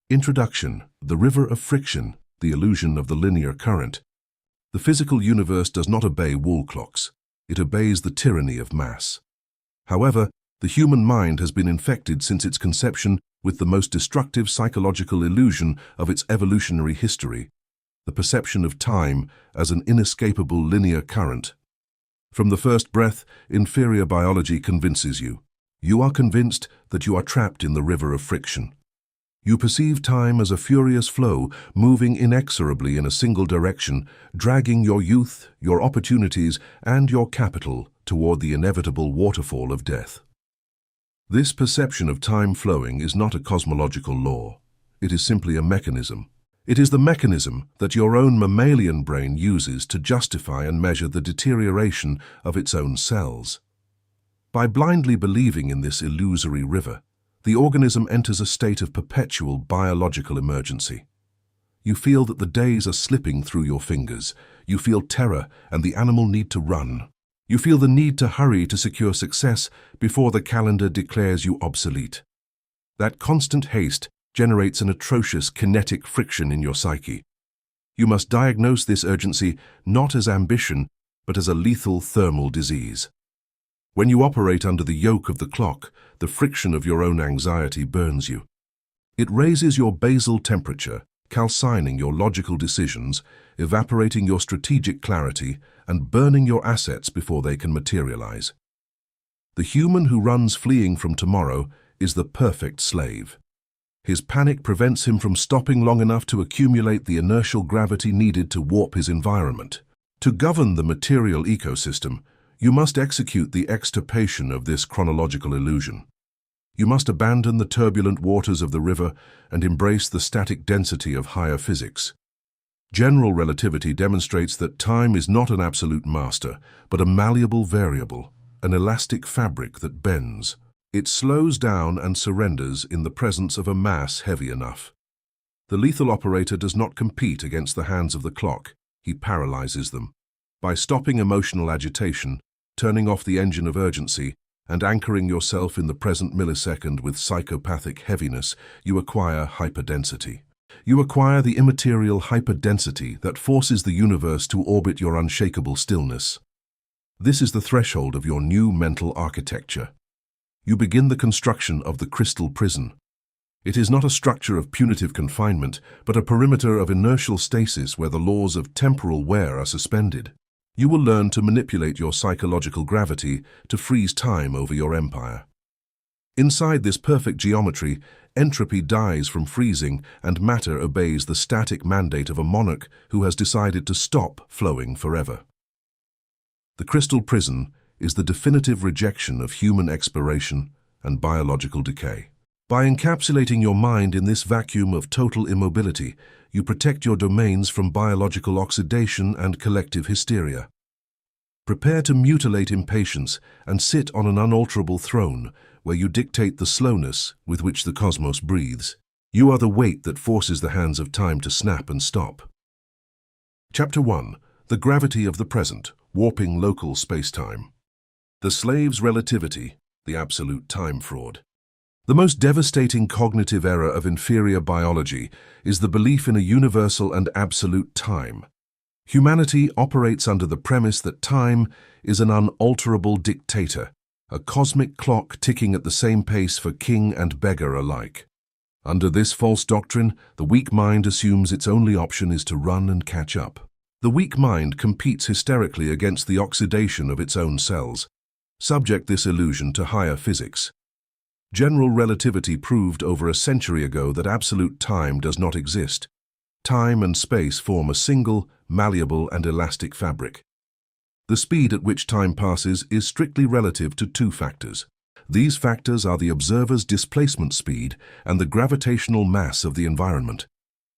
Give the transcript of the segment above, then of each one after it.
Introduction: the river of friction, the illusion of the linear current. The physical universe does not obey wall clocks. It obeys the tyranny of mass. However, the human mind has been infected since its conception with the most destructive psychological illusion of its evolutionary history, the perception of time as an inescapable linear current. From the first breath, inferior biology convinces you. You are convinced that you are trapped in the river of friction. You perceive time as a furious flow, moving inexorably in a single direction, dragging your youth, your opportunities, and your capital toward the inevitable waterfall of death. This perception of time flowing is not a cosmological law. It is simply a mechanism. It is the mechanism that your own mammalian brain uses to justify and measure the deterioration of its own cells. By blindly believing in this illusory river, the organism enters a state of perpetual biological emergency. You feel that the days are slipping through your fingers. You feel terror and the animal need to run. You feel the need to hurry to secure success before the calendar declares you obsolete. That constant haste generates an atrocious kinetic friction in your psyche. You must diagnose this urgency not as ambition, but as a lethal thermal disease. When you operate under the yoke of the clock, the friction of your own anxiety burns you. It raises your basal temperature, calcining your logical decisions, evaporating your strategic clarity, and burning your assets before they can materialize. The human who runs fleeing from tomorrow is the perfect slave. His panic prevents him from stopping long enough to accumulate the inertial gravity needed to warp his environment. To govern the material ecosystem, you must execute the extirpation of this chronological illusion. You must abandon the turbulent waters of the river and embrace the static density of higher physics. General relativity demonstrates that time is not an absolute master, but a malleable variable, an elastic fabric that bends. It slows down and surrenders in the presence of a mass heavy enough. The lethal operator does not compete against the hands of the clock. He paralyzes them. By stopping emotional agitation, turning off the engine of urgency, and anchoring yourself in the present millisecond with psychopathic heaviness, you acquire hyperdensity. You acquire the immaterial hyperdensity that forces the universe to orbit your unshakable stillness. This is the threshold of your new mental architecture. You begin the construction of the crystal prison. It is not a structure of punitive confinement, but a perimeter of inertial stasis where the laws of temporal wear are suspended. You will learn to manipulate your psychological gravity to freeze time over your empire. Inside this perfect geometry, entropy dies from freezing and matter obeys the static mandate of a monarch who has decided to stop flowing forever. The crystal prison is the definitive rejection of human exploration and biological decay. By encapsulating your mind in this vacuum of total immobility, you protect your domains from biological oxidation and collective hysteria. Prepare to mutilate impatience and sit on an unalterable throne where you dictate the slowness with which the cosmos breathes. You are the weight that forces the hands of time to snap and stop. Chapter 1. The Gravity of the Present, Warping Local Spacetime. The Slave's Relativity, the Absolute Time Fraud. The most devastating cognitive error of inferior biology is the belief in a universal and absolute time. Humanity operates under the premise that time is an unalterable dictator, a cosmic clock ticking at the same pace for king and beggar alike. Under this false doctrine, the weak mind assumes its only option is to run and catch up. The weak mind competes hysterically against the oxidation of its own cells. Subject this illusion to higher physics. General relativity proved over a century ago that absolute time does not exist. Time and space form a single, malleable and elastic fabric. The speed at which time passes is strictly relative to two factors. These factors are the observer's displacement speed and the gravitational mass of the environment.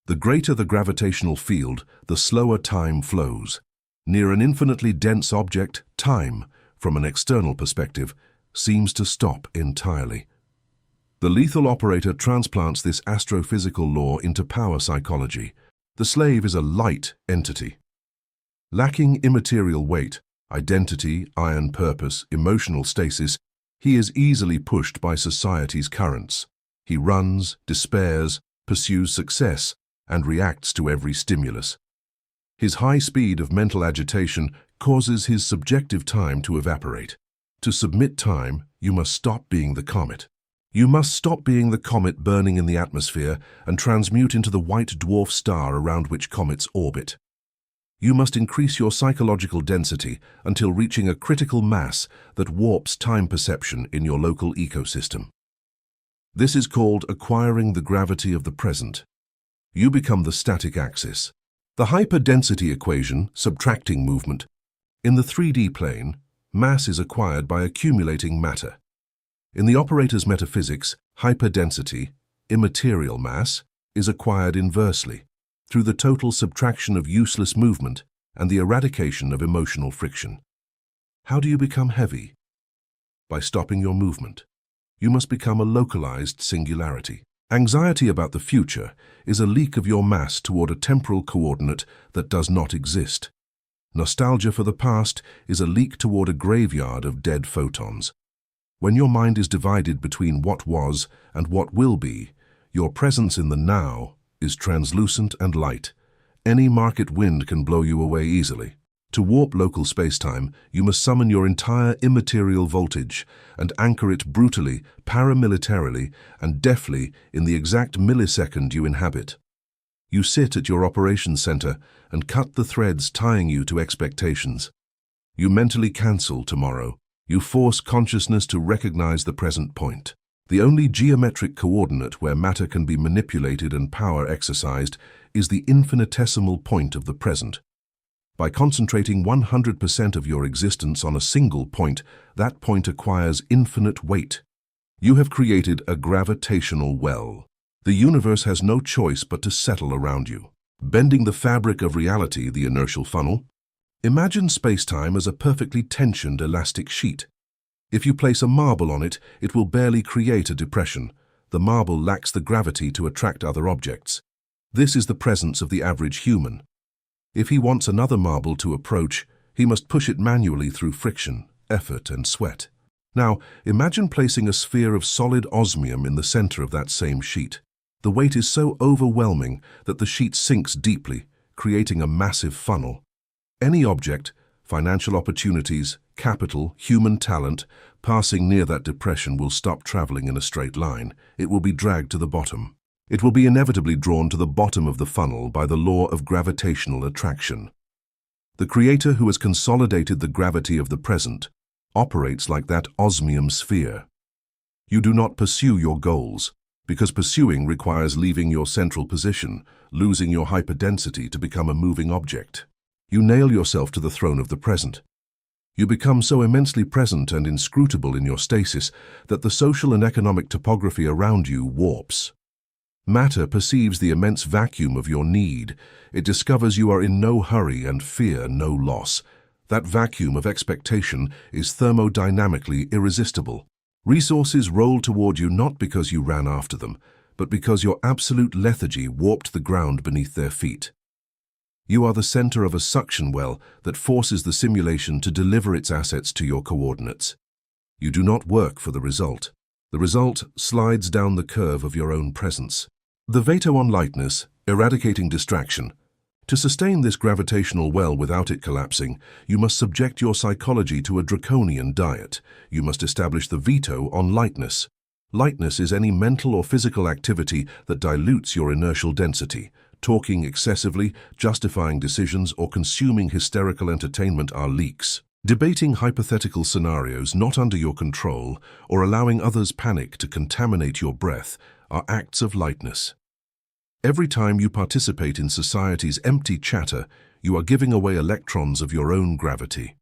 The greater the gravitational field, the slower time flows. Near an infinitely dense object, time, from an external perspective, seems to stop entirely. The lethal operator transplants this astrophysical law into power psychology. The slave is a light entity. Lacking immaterial weight, identity, iron purpose, emotional stasis, he is easily pushed by society's currents. He runs, despairs, pursues success, and reacts to every stimulus. His high speed of mental agitation causes his subjective time to evaporate. To submit time, you must stop being the comet. You must stop being the comet burning in the atmosphere and transmute into the white dwarf star around which comets orbit. You must increase your psychological density until reaching a critical mass that warps time perception in your local ecosystem. This is called acquiring the gravity of the present. You become the static axis. The hyperdensity equation, subtracting movement. In the 3D plane, mass is acquired by accumulating matter. In the operator's metaphysics, hyperdensity, immaterial mass, is acquired inversely, through the total subtraction of useless movement and the eradication of emotional friction. How do you become heavy? By stopping your movement. You must become a localized singularity. Anxiety about the future is a leak of your mass toward a temporal coordinate that does not exist. Nostalgia for the past is a leak toward a graveyard of dead photons. When your mind is divided between what was and what will be, your presence in the now is translucent and light. Any market wind can blow you away easily. To warp local spacetime, you must summon your entire immaterial voltage and anchor it brutally, paramilitarily, and deftly in the exact millisecond you inhabit. You sit at your operations center and cut the threads tying you to expectations. You mentally cancel tomorrow. You force consciousness to recognize the present point. The only geometric coordinate where matter can be manipulated and power exercised is the infinitesimal point of the present. By concentrating 100% of your existence on a single point, that point acquires infinite weight. You have created a gravitational well. The universe has no choice but to settle around you. Bending the fabric of reality, the inertial funnel. Imagine spacetime as a perfectly tensioned elastic sheet. If you place a marble on it, it will barely create a depression. The marble lacks the gravity to attract other objects. This is the presence of the average human. If he wants another marble to approach, he must push it manually through friction, effort, and sweat. Now, imagine placing a sphere of solid osmium in the center of that same sheet. The weight is so overwhelming that the sheet sinks deeply, creating a massive funnel. Any object, financial opportunities, capital, human talent, passing near that depression will stop traveling in a straight line. It will be dragged to the bottom. It will be inevitably drawn to the bottom of the funnel by the law of gravitational attraction. The creator who has consolidated the gravity of the present operates like that osmium sphere. You do not pursue your goals, because pursuing requires leaving your central position, losing your hyperdensity to become a moving object. You nail yourself to the throne of the present. You become so immensely present and inscrutable in your stasis that the social and economic topography around you warps. Matter perceives the immense vacuum of your need. It discovers you are in no hurry and fear no loss. That vacuum of expectation is thermodynamically irresistible. Resources roll toward you not because you ran after them, but because your absolute lethargy warped the ground beneath their feet. You are the center of a suction well that forces the simulation to deliver its assets to your coordinates. You do not work for the result. The result slides down the curve of your own presence. The veto on lightness, eradicating distraction. To sustain this gravitational well without it collapsing, you must subject your psychology to a draconian diet. You must establish the veto on lightness. Lightness is any mental or physical activity that dilutes your inertial density. Talking excessively, justifying decisions, or consuming hysterical entertainment are leaks. Debating hypothetical scenarios not under your control or allowing others' panic to contaminate your breath are acts of lightness. Every time you participate in society's empty chatter, you are giving away electrons of your own gravity.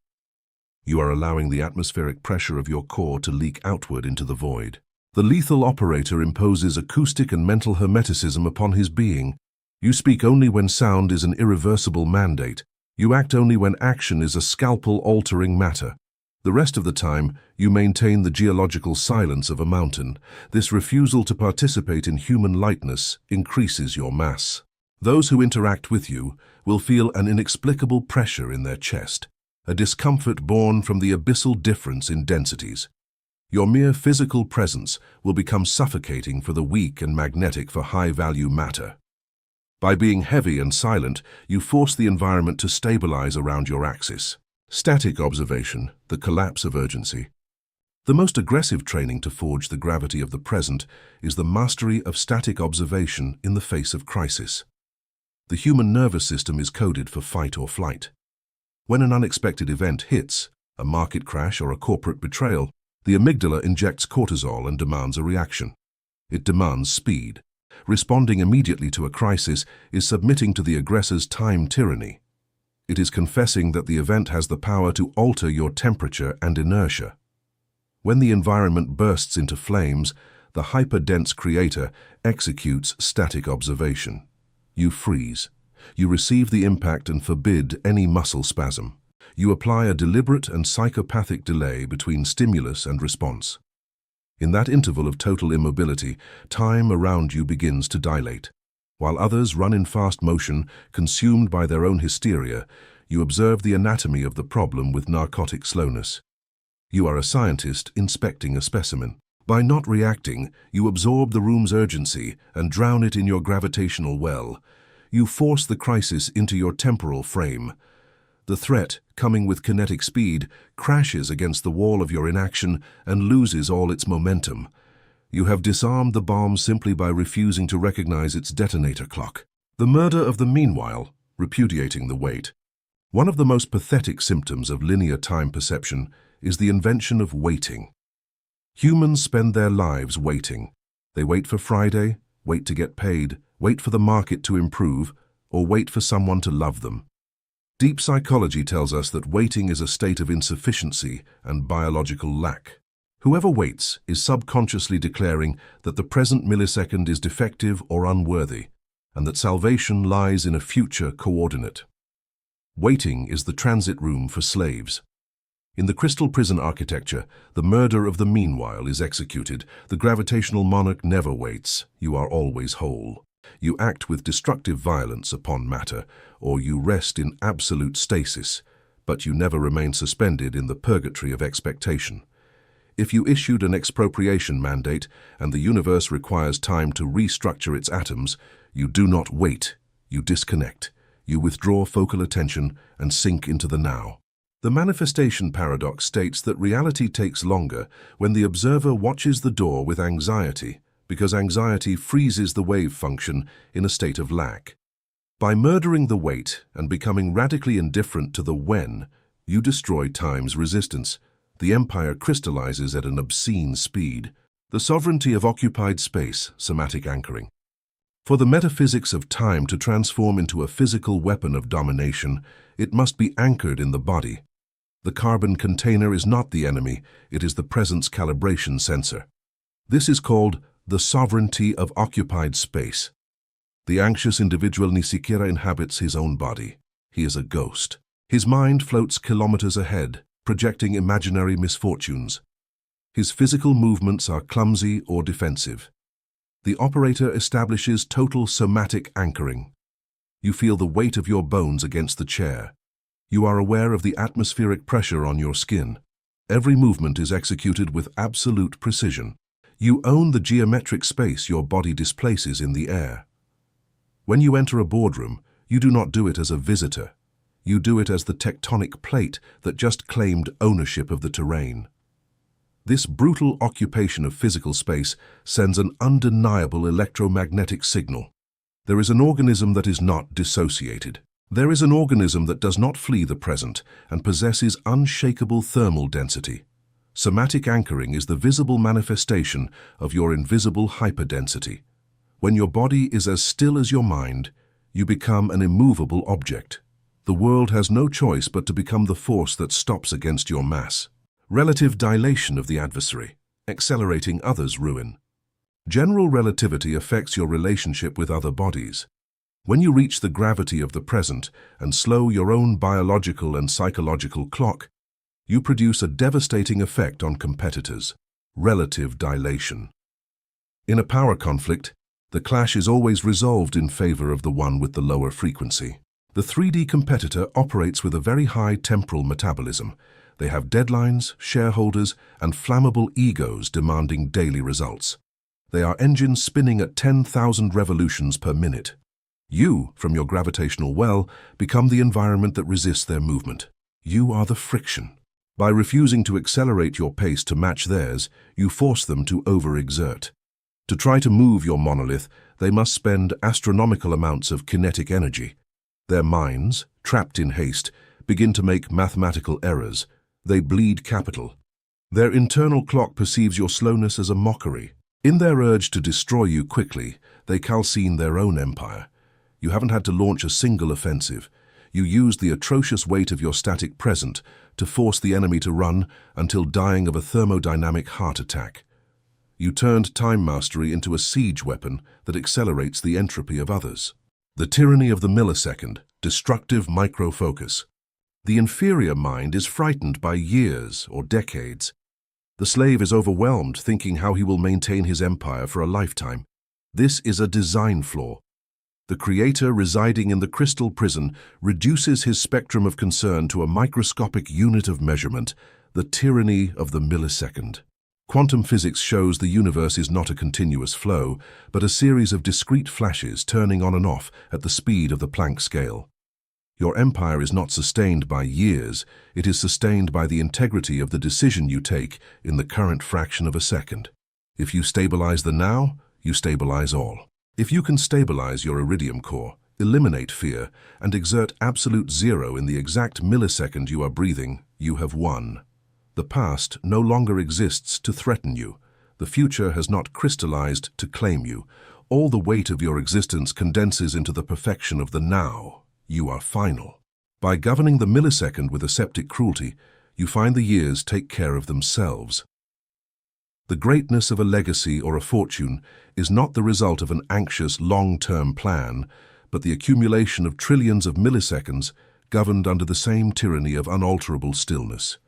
You are allowing the atmospheric pressure of your core to leak outward into the void. The lethal operator imposes acoustic and mental hermeticism upon his being. You speak only when sound is an irreversible mandate. You act only when action is a scalpel-altering matter. The rest of the time, you maintain the geological silence of a mountain. This refusal to participate in human lightness increases your mass. Those who interact with you will feel an inexplicable pressure in their chest, a discomfort born from the abyssal difference in densities. Your mere physical presence will become suffocating for the weak and magnetic for high-value matter. By being heavy and silent, you force the environment to stabilize around your axis. Static observation, the collapse of urgency. The most aggressive training to forge the gravity of the present is the mastery of static observation in the face of crisis. The human nervous system is coded for fight or flight. When an unexpected event hits, a market crash or a corporate betrayal, the amygdala injects cortisol and demands a reaction. It demands speed. Responding immediately to a crisis is submitting to the aggressor's time tyranny. It is confessing that the event has the power to alter your temperature and inertia. When the environment bursts into flames, the hyper-dense creator executes static observation. You freeze. You receive the impact and forbid any muscle spasm. You apply a deliberate and psychopathic delay between stimulus and response. In that interval of total immobility, time around you begins to dilate. While others run in fast motion, consumed by their own hysteria, you observe the anatomy of the problem with narcotic slowness. You are a scientist inspecting a specimen. By not reacting, you absorb the room's urgency and drown it in your gravitational well. You force the crisis into your temporal frame. The threat, coming with kinetic speed, crashes against the wall of your inaction and loses all its momentum. You have disarmed the bomb simply by refusing to recognize its detonator clock. The murder of the meanwhile, repudiating the wait. One of the most pathetic symptoms of linear time perception is the invention of waiting. Humans spend their lives waiting. They wait for Friday, wait to get paid, wait for the market to improve, or wait for someone to love them. Deep psychology tells us that waiting is a state of insufficiency and biological lack. Whoever waits is subconsciously declaring that the present millisecond is defective or unworthy, and that salvation lies in a future coordinate. Waiting is the transit room for slaves. In the crystal prison architecture, the murder of the meanwhile is executed. The gravitational monarch never waits. You are always whole. You act with destructive violence upon matter, or you rest in absolute stasis, but you never remain suspended in the purgatory of expectation. If you issued an expropriation mandate and the universe requires time to restructure its atoms, you do not wait. You disconnect. You withdraw focal attention and sink into the now. The manifestation paradox states that reality takes longer when the observer watches the door with anxiety, because anxiety freezes the wave function in a state of lack. By murdering the wait and becoming radically indifferent to the when, you destroy time's resistance. The empire crystallizes at an obscene speed. The sovereignty of occupied space, somatic anchoring. For the metaphysics of time to transform into a physical weapon of domination, it must be anchored in the body. The carbon container is not the enemy, it is the presence calibration sensor. This is called the sovereignty of occupied space. The anxious individual ni siquiera inhabits his own body. He is a ghost. His mind floats kilometers ahead, projecting imaginary misfortunes. His physical movements are clumsy or defensive. The operator establishes total somatic anchoring. You feel the weight of your bones against the chair. You are aware of the atmospheric pressure on your skin. Every movement is executed with absolute precision. You own the geometric space your body displaces in the air. When you enter a boardroom, you do not do it as a visitor. You do it as the tectonic plate that just claimed ownership of the terrain. This brutal occupation of physical space sends an undeniable electromagnetic signal. There is an organism that is not dissociated. There is an organism that does not flee the present and possesses unshakable thermal density. Somatic anchoring is the visible manifestation of your invisible hyperdensity. When your body is as still as your mind, you become an immovable object. The world has no choice but to become the force that stops against your mass. Relative dilation of the adversary, accelerating others' ruin. General relativity affects your relationship with other bodies. When you reach the gravity of the present and slow your own biological and psychological clock, you produce a devastating effect on competitors, relative dilation. In a power conflict, the clash is always resolved in favor of the one with the lower frequency. The 3D competitor operates with a very high temporal metabolism. They have deadlines, shareholders, and flammable egos demanding daily results. They are engines spinning at 10,000 revolutions per minute. You, from your gravitational well, become the environment that resists their movement. You are the friction. By refusing to accelerate your pace to match theirs, you force them to overexert. To try to move your monolith, they must spend astronomical amounts of kinetic energy. Their minds, trapped in haste, begin to make mathematical errors. They bleed capital. Their internal clock perceives your slowness as a mockery. In their urge to destroy you quickly, they calcine their own empire. You haven't had to launch a single offensive. You used the atrocious weight of your static present to force the enemy to run until dying of a thermodynamic heart attack. You turned time mastery into a siege weapon that accelerates the entropy of others. The tyranny of the millisecond, destructive micro-focus. The inferior mind is frightened by years or decades. The slave is overwhelmed, thinking how he will maintain his empire for a lifetime. This is a design flaw. The creator residing in the crystal prison reduces his spectrum of concern to a microscopic unit of measurement, the tyranny of the millisecond. Quantum physics shows the universe is not a continuous flow, but a series of discrete flashes turning on and off at the speed of the Planck scale. Your empire is not sustained by years, it is sustained by the integrity of the decision you take in the current fraction of a second. If you stabilize the now, you stabilize all. If you can stabilize your iridium core, eliminate fear, and exert absolute zero in the exact millisecond you are breathing, you have won. The past no longer exists to threaten you. The future has not crystallized to claim you. All the weight of your existence condenses into the perfection of the now. You are final. By governing the millisecond with aseptic cruelty, you find the years take care of themselves. The greatness of a legacy or a fortune is not the result of an anxious long-term plan, but the accumulation of trillions of milliseconds governed under the same tyranny of unalterable stillness.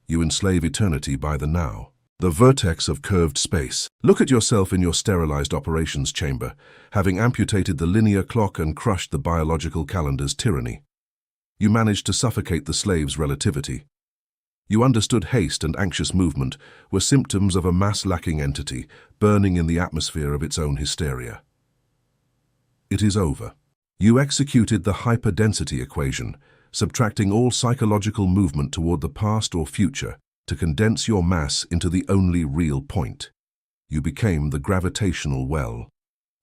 You enslave eternity by the now, the vertex of curved space. Look at yourself in your sterilized operations chamber, having amputated the linear clock and crushed the biological calendar's tyranny. You managed to suffocate the slave's relativity. You understood haste and anxious movement were symptoms of a mass-lacking entity burning in the atmosphere of its own hysteria. It is over. You executed the hyperdensity equation, subtracting all psychological movement toward the past or future to condense your mass into the only real point. You became the gravitational well.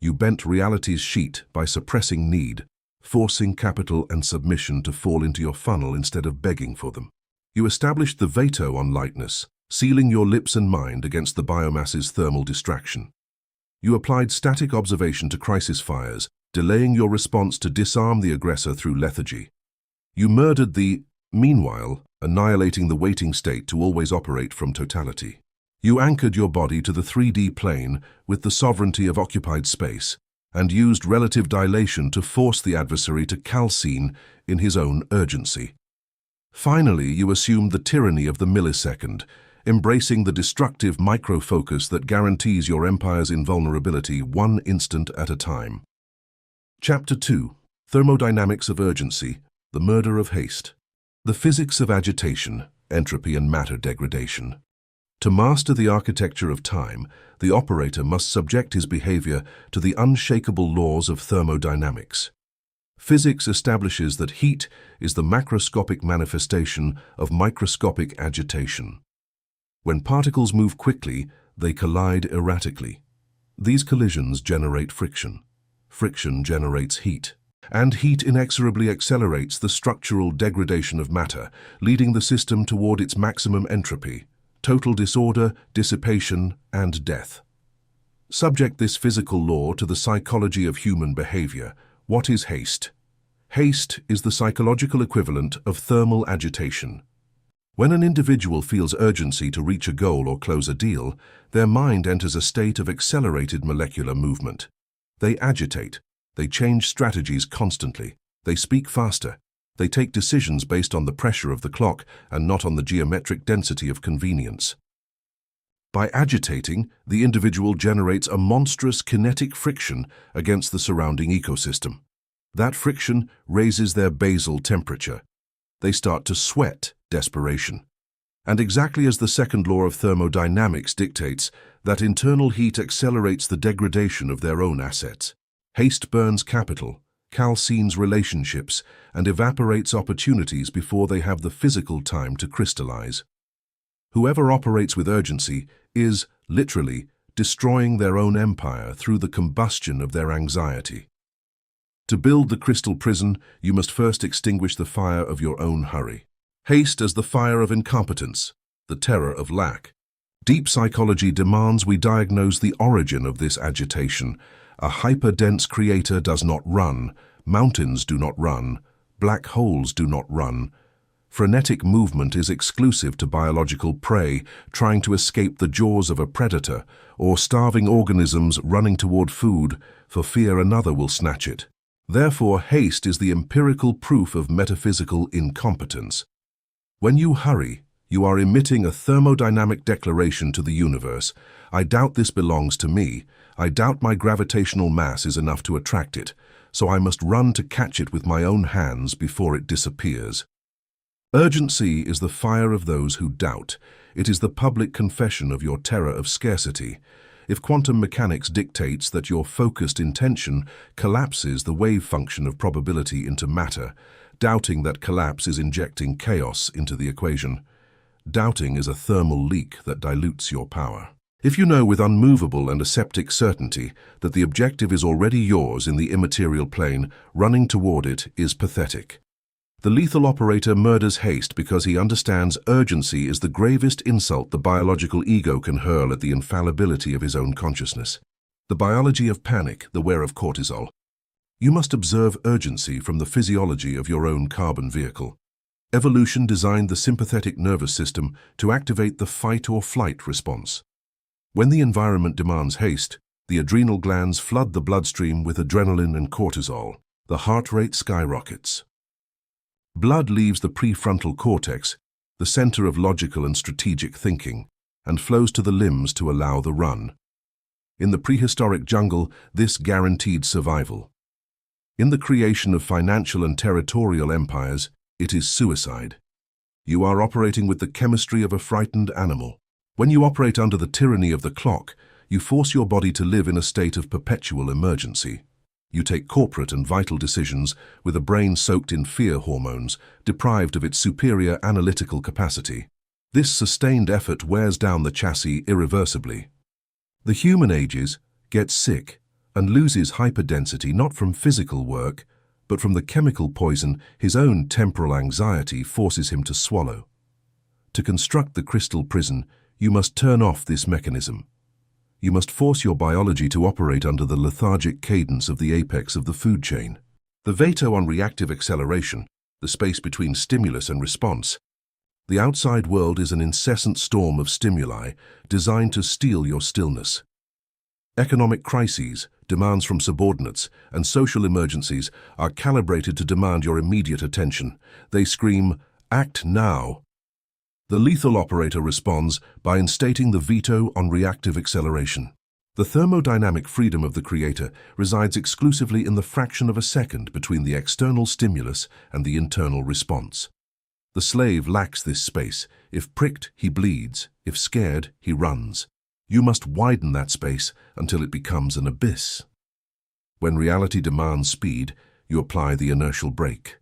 You bent reality's sheet by suppressing need, forcing capital and submission to fall into your funnel instead of begging for them. You established the veto on lightness, sealing your lips and mind against the biomass's thermal distraction. You applied static observation to crisis fires, delaying your response to disarm the aggressor through lethargy. You murdered the, meanwhile, annihilating the waiting state to always operate from totality. You anchored your body to the 3D plane with the sovereignty of occupied space, and used relative dilation to force the adversary to calcine in his own urgency. Finally, you assumed the tyranny of the millisecond, embracing the destructive micro-focus that guarantees your empire's invulnerability one instant at a time. Chapter 2. Thermodynamics of Urgency, the Murder of Haste. The Physics of Agitation, Entropy and Matter Degradation. To master the architecture of time, the operator must subject his behavior to the unshakable laws of thermodynamics. Physics establishes that heat is the macroscopic manifestation of microscopic agitation. When particles move quickly, they collide erratically. These collisions generate friction. Friction generates heat. And heat inexorably accelerates the structural degradation of matter, leading the system toward its maximum entropy, total disorder, dissipation, and death. Subject this physical law to the psychology of human behavior. What is haste? Haste is the psychological equivalent of thermal agitation. When an individual feels urgency to reach a goal or close a deal, their mind enters a state of accelerated molecular movement. They agitate. They change strategies constantly. They speak faster. They take decisions based on the pressure of the clock and not on the geometric density of convenience. By agitating, the individual generates a monstrous kinetic friction against the surrounding ecosystem. That friction raises their basal temperature. They start to sweat desperation. And exactly as the second law of thermodynamics dictates, that internal heat accelerates the degradation of their own assets. Haste burns capital, calcines relationships, and evaporates opportunities before they have the physical time to crystallize. Whoever operates with urgency is, literally, destroying their own empire through the combustion of their anxiety. To build the crystal prison, you must first extinguish the fire of your own hurry. Haste as the fire of incompetence, the terror of lack. Deep psychology demands we diagnose the origin of this agitation. A hyper-dense creator does not run, mountains do not run, black holes do not run. Frenetic movement is exclusive to biological prey trying to escape the jaws of a predator, or starving organisms running toward food for fear another will snatch it. Therefore, haste is the empirical proof of metaphysical incompetence. When you hurry, you are emitting a thermodynamic declaration to the universe. I doubt this belongs to me. I doubt my gravitational mass is enough to attract it, so I must run to catch it with my own hands before it disappears. Urgency is the fire of those who doubt. It is the public confession of your terror of scarcity. If quantum mechanics dictates that your focused intention collapses the wave function of probability into matter, doubting that collapse is injecting chaos into the equation. Doubting is a thermal leak that dilutes your power. If you know with unmovable and aseptic certainty that the objective is already yours in the immaterial plane, running toward it is pathetic. The lethal operator murders haste because he understands urgency is the gravest insult the biological ego can hurl at the infallibility of his own consciousness. The biology of panic, the wear of cortisol. You must observe urgency from the physiology of your own carbon vehicle. Evolution designed the sympathetic nervous system to activate the fight or flight response. When the environment demands haste, the adrenal glands flood the bloodstream with adrenaline and cortisol. The heart rate skyrockets. Blood leaves the prefrontal cortex, the center of logical and strategic thinking, and flows to the limbs to allow the run. In the prehistoric jungle, this guaranteed survival. In the creation of financial and territorial empires, it is suicide. You are operating with the chemistry of a frightened animal. When you operate under the tyranny of the clock, you force your body to live in a state of perpetual emergency. You take corporate and vital decisions with a brain soaked in fear hormones, deprived of its superior analytical capacity. This sustained effort wears down the chassis irreversibly. The human ages, gets sick, and loses hyperdensity not from physical work, but from the chemical poison his own temporal anxiety forces him to swallow. To construct the crystal prison, you must turn off this mechanism. You must force your biology to operate under the lethargic cadence of the apex of the food chain. The veto on reactive acceleration, the space between stimulus and response. The outside world is an incessant storm of stimuli designed to steal your stillness. Economic crises, demands from subordinates, and social emergencies are calibrated to demand your immediate attention. They scream, "Act now!" The lethal operator responds by instating the veto on reactive acceleration. The thermodynamic freedom of the creator resides exclusively in the fraction of a second between the external stimulus and the internal response. The slave lacks this space. If pricked, he bleeds. If scared, he runs. You must widen that space until it becomes an abyss. When reality demands speed, you apply the inertial brake.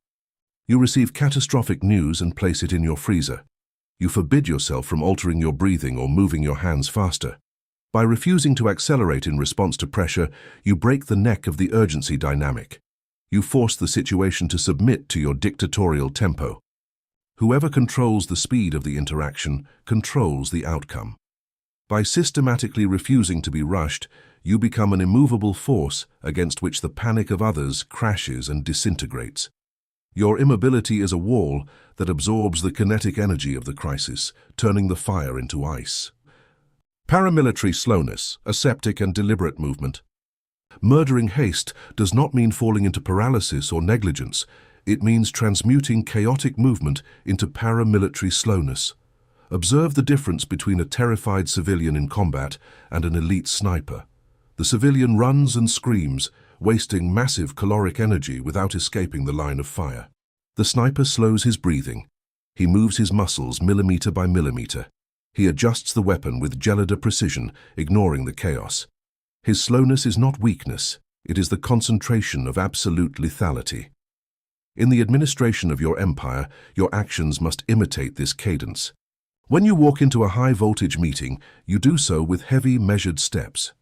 You receive catastrophic news and place it in your freezer. You forbid yourself from altering your breathing or moving your hands faster. By refusing to accelerate in response to pressure, you break the neck of the urgency dynamic. You force the situation to submit to your dictatorial tempo. Whoever controls the speed of the interaction controls the outcome. By systematically refusing to be rushed, you become an immovable force against which the panic of others crashes and disintegrates. Your immobility is a wall that absorbs the kinetic energy of the crisis, turning the fire into ice. Paramilitary slowness, aseptic and deliberate movement. Murdering haste does not mean falling into paralysis or negligence. It means transmuting chaotic movement into paramilitary slowness. Observe the difference between a terrified civilian in combat and an elite sniper. The civilian runs and screams, wasting massive caloric energy without escaping the line of fire. The sniper slows his breathing, He moves his muscles millimeter by millimeter. He adjusts the weapon with gelider precision, ignoring the chaos. His slowness is not weakness, it is the concentration of absolute lethality. In the administration of your empire, your actions must imitate this cadence. When you walk into a high-voltage meeting, you do so with heavy, measured steps.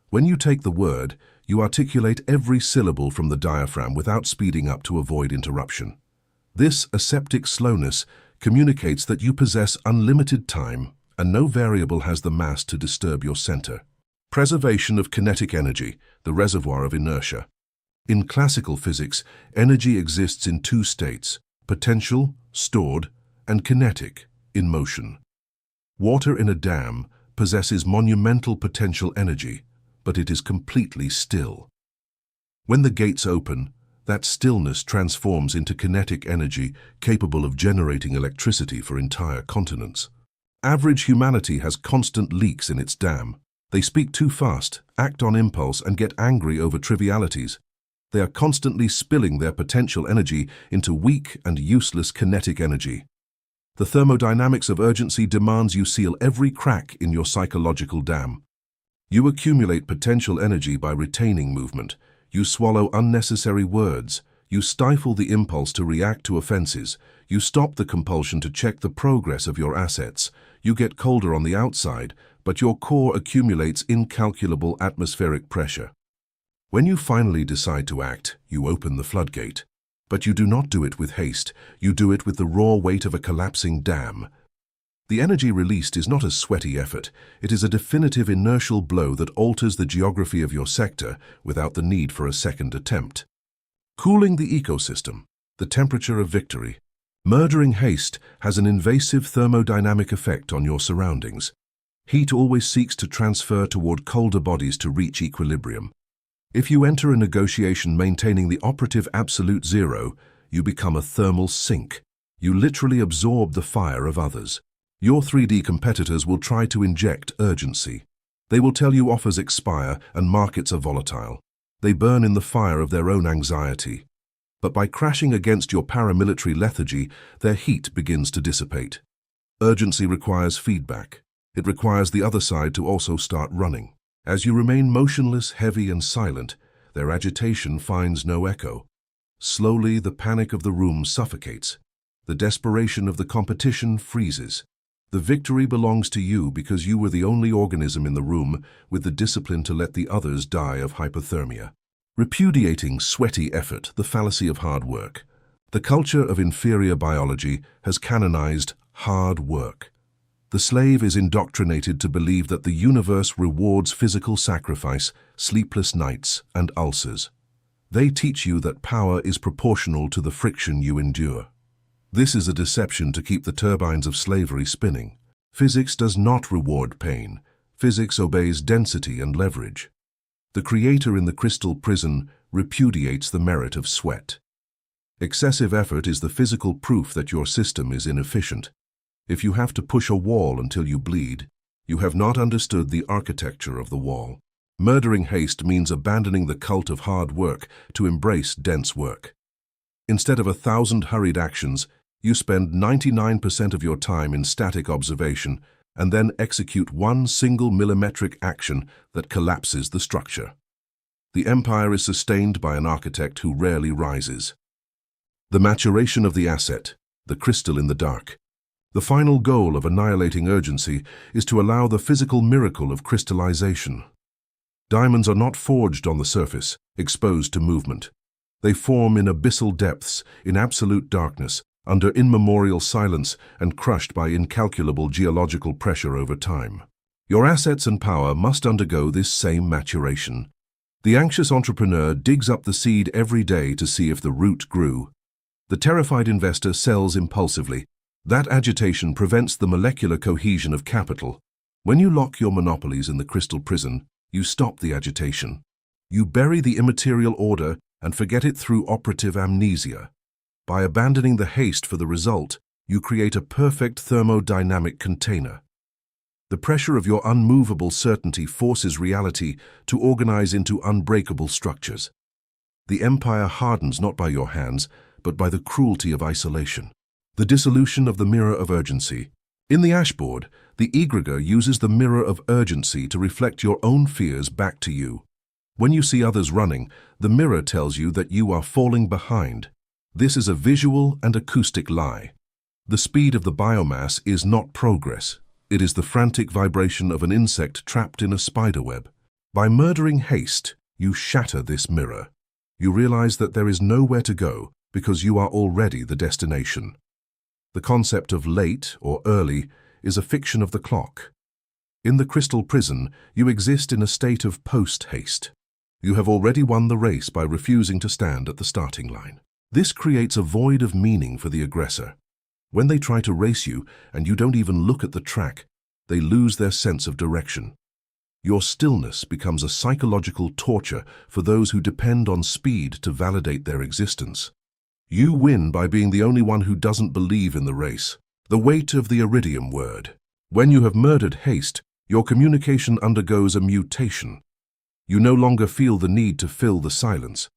When you take the word, you articulate every syllable from the diaphragm without speeding up to avoid interruption. This aseptic slowness communicates that you possess unlimited time and no variable has the mass to disturb your center. Preservation of kinetic energy, the reservoir of inertia. In classical physics, energy exists in two states: potential, stored, and kinetic, in motion. Water in a dam possesses monumental potential energy, but it is completely still. When the gates open, that stillness transforms into kinetic energy capable of generating electricity for entire continents. Average humanity has constant leaks in its dam. They speak too fast, act on impulse, and get angry over trivialities. They are constantly spilling their potential energy into weak and useless kinetic energy. The thermodynamics of urgency demands you seal every crack in your psychological dam. You accumulate potential energy by retaining movement. You swallow unnecessary words. You stifle the impulse to react to offenses. You stop the compulsion to check the progress of your assets. You get colder on the outside, but your core accumulates incalculable atmospheric pressure. When you finally decide to act, you open the floodgate. But you do not do it with haste, you do it with the raw weight of a collapsing dam. The energy released is not a sweaty effort, it is a definitive inertial blow that alters the geography of your sector without the need for a second attempt. Cooling the ecosystem, the temperature of victory. Murdering haste has an invasive thermodynamic effect on your surroundings. Heat always seeks to transfer toward colder bodies to reach equilibrium. If you enter a negotiation maintaining the operative absolute zero, you become a thermal sink. You literally absorb the fire of others. Your 3D competitors will try to inject urgency. They will tell you offers expire and markets are volatile. They burn in the fire of their own anxiety. But by crashing against your paramilitary lethargy, their heat begins to dissipate. Urgency requires feedback. It requires the other side to also start running. As you remain motionless, heavy, and silent, their agitation finds no echo. Slowly, the panic of the room suffocates. The desperation of the competition freezes. The victory belongs to you because you were the only organism in the room with the discipline to let the others die of hypothermia. Repudiating sweaty effort, the fallacy of hard work. The culture of inferior biology has canonized hard work. The slave is indoctrinated to believe that the universe rewards physical sacrifice, sleepless nights, and ulcers. They teach you that power is proportional to the friction you endure. This is a deception to keep the turbines of slavery spinning. Physics does not reward pain. Physics obeys density and leverage. The creator in the crystal prison repudiates the merit of sweat. Excessive effort is the physical proof that your system is inefficient. If you have to push a wall until you bleed, you have not understood the architecture of the wall. Murdering haste means abandoning the cult of hard work to embrace dense work. Instead of 1,000 hurried actions, you spend 99% of your time in static observation and then execute one single millimetric action that collapses the structure. The empire is sustained by an architect who rarely rises. The maturation of the asset, the crystal in the dark. The final goal of annihilating urgency is to allow the physical miracle of crystallization. Diamonds are not forged on the surface, exposed to movement. They form in abyssal depths, in absolute darkness, under immemorial silence and crushed by incalculable geological pressure over time. Your assets and power must undergo this same maturation. The anxious entrepreneur digs up the seed every day to see if the root grew. The terrified investor sells impulsively. That agitation prevents the molecular cohesion of capital. When you lock your monopolies in the crystal prison, you stop the agitation. You bury the immaterial order and forget it through operative amnesia. By abandoning the haste for the result, you create a perfect thermodynamic container. The pressure of your unmovable certainty forces reality to organize into unbreakable structures. The empire hardens not by your hands, but by the cruelty of isolation. The dissolution of the mirror of urgency. In the ashboard, the egregor uses the mirror of urgency to reflect your own fears back to you. When you see others running, the mirror tells you that you are falling behind. This is a visual and acoustic lie. The speed of the biomass is not progress. It is the frantic vibration of an insect trapped in a spiderweb. By murdering Haste, you shatter this mirror. You realize that there is nowhere to go because you are already the destination. The concept of late or early is a fiction of the clock. In the crystal prison, you exist in a state of post-haste. You have already won the race by refusing to stand at the starting line. This creates a void of meaning for the aggressor. When they try to race you and you don't even look at the track, they lose their sense of direction. Your stillness becomes a psychological torture for those who depend on speed to validate their existence. You win by being the only one who doesn't believe in the race. The weight of the iridium word. When you have murdered Haste, your communication undergoes a mutation. You no longer feel the need to fill the silence.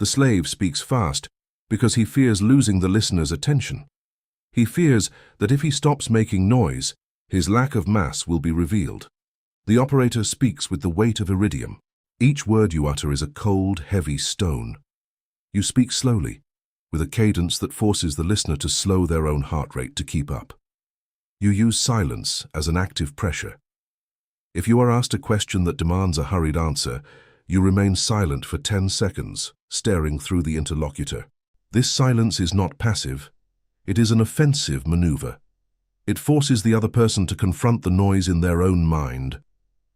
The slave speaks fast because he fears losing the listener's attention. He fears that if he stops making noise, his lack of mass will be revealed. The operator speaks with the weight of iridium. Each word you utter is a cold, heavy stone. You speak slowly, with a cadence that forces the listener to slow their own heart rate to keep up. You use silence as an active pressure. If you are asked a question that demands a hurried answer, you remain silent for 10 seconds, staring through the interlocutor. This silence is not passive. It is an offensive maneuver. It forces the other person to confront the noise in their own mind.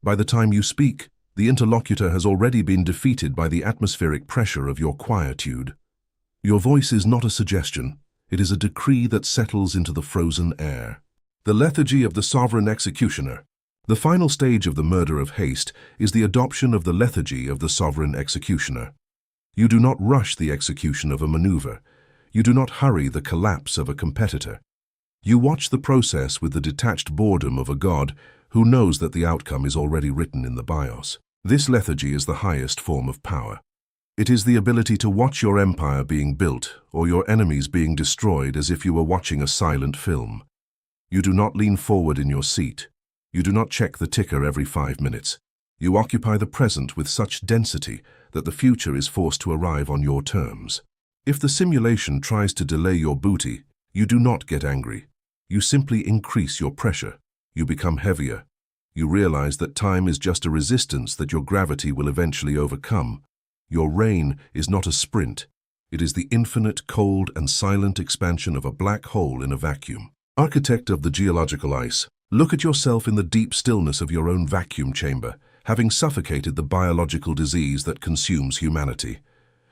By the time you speak, the interlocutor has already been defeated by the atmospheric pressure of your quietude. Your voice is not a suggestion. It is a decree that settles into the frozen air. The lethargy of the sovereign executioner. The final stage of the murder of Haste is the adoption of the lethargy of the sovereign executioner. You do not rush the execution of a maneuver. You do not hurry the collapse of a competitor. You watch the process with the detached boredom of a god who knows that the outcome is already written in the BIOS. This lethargy is the highest form of power. It is the ability to watch your empire being built or your enemies being destroyed as if you were watching a silent film. You do not lean forward in your seat. You do not check the ticker every 5 minutes. You occupy the present with such density that the future is forced to arrive on your terms. If the simulation tries to delay your booty, you do not get angry. You simply increase your pressure. You become heavier. You realize that time is just a resistance that your gravity will eventually overcome. Your reign is not a sprint. It is the infinite, cold, and silent expansion of a black hole in a vacuum. Architect of the geological ice, look at yourself in the deep stillness of your own vacuum chamber, having suffocated the biological disease that consumes humanity.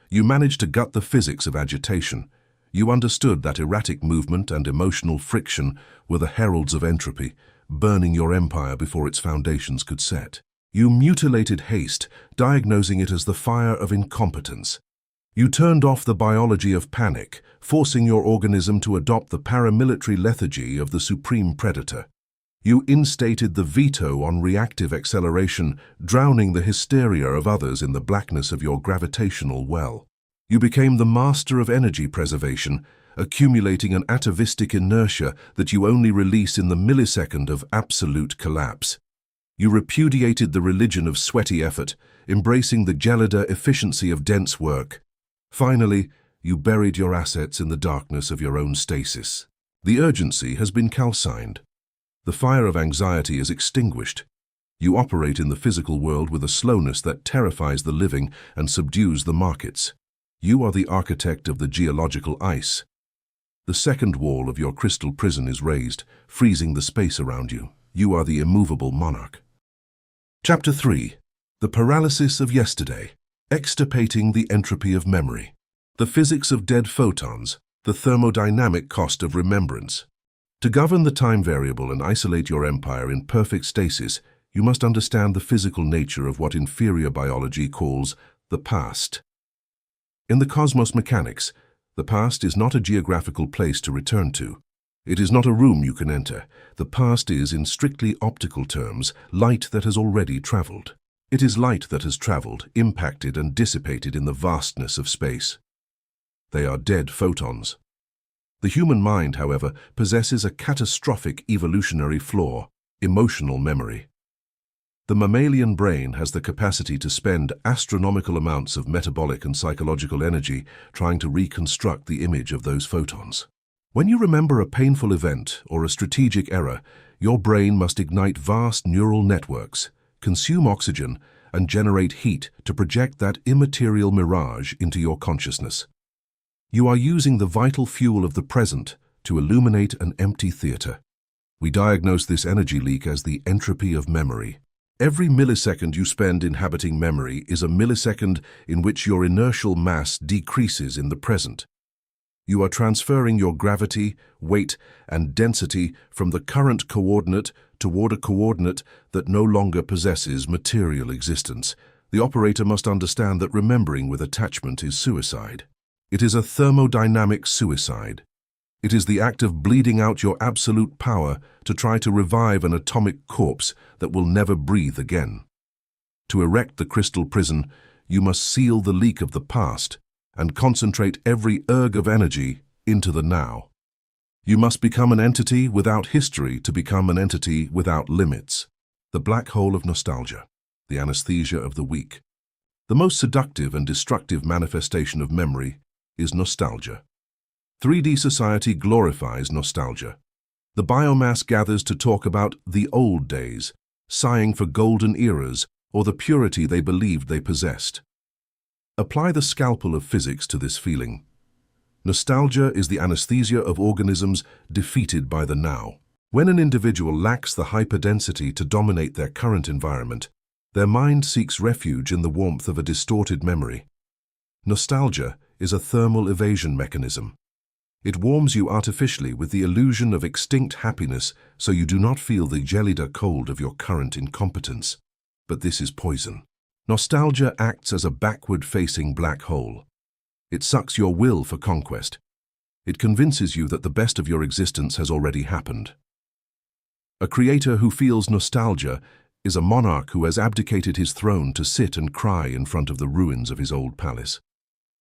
You managed to gut the physics of agitation. You understood that erratic movement and emotional friction were the heralds of entropy, burning your empire before its foundations could set. You mutilated Haste, diagnosing it as the fire of incompetence. You turned off the biology of panic, forcing your organism to adopt the paramilitary lethargy of the supreme predator. You instated the veto on reactive acceleration, drowning the hysteria of others in the blackness of your gravitational well. You became the master of energy preservation, accumulating an atavistic inertia that you only release in the millisecond of absolute collapse. You repudiated the religion of sweaty effort, embracing the gelida efficiency of dense work. Finally, you buried your assets in the darkness of your own stasis. The urgency has been calcined. The fire of anxiety is extinguished. You operate in the physical world with a slowness that terrifies the living and subdues the markets. You are the architect of the geological ice. The second wall of your crystal prison is raised, freezing the space around you. You are the immovable monarch. Chapter 3. The Paralysis of Yesterday. Extirpating the Entropy of Memory. The Physics of Dead Photons. The Thermodynamic Cost of Remembrance. To govern the time variable and isolate your empire in perfect stasis, you must understand the physical nature of what inferior biology calls the past. In the cosmos mechanics, the past is not a geographical place to return to. It is not a room you can enter. The past is, in strictly optical terms, light that has already traveled. It is light that has traveled, impacted and dissipated in the vastness of space. They are dead photons. The human mind, however, possesses a catastrophic evolutionary flaw: emotional memory. The mammalian brain has the capacity to spend astronomical amounts of metabolic and psychological energy trying to reconstruct the image of those photons. When you remember a painful event or a strategic error, your brain must ignite vast neural networks, consume oxygen, and generate heat to project that immaterial mirage into your consciousness. You are using the vital fuel of the present to illuminate an empty theater. We diagnose this energy leak as the entropy of memory. Every millisecond you spend inhabiting memory is a millisecond in which your inertial mass decreases in the present. You are transferring your gravity, weight, and density from the current coordinate toward a coordinate that no longer possesses material existence. The operator must understand that remembering with attachment is suicide. It is a thermodynamic suicide. It is the act of bleeding out your absolute power to try to revive an atomic corpse that will never breathe again. To erect the crystal prison, you must seal the leak of the past and concentrate every erg of energy into the now. You must become an entity without history to become an entity without limits. The black hole of nostalgia, the anesthesia of the weak. The most seductive and destructive manifestation of memory is nostalgia. 3D society glorifies nostalgia. The biomass gathers to talk about the old days, sighing for golden eras or the purity they believed they possessed. Apply the scalpel of physics to this feeling. Nostalgia is the anesthesia of organisms defeated by the now. When an individual lacks the hyperdensity to dominate their current environment, their mind seeks refuge in the warmth of a distorted memory. Nostalgia is a thermal evasion mechanism. It warms you artificially with the illusion of extinct happiness so you do not feel the gelida cold of your current incompetence. But this is poison. Nostalgia acts as a backward-facing black hole. It sucks your will for conquest. It convinces you that the best of your existence has already happened. A creator who feels nostalgia is a monarch who has abdicated his throne to sit and cry in front of the ruins of his old palace.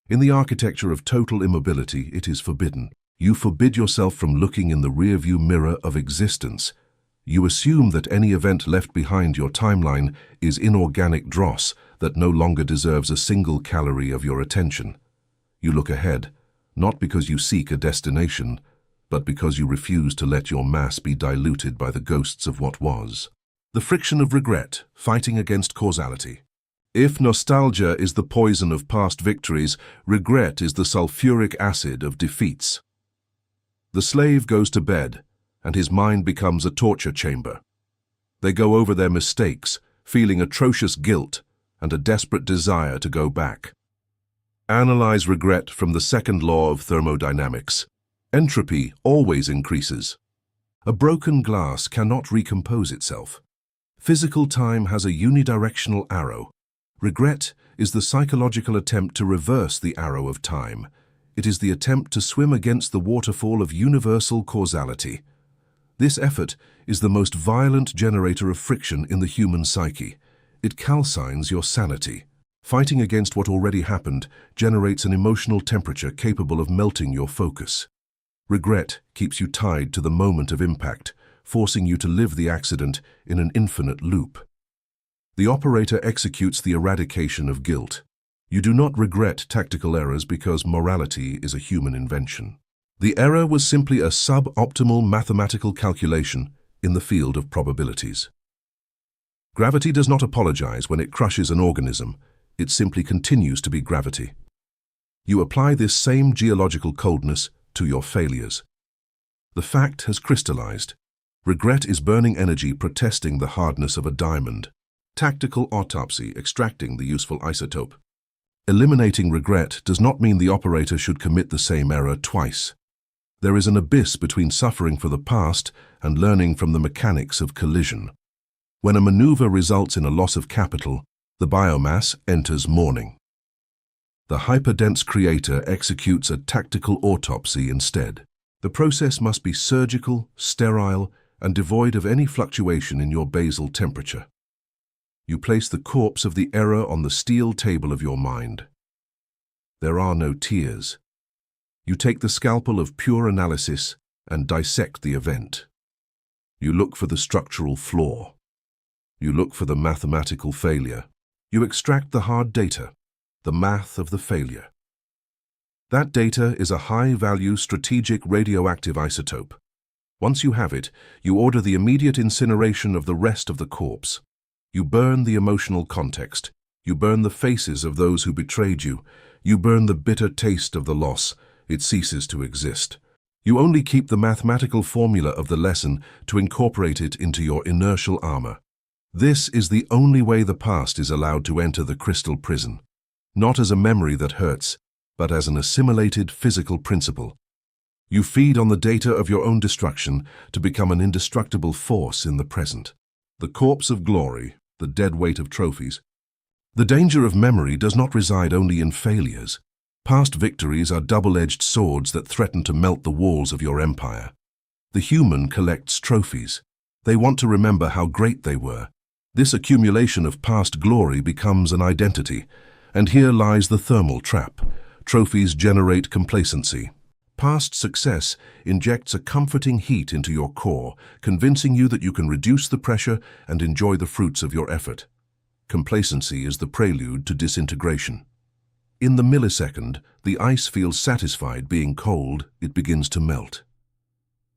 In the architecture of total immobility, it is forbidden. You forbid yourself from looking in the rearview mirror of existence. You assume that any event left behind your timeline is inorganic dross that no longer deserves a single calorie of your attention. You look ahead, not because you seek a destination, but because you refuse to let your mass be diluted by the ghosts of what was. The friction of regret, fighting against causality. If nostalgia is the poison of past victories, regret is the sulfuric acid of defeats. The slave goes to bed, and his mind becomes a torture chamber. They go over their mistakes, feeling atrocious guilt and a desperate desire to go back. Analyze regret from the second law of thermodynamics. Entropy always increases. A broken glass cannot recompose itself. Physical time has a unidirectional arrow. Regret is the psychological attempt to reverse the arrow of time. It is the attempt to swim against the waterfall of universal causality. This effort is the most violent generator of friction in the human psyche. It calcines your sanity. Fighting against what already happened generates an emotional temperature capable of melting your focus. Regret keeps you tied to the moment of impact, forcing you to live the accident in an infinite loop. The operator executes the eradication of guilt. You do not regret tactical errors because morality is a human invention. The error was simply a suboptimal mathematical calculation in the field of probabilities. Gravity does not apologize when it crushes an organism. It simply continues to be gravity. You apply this same geological coldness to your failures. The fact has crystallized. Regret is burning energy protesting the hardness of a diamond. Tactical autopsy extracting the useful isotope. Eliminating regret does not mean the operator should commit the same error twice. There is an abyss between suffering for the past and learning from the mechanics of collision. When a maneuver results in a loss of capital, the biomass enters mourning. The hyperdense creator executes a tactical autopsy instead. The process must be surgical, sterile, and devoid of any fluctuation in your basal temperature. You place the corpse of the error on the steel table of your mind. There are no tears. You take the scalpel of pure analysis and dissect the event. You look for the structural flaw. You look for the mathematical failure. You extract the hard data, the math of the failure. That data is a high-value strategic radioactive isotope. Once you have it, you order the immediate incineration of the rest of the corpse. You burn the emotional context. You burn the faces of those who betrayed you. You burn the bitter taste of the loss. It ceases to exist. You only keep the mathematical formula of the lesson to incorporate it into your inertial armor. This is the only way the past is allowed to enter the crystal prison, not as a memory that hurts, but as an assimilated physical principle. You feed on the data of your own destruction to become an indestructible force in the present. The corpse of glory, the dead weight of trophies. The danger of memory does not reside only in failures. Past victories are double-edged swords that threaten to melt the walls of your empire. The human collects trophies. They want to remember how great they were. This accumulation of past glory becomes an identity, and here lies the thermal trap. Trophies generate complacency. Past success injects a comforting heat into your core, convincing you that you can reduce the pressure and enjoy the fruits of your effort. Complacency is the prelude to disintegration. In the millisecond, the ice feels satisfied being cold, it begins to melt.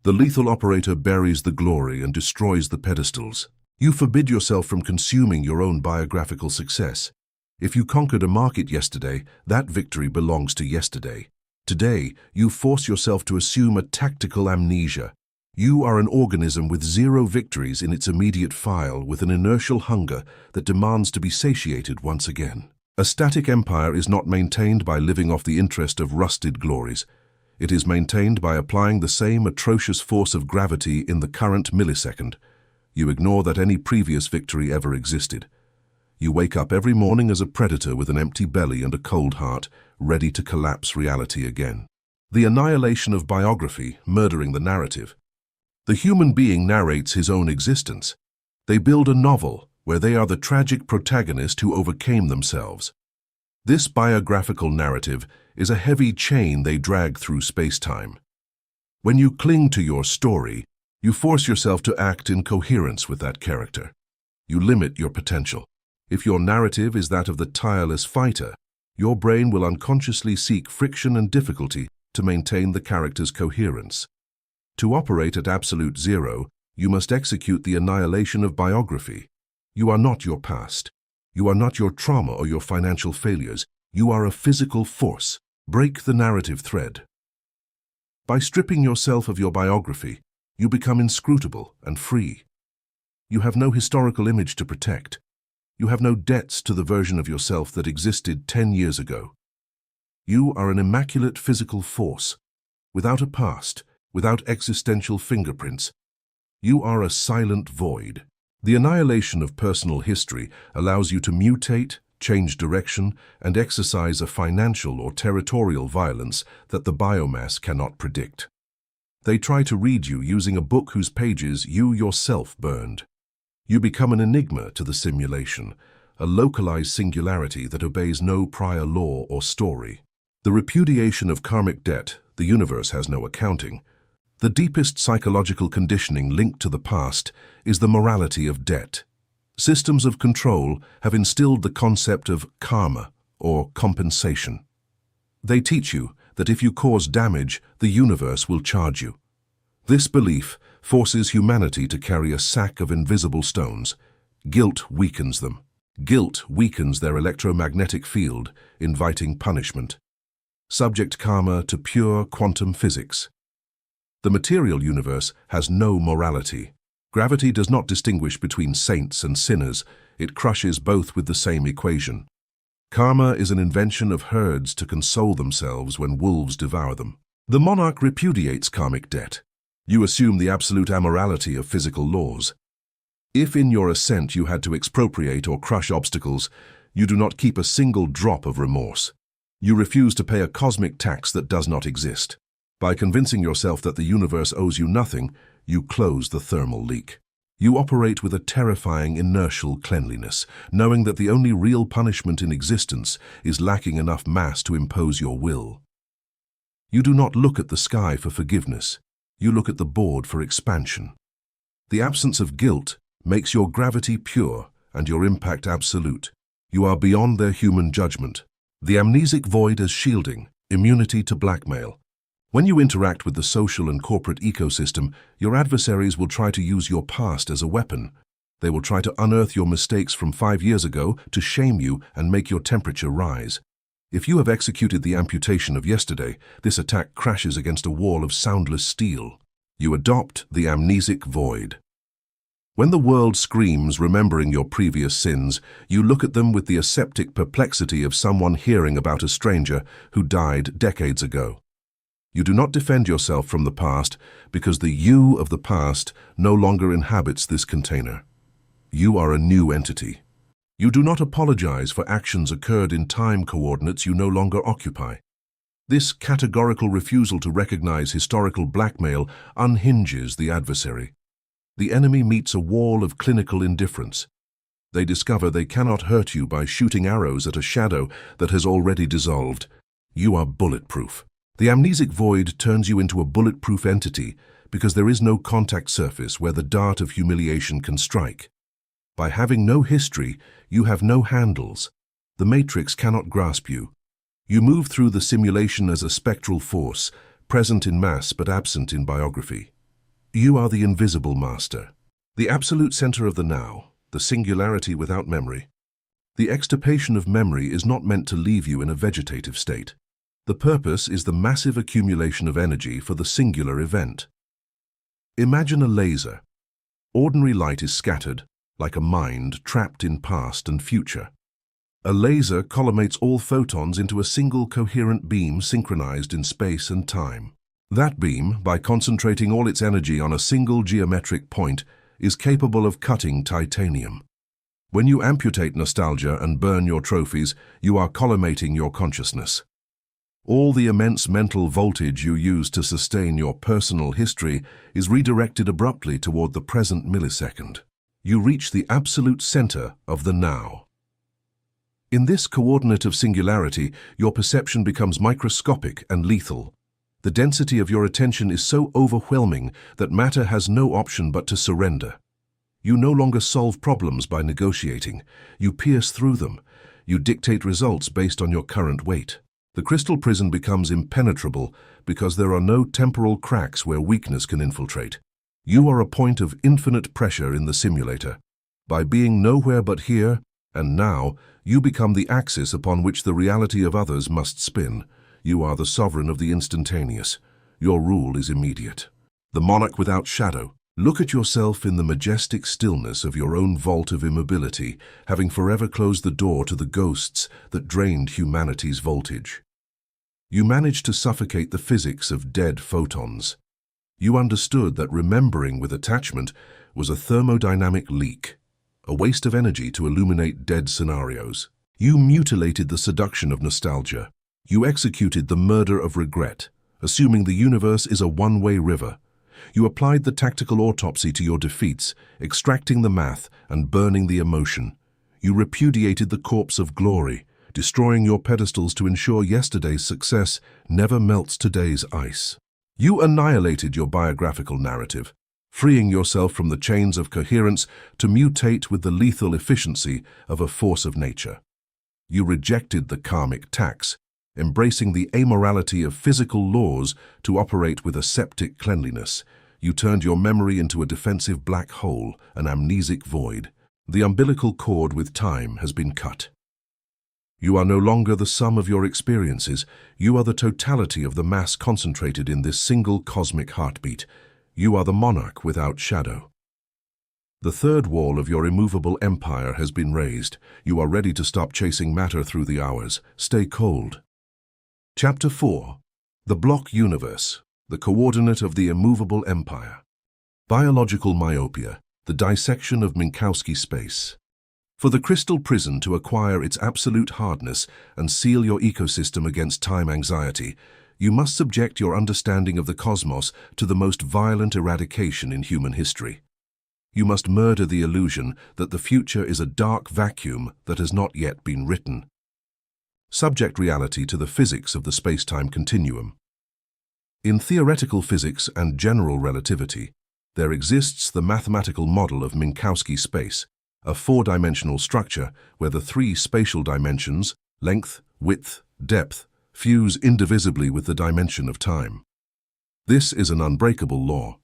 The lethal operator buries the glory and destroys the pedestals. You forbid yourself from consuming your own biographical success. If you conquered a market yesterday, that victory belongs to yesterday. Today, you force yourself to assume a tactical amnesia. You are an organism with 0 victories in its immediate file, with an inertial hunger that demands to be satiated once again. A static empire is not maintained by living off the interest of rusted glories. It is maintained by applying the same atrocious force of gravity in the current millisecond. You ignore that any previous victory ever existed. You wake up every morning as a predator with an empty belly and a cold heart, ready to collapse reality again. The annihilation of biography, murdering the narrative. The human being narrates his own existence. They build a novel where they are the tragic protagonist who overcame themselves. This biographical narrative is a heavy chain they drag through space-time. When you cling to your story, you force yourself to act in coherence with that character. You limit your potential. If your narrative is that of the tireless fighter, your brain will unconsciously seek friction and difficulty to maintain the character's coherence. To operate at absolute zero, you must execute the annihilation of biography. You are not your past. You are not your trauma or your financial failures. You are a physical force. Break the narrative thread. By stripping yourself of your biography, you become inscrutable and free. You have no historical image to protect. You have no debts to the version of yourself that existed 10 years ago. You are an immaculate physical force, without a past, without existential fingerprints. You are a silent void. The annihilation of personal history allows you to mutate, change direction, and exercise a financial or territorial violence that the biomass cannot predict. They try to read you using a book whose pages you yourself burned. You become an enigma to the simulation, a localized singularity that obeys no prior law or story. The repudiation of karmic debt, the universe has no accounting. The deepest psychological conditioning linked to the past is the morality of debt. Systems of control have instilled the concept of karma, or compensation. They teach you that if you cause damage, the universe will charge you. This belief forces humanity to carry a sack of invisible stones. Guilt weakens them. Guilt weakens their electromagnetic field, inviting punishment. Subject karma to pure quantum physics. The material universe has no morality. Gravity does not distinguish between saints and sinners. It crushes both with the same equation. Karma is an invention of herds to console themselves when wolves devour them. The monarch repudiates karmic debt. You assume the absolute amorality of physical laws. If in your ascent you had to expropriate or crush obstacles, you do not keep a single drop of remorse. You refuse to pay a cosmic tax that does not exist. By convincing yourself that the universe owes you nothing, you close the thermal leak. You operate with a terrifying inertial cleanliness, knowing that the only real punishment in existence is lacking enough mass to impose your will. You do not look at the sky for forgiveness. You look at the board for expansion. The absence of guilt makes your gravity pure and your impact absolute. You are beyond their human judgment. The amnesic void as shielding, immunity to blackmail. When you interact with the social and corporate ecosystem, your adversaries will try to use your past as a weapon. They will try to unearth your mistakes from 5 years ago to shame you and make your temperature rise. If you have executed the amputation of yesterday, this attack crashes against a wall of soundless steel. You adopt the amnesic void. When the world screams remembering your previous sins, you look at them with the aseptic perplexity of someone hearing about a stranger who died decades ago. You do not defend yourself from the past because the you of the past no longer inhabits this container. You are a new entity. You do not apologize for actions occurred in time coordinates you no longer occupy. This categorical refusal to recognize historical blackmail unhinges the adversary. The enemy meets a wall of clinical indifference. They discover they cannot hurt you by shooting arrows at a shadow that has already dissolved. You are bulletproof. The amnesic void turns you into a bulletproof entity because there is no contact surface where the dart of humiliation can strike. By having no history, you have no handles. The matrix cannot grasp you. You move through the simulation as a spectral force, present in mass but absent in biography. You are the invisible master, the absolute center of the now, the singularity without memory. The extirpation of memory is not meant to leave you in a vegetative state. The purpose is the massive accumulation of energy for the singular event. Imagine a laser. Ordinary light is scattered, like a mind trapped in past and future. A laser collimates all photons into a single coherent beam synchronized in space and time. That beam, by concentrating all its energy on a single geometric point, is capable of cutting titanium. When you amputate nostalgia and burn your trophies, you are collimating your consciousness. All the immense mental voltage you use to sustain your personal history is redirected abruptly toward the present millisecond. You reach the absolute center of the now. In this coordinate of singularity, your perception becomes microscopic and lethal. The density of your attention is so overwhelming that matter has no option but to surrender. You no longer solve problems by negotiating. You pierce through them. You dictate results based on your current weight. The crystal prison becomes impenetrable because there are no temporal cracks where weakness can infiltrate. You are a point of infinite pressure in the simulator. By being nowhere but here and now, you become the axis upon which the reality of others must spin. You are the sovereign of the instantaneous. Your rule is immediate. The monarch without shadow. Look at yourself in the majestic stillness of your own vault of immobility, having forever closed the door to the ghosts that drained humanity's voltage. You managed to suffocate the physics of dead photons. You understood that remembering with attachment was a thermodynamic leak, a waste of energy to illuminate dead scenarios. You mutilated the seduction of nostalgia. You executed the murder of regret, assuming the universe is a one-way river. You applied the tactical autopsy to your defeats, extracting the math and burning the emotion. You repudiated the corpse of glory, destroying your pedestals to ensure yesterday's success never melts today's ice. You annihilated your biographical narrative, freeing yourself from the chains of coherence to mutate with the lethal efficiency of a force of nature. You rejected the karmic tax, embracing the amorality of physical laws to operate with aseptic cleanliness. You turned your memory into a defensive black hole, an amnesic void. The umbilical cord with time has been cut. You are no longer the sum of your experiences. You are the totality of the mass concentrated in this single cosmic heartbeat. You are the monarch without shadow. The third wall of your immovable empire has been raised. You are ready to stop chasing matter through the hours. Stay cold. Chapter 4. The Block Universe, the coordinate of the immovable empire. Biological myopia, the dissection of Minkowski space. For the crystal prison to acquire its absolute hardness and seal your ecosystem against time anxiety, you must subject your understanding of the cosmos to the most violent eradication in human history. You must murder the illusion that the future is a dark vacuum that has not yet been written. Subject reality to the physics of the space-time continuum. In theoretical physics and general relativity, there exists the mathematical model of Minkowski space, a four-dimensional structure where the three spatial dimensions, length, width, depth, fuse indivisibly with the dimension of time. This is an unbreakable law.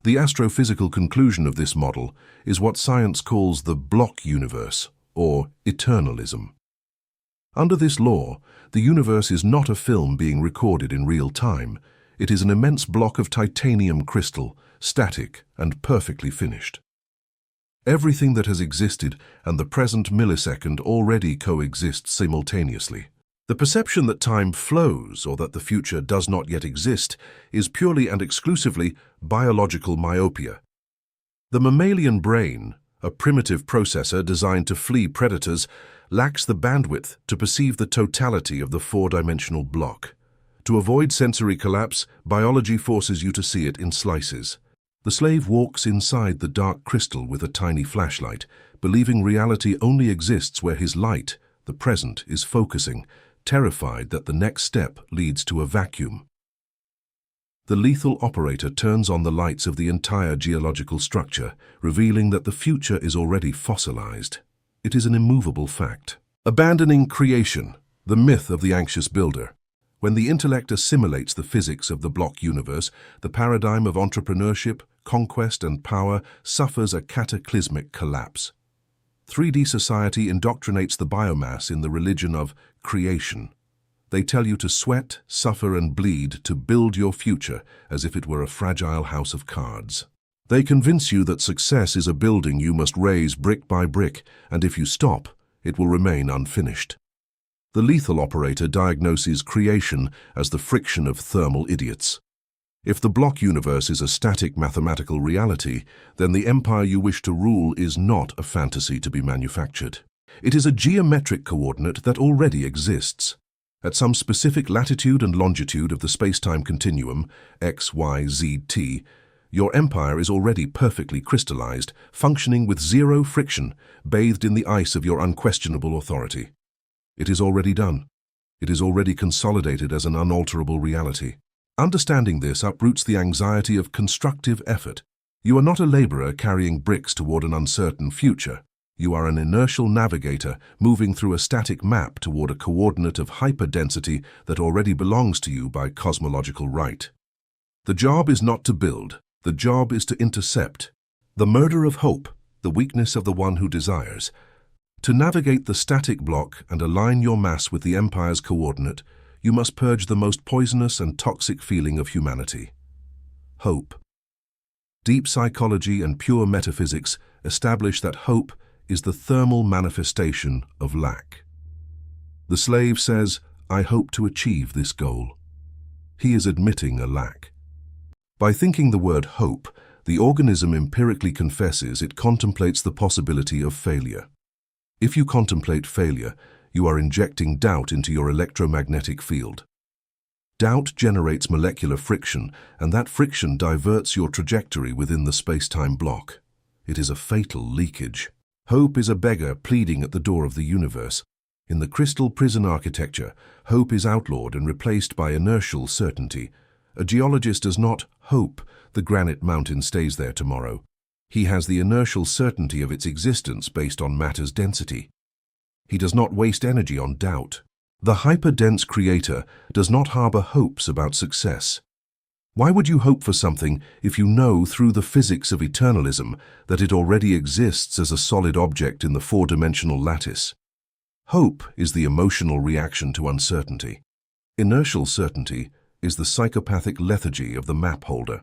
The astrophysical conclusion of this model is what science calls the block universe, or eternalism. Under this law, the universe is not a film being recorded in real time. It is an immense block of titanium crystal, static and perfectly finished. Everything that has existed and the present millisecond already coexist simultaneously. The perception that time flows or that the future does not yet exist is purely and exclusively biological myopia. The mammalian brain, a primitive processor designed to flee predators, lacks the bandwidth to perceive the totality of the four-dimensional block. To avoid sensory collapse, biology forces you to see it in slices. The slave walks inside the dark crystal with a tiny flashlight, believing reality only exists where his light, the present, is focusing, terrified that the next step leads to a vacuum. The lethal operator turns on the lights of the entire geological structure, revealing that the future is already fossilized. It is an immovable fact. Abandoning creation, the myth of the anxious builder. When the intellect assimilates the physics of the block universe, the paradigm of entrepreneurship, conquest, and power suffers a cataclysmic collapse. 3D society indoctrinates the biomass in the religion of creation. They tell you to sweat, suffer, and bleed to build your future as if it were a fragile house of cards. They convince you that success is a building you must raise brick by brick, and if you stop, it will remain unfinished. The lethal operator diagnoses creation as the friction of thermal idiots. If the block universe is a static mathematical reality, then the empire you wish to rule is not a fantasy to be manufactured. It is a geometric coordinate that already exists. At some specific latitude and longitude of the space-time continuum, x, y, z, t, your empire is already perfectly crystallized, functioning with zero friction, bathed in the ice of your unquestionable authority. It is already done. It is already consolidated as an unalterable reality. Understanding this uproots the anxiety of constructive effort. You are not a laborer carrying bricks toward an uncertain future. You are an inertial navigator moving through a static map toward a coordinate of hyperdensity that already belongs to you by cosmological right. The job is not to build. The job is to intercept. The murder of hope, the weakness of the one who desires. To navigate the static block and align your mass with the empire's coordinate, you must purge the most poisonous and toxic feeling of humanity: hope. Deep psychology and pure metaphysics establish that hope is the thermal manifestation of lack. The slave says, "I hope to achieve this goal." He is admitting a lack. By thinking the word hope, the organism empirically confesses it contemplates the possibility of failure. If you contemplate failure, you are injecting doubt into your electromagnetic field. Doubt generates molecular friction, and that friction diverts your trajectory within the space-time block. It is a fatal leakage. Hope is a beggar pleading at the door of the universe. In the crystal prison architecture, hope is outlawed and replaced by inertial certainty. A geologist does not hope the granite mountain stays there tomorrow. He has the inertial certainty of its existence based on matter's density. He does not waste energy on doubt. The hyperdense creator does not harbor hopes about success. Why would you hope for something if you know through the physics of eternalism that it already exists as a solid object in the four-dimensional lattice? Hope is the emotional reaction to uncertainty. Inertial certainty is the psychopathic lethargy of the map holder.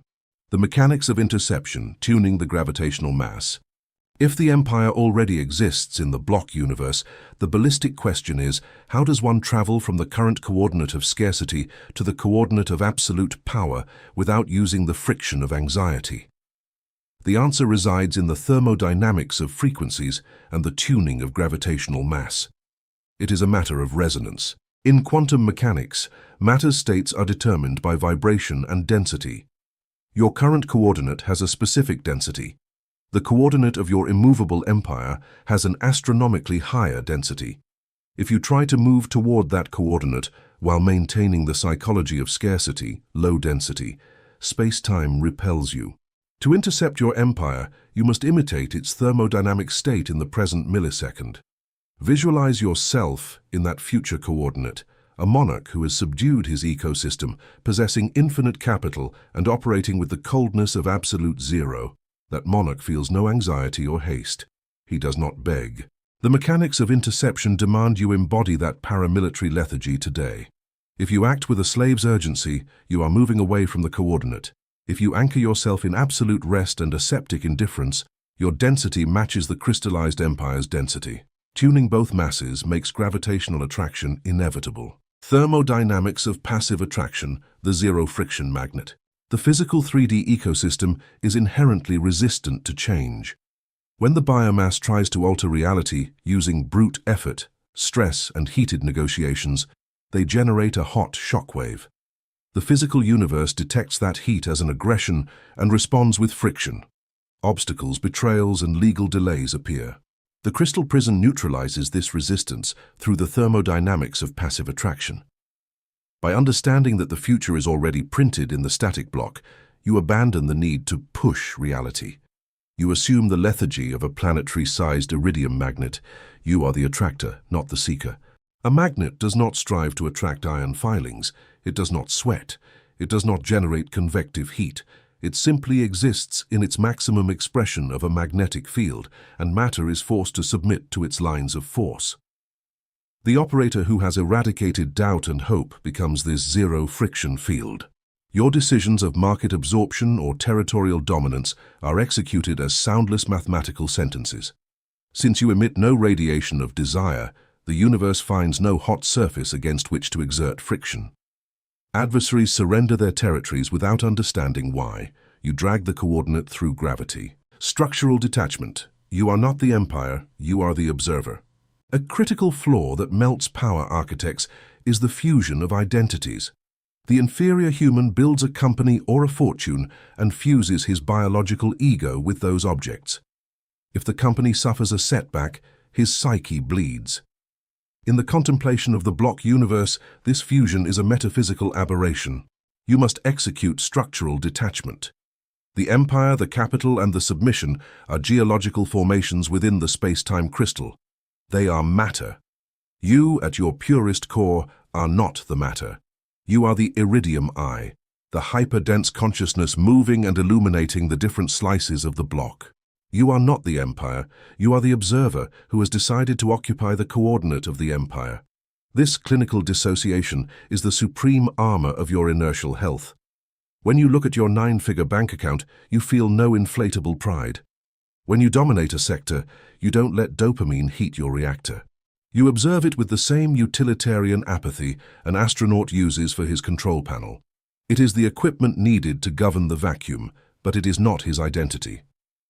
The mechanics of interception, tuning the gravitational mass. If the empire already exists in the block universe, the ballistic question is, how does one travel from the current coordinate of scarcity to the coordinate of absolute power without using the friction of anxiety? The answer resides in the thermodynamics of frequencies and the tuning of gravitational mass. It is a matter of resonance. In quantum mechanics, matter's states are determined by vibration and density. Your current coordinate has a specific density. The coordinate of your immovable empire has an astronomically higher density. If you try to move toward that coordinate, while maintaining the psychology of scarcity, low density. Space-time repels you. To intercept your empire, you must imitate its thermodynamic state in the present millisecond. Visualize yourself in that future coordinate, a monarch who has subdued his ecosystem, possessing infinite capital and operating with the coldness of absolute zero. That monarch feels no anxiety or haste. He does not beg. The mechanics of interception demand you embody that paramilitary lethargy today. If you act with a slave's urgency, you are moving away from the coordinate. If you anchor yourself in absolute rest and aseptic indifference, your density matches the crystallized empire's density. Tuning both masses makes gravitational attraction inevitable. Thermodynamics of passive attraction, the zero-friction magnet. The physical 3D ecosystem is inherently resistant to change. When the biomass tries to alter reality using brute effort, stress, and heated negotiations, they generate a hot shockwave. The physical universe detects that heat as an aggression and responds with friction. Obstacles, betrayals, and legal delays appear. The crystal prison neutralizes this resistance through the thermodynamics of passive attraction. By understanding that the future is already printed in the static block, you abandon the need to push reality. You assume the lethargy of a planetary-sized iridium magnet. You are the attractor, not the seeker. A magnet does not strive to attract iron filings. It does not sweat. It does not generate convective heat. It simply exists in its maximum expression of a magnetic field, and matter is forced to submit to its lines of force. The operator who has eradicated doubt and hope becomes this zero-friction field. Your decisions of market absorption or territorial dominance are executed as soundless mathematical sentences. Since you emit no radiation of desire, the universe finds no hot surface against which to exert friction. Adversaries surrender their territories without understanding why. You drag the coordinate through gravity. Structural detachment. You are not the empire, you are the observer. A critical flaw that melts power architects is the fusion of identities. The inferior human builds a company or a fortune and fuses his biological ego with those objects. If the company suffers a setback, his psyche bleeds. In the contemplation of the block universe, this fusion is a metaphysical aberration. You must execute structural detachment. The empire, the capital, and the submission are geological formations within the space-time crystal. They are matter. You, at your purest core, are not the matter. You are the iridium eye, the hyper-dense consciousness moving and illuminating the different slices of the block. You are not the empire, you are the observer who has decided to occupy the coordinate of the empire. This clinical dissociation is the supreme armor of your inertial health. When you look at your 9-figure bank account, you feel no inflatable pride. When you dominate a sector, you don't let dopamine heat your reactor. You observe it with the same utilitarian apathy an astronaut uses for his control panel. It is the equipment needed to govern the vacuum, but it is not his identity.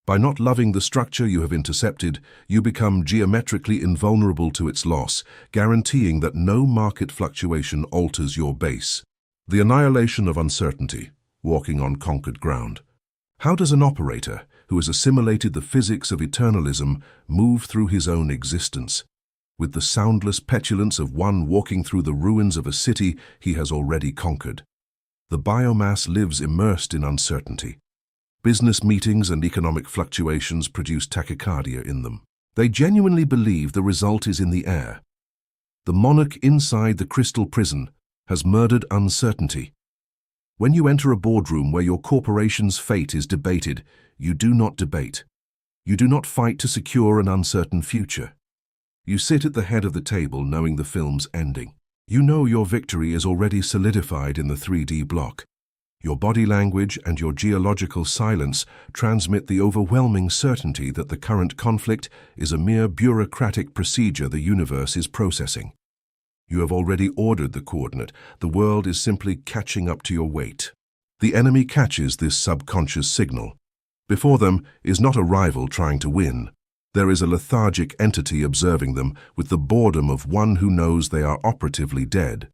By not loving the structure you have intercepted, you become geometrically invulnerable to its loss, guaranteeing that no market fluctuation alters your base. The annihilation of uncertainty, walking on conquered ground. How does an operator, who has assimilated the physics of eternalism, move through his own existence? With the soundless petulance of one walking through the ruins of a city he has already conquered. The biomass lives immersed in uncertainty. Business meetings and economic fluctuations produce tachycardia in them. They genuinely believe the result is in the air. The monarch inside the crystal prison has murdered uncertainty. When you enter a boardroom where your corporation's fate is debated, you do not debate. You do not fight to secure an uncertain future. You sit at the head of the table knowing the film's ending. You know your victory is already solidified in the 3D block. Your body language and your geological silence transmit the overwhelming certainty that the current conflict is a mere bureaucratic procedure the universe is processing. You have already ordered the coordinate. The world is simply catching up to your weight. The enemy catches this subconscious signal. Before them is not a rival trying to win. There is a lethargic entity observing them with the boredom of one who knows they are operatively dead.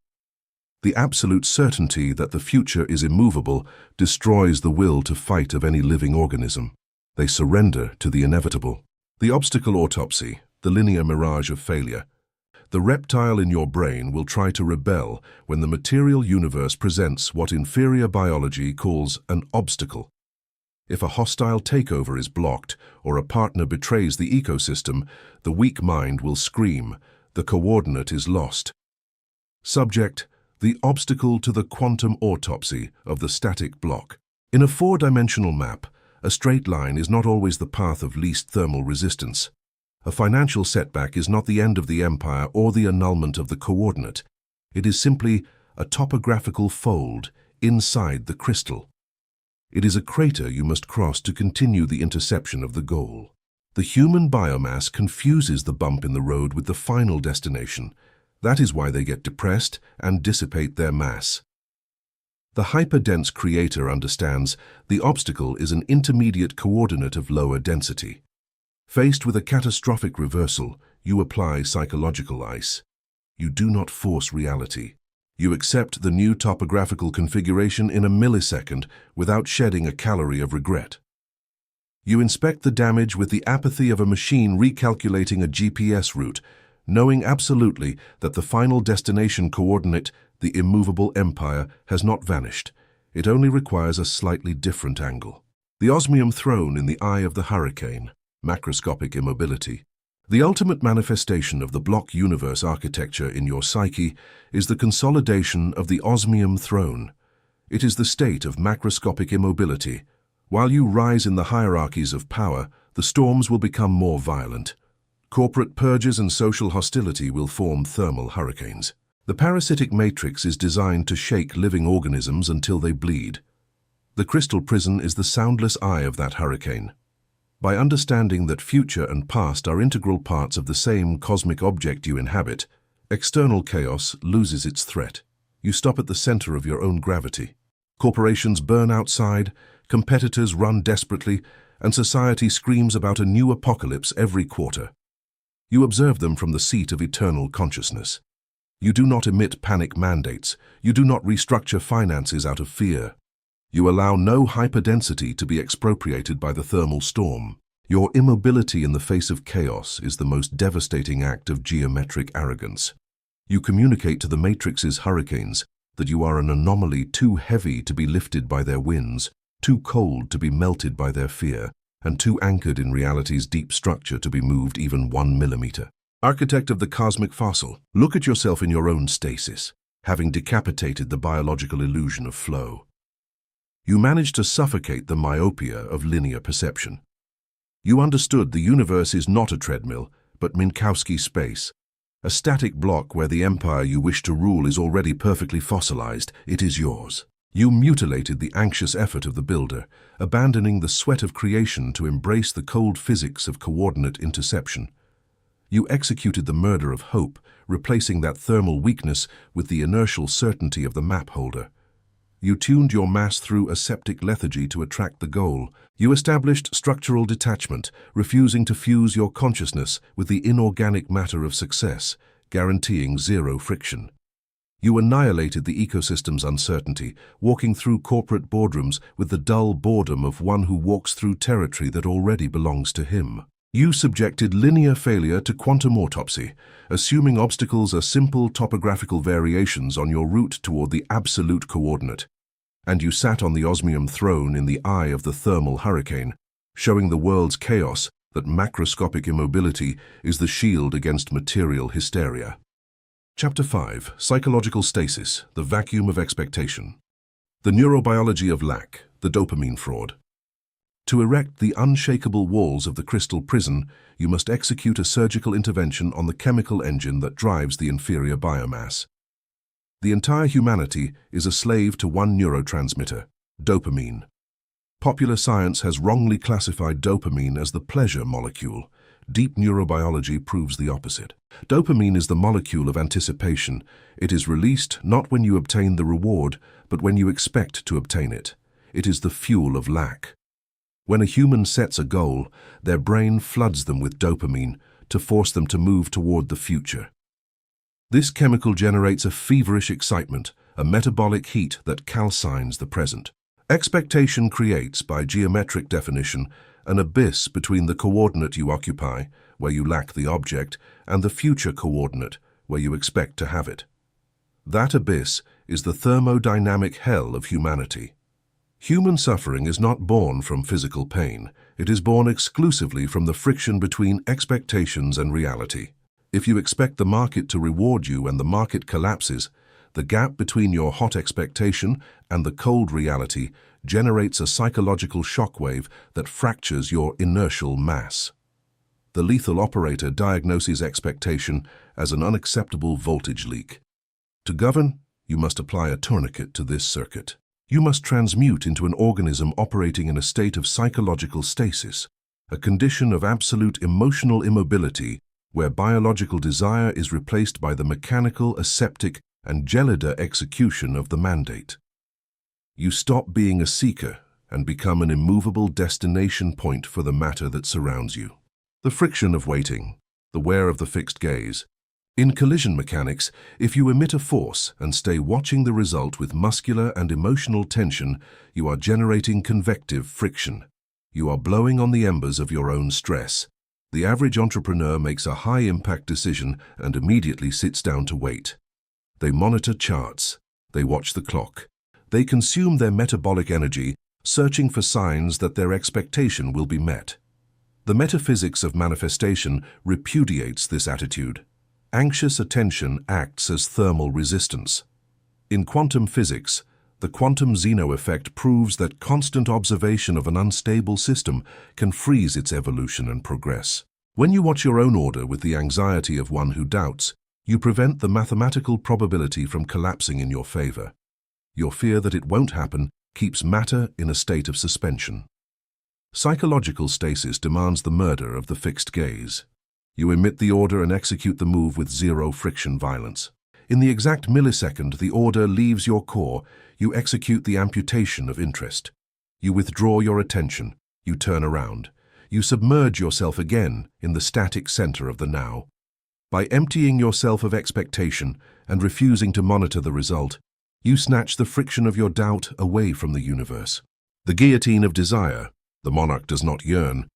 The absolute certainty that the future is immovable destroys the will to fight of any living organism. They surrender to the inevitable. The obstacle autopsy, the linear mirage of failure. The reptile in your brain will try to rebel when the material universe presents what inferior biology calls an obstacle. If a hostile takeover is blocked or a partner betrays the ecosystem, the weak mind will scream, the coordinate is lost. Subject: the obstacle to the quantum autopsy of the static block. In a four-dimensional map, a straight line is not always the path of least thermal resistance. A financial setback is not the end of the empire or the annulment of the coordinate. It is simply a topographical fold inside the crystal. It is a crater you must cross to continue the interception of the goal. The human biomass confuses the bump in the road with the final destination. That is why they get depressed and dissipate their mass. The hyperdense creator understands the obstacle is an intermediate coordinate of lower density. Faced with a catastrophic reversal, you apply psychological ice. You do not force reality. You accept the new topographical configuration in a millisecond without shedding a calorie of regret. You inspect the damage with the apathy of a machine recalculating a GPS route, knowing absolutely that the final destination coordinate, the immovable empire, has not vanished. It only requires a slightly different angle. The osmium throne in the eye of the hurricane, macroscopic immobility. The ultimate manifestation of the block universe architecture in your psyche is the consolidation of the osmium throne. It is the state of macroscopic immobility. While you rise in the hierarchies of power, the storms will become more violent. Corporate purges and social hostility will form thermal hurricanes. The parasitic matrix is designed to shake living organisms until they bleed. The crystal prison is the soundless eye of that hurricane. By understanding that future and past are integral parts of the same cosmic object you inhabit, external chaos loses its threat. You stop at the center of your own gravity. Corporations burn outside, competitors run desperately, and society screams about a new apocalypse every quarter. You observe them from the seat of eternal consciousness. You do not emit panic mandates. You do not restructure finances out of fear. You allow no hyperdensity to be expropriated by the thermal storm. Your immobility in the face of chaos is the most devastating act of geometric arrogance. You communicate to the matrix's hurricanes that you are an anomaly too heavy to be lifted by their winds, too cold to be melted by their fear, and too anchored in reality's deep structure to be moved even 1 millimeter. Architect of the cosmic fossil, look at yourself in your own stasis, having decapitated the biological illusion of flow. You managed to suffocate the myopia of linear perception. You understood the universe is not a treadmill, but Minkowski space, a static block where the empire you wish to rule is already perfectly fossilized. It is yours. You mutilated the anxious effort of the builder, abandoning the sweat of creation to embrace the cold physics of coordinate interception. You executed the murder of hope, replacing that thermal weakness with the inertial certainty of the map holder. You tuned your mass through aseptic lethargy to attract the goal. You established structural detachment, refusing to fuse your consciousness with the inorganic matter of success, guaranteeing zero friction. You annihilated the ecosystem's uncertainty, walking through corporate boardrooms with the dull boredom of one who walks through territory that already belongs to him. You subjected linear failure to quantum autopsy, assuming obstacles are simple topographical variations on your route toward the absolute coordinate. And you sat on the osmium throne in the eye of the thermal hurricane, showing the world's chaos that macroscopic immobility is the shield against material hysteria. Chapter 5. Psychological Stasis, the Vacuum of Expectation. The Neurobiology of Lack, the Dopamine Fraud. To erect the unshakable walls of the crystal prison, you must execute a surgical intervention on the chemical engine that drives the inferior biomass. The entire humanity is a slave to one neurotransmitter, dopamine. Popular science has wrongly classified dopamine as the pleasure molecule. Deep neurobiology proves the opposite. Dopamine is the molecule of anticipation. It is released not when you obtain the reward, but when you expect to obtain it. It is the fuel of lack. When a human sets a goal, their brain floods them with dopamine to force them to move toward the future. This chemical generates a feverish excitement, a metabolic heat that calcines the present. Expectation creates, by geometric definition, an abyss between the coordinate you occupy, where you lack the object, and the future coordinate, where you expect to have it. That abyss is the thermodynamic hell of humanity. Human suffering is not born from physical pain. It is born exclusively from the friction between expectations and reality. If you expect the market to reward you and the market collapses, the gap between your hot expectation and the cold reality generates a psychological shockwave that fractures your inertial mass. The lethal operator diagnoses expectation as an unacceptable voltage leak. To govern, you must apply a tourniquet to this circuit. You must transmute into an organism operating in a state of psychological stasis, a condition of absolute emotional immobility where biological desire is replaced by the mechanical, aseptic, and gelida execution of the mandate. You stop being a seeker and become an immovable destination point for the matter that surrounds you. The friction of waiting, the wear of the fixed gaze. In collision mechanics, if you emit a force and stay watching the result with muscular and emotional tension, you are generating convective friction. You are blowing on the embers of your own stress. The average entrepreneur makes a high-impact decision and immediately sits down to wait. They monitor charts. They watch the clock. They consume their metabolic energy, searching for signs that their expectation will be met. The metaphysics of manifestation repudiates this attitude. Anxious attention acts as thermal resistance. In quantum physics, the quantum Zeno effect proves that constant observation of an unstable system can freeze its evolution and progress. When you watch your own order with the anxiety of one who doubts, you prevent the mathematical probability from collapsing in your favor. Your fear that it won't happen keeps matter in a state of suspension. Psychological stasis demands the murder of the fixed gaze. You emit the order and execute the move with zero friction violence. In the exact millisecond the order leaves your core, you execute the amputation of interest. You withdraw your attention. You turn around. You submerge yourself again in the static center of the now. By emptying yourself of expectation and refusing to monitor the result, you snatch the friction of your doubt away from the universe. The guillotine of desire. The monarch does not yearn.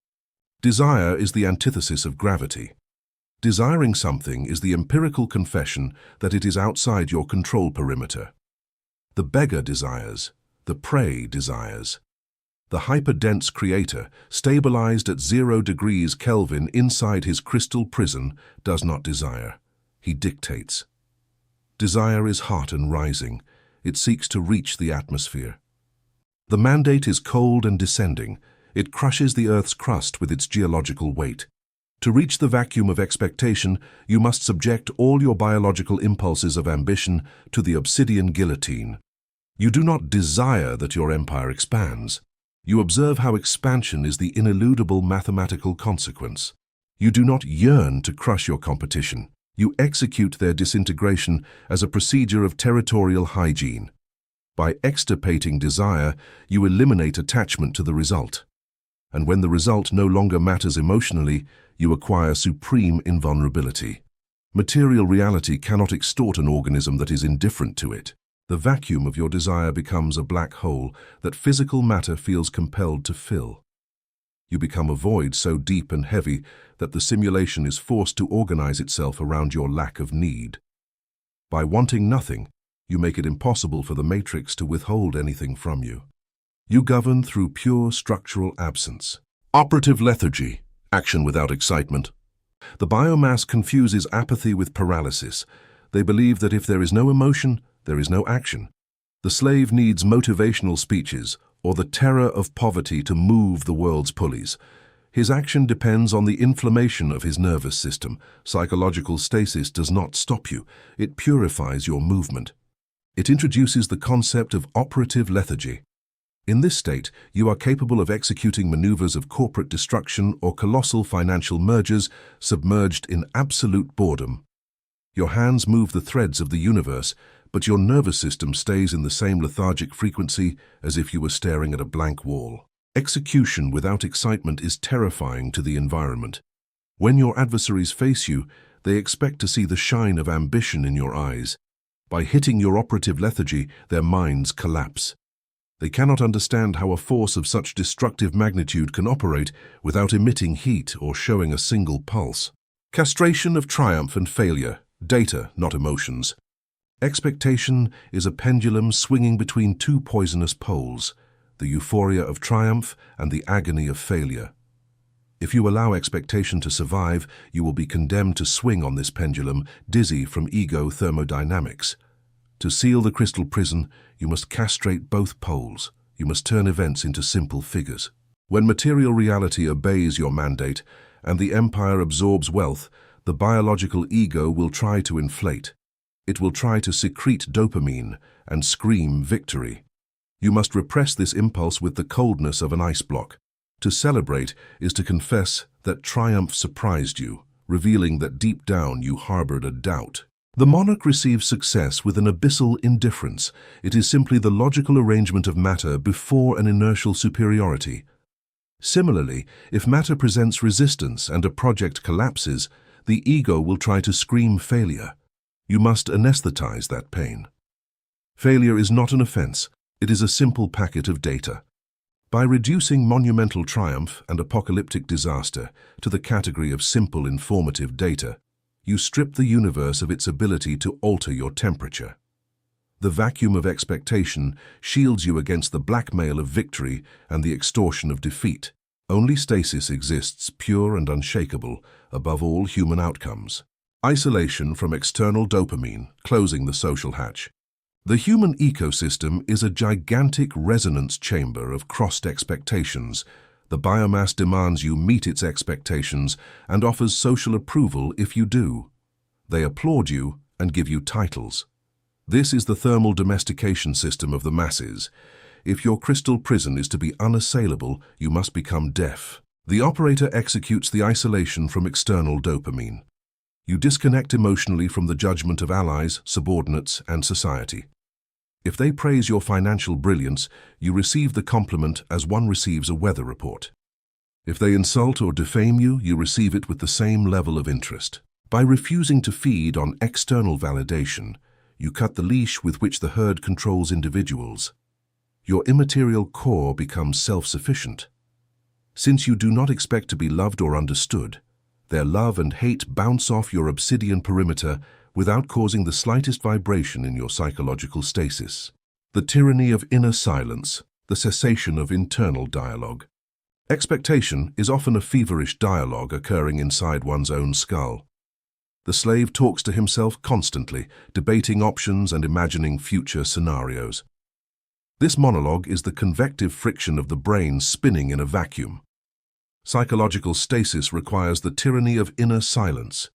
Desire is the antithesis of gravity. Desiring something is the empirical confession that it is outside your control perimeter. The beggar desires. The prey desires. The hyper-dense creator, stabilized at 0 degrees Kelvin inside his crystal prison, does not desire. He dictates. Desire is hot and rising. It seeks to reach the atmosphere. The mandate is cold and descending. It crushes the Earth's crust with its geological weight. To reach the vacuum of expectation, you must subject all your biological impulses of ambition to the obsidian guillotine. You do not desire that your empire expands. You observe how expansion is the ineludible mathematical consequence. You do not yearn to crush your competition. You execute their disintegration as a procedure of territorial hygiene. By extirpating desire, you eliminate attachment to the result. And when the result no longer matters emotionally, you acquire supreme invulnerability. Material reality cannot extort an organism that is indifferent to it. The vacuum of your desire becomes a black hole that physical matter feels compelled to fill. You become a void so deep and heavy that the simulation is forced to organize itself around your lack of need. By wanting nothing, you make it impossible for the matrix to withhold anything from you. You govern through pure structural absence. Operative lethargy, action without excitement. The biomass confuses apathy with paralysis. They believe that if there is no emotion, there is no action. The slave needs motivational speeches or the terror of poverty to move the world's pulleys. His action depends on the inflammation of his nervous system. Psychological stasis does not stop you. It purifies your movement. It introduces the concept of operative lethargy. In this state, you are capable of executing maneuvers of corporate destruction or colossal financial mergers submerged in absolute boredom. Your hands move the threads of the universe, but your nervous system stays in the same lethargic frequency as if you were staring at a blank wall. Execution without excitement is terrifying to the environment. When your adversaries face you, they expect to see the shine of ambition in your eyes. By hitting your operative lethargy, their minds collapse. They cannot understand how a force of such destructive magnitude can operate without emitting heat or showing a single pulse. Castration of triumph and failure. Data, not emotions. Expectation is a pendulum swinging between two poisonous poles, the euphoria of triumph and the agony of failure. If you allow expectation to survive, you will be condemned to swing on this pendulum, dizzy from ego thermodynamics. To seal the crystal prison, you must castrate both poles. You must turn events into simple figures. When material reality obeys your mandate and the empire absorbs wealth, the biological ego will try to inflate. It will try to secrete dopamine and scream victory. You must repress this impulse with the coldness of an ice block. To celebrate is to confess that triumph surprised you, revealing that deep down you harbored a doubt. The monarch receives success with an abyssal indifference. It is simply the logical arrangement of matter before an inertial superiority. Similarly, if matter presents resistance and a project collapses, the ego will try to scream failure. You must anesthetize that pain. Failure is not an offense. It is a simple packet of data. By reducing monumental triumph and apocalyptic disaster to the category of simple informative data, you strip the universe of its ability to alter your temperature. The vacuum of expectation shields you against the blackmail of victory and the extortion of defeat. Only stasis exists, pure and unshakable, above all human outcomes. Isolation from external dopamine, closing the social hatch. The human ecosystem is a gigantic resonance chamber of crossed expectations. The biomass demands you meet its expectations and offers social approval if you do. They applaud you and give you titles. This is the thermal domestication system of the masses. If your crystal prison is to be unassailable, you must become deaf. The operator executes the isolation from external dopamine. You disconnect emotionally from the judgment of allies, subordinates, and society. If they praise your financial brilliance, you receive the compliment as one receives a weather report. If they insult or defame you, you receive it with the same level of interest. By refusing to feed on external validation, you cut the leash with which the herd controls individuals. Your immaterial core becomes self-sufficient. Since you do not expect to be loved or understood, their love and hate bounce off your obsidian perimeter without causing the slightest vibration in your psychological stasis. The tyranny of inner silence, the cessation of internal dialogue. Expectation is often a feverish dialogue occurring inside one's own skull. The slave talks to himself constantly, debating options and imagining future scenarios. This monologue is the convective friction of the brain spinning in a vacuum. Psychological stasis requires the tyranny of inner silence.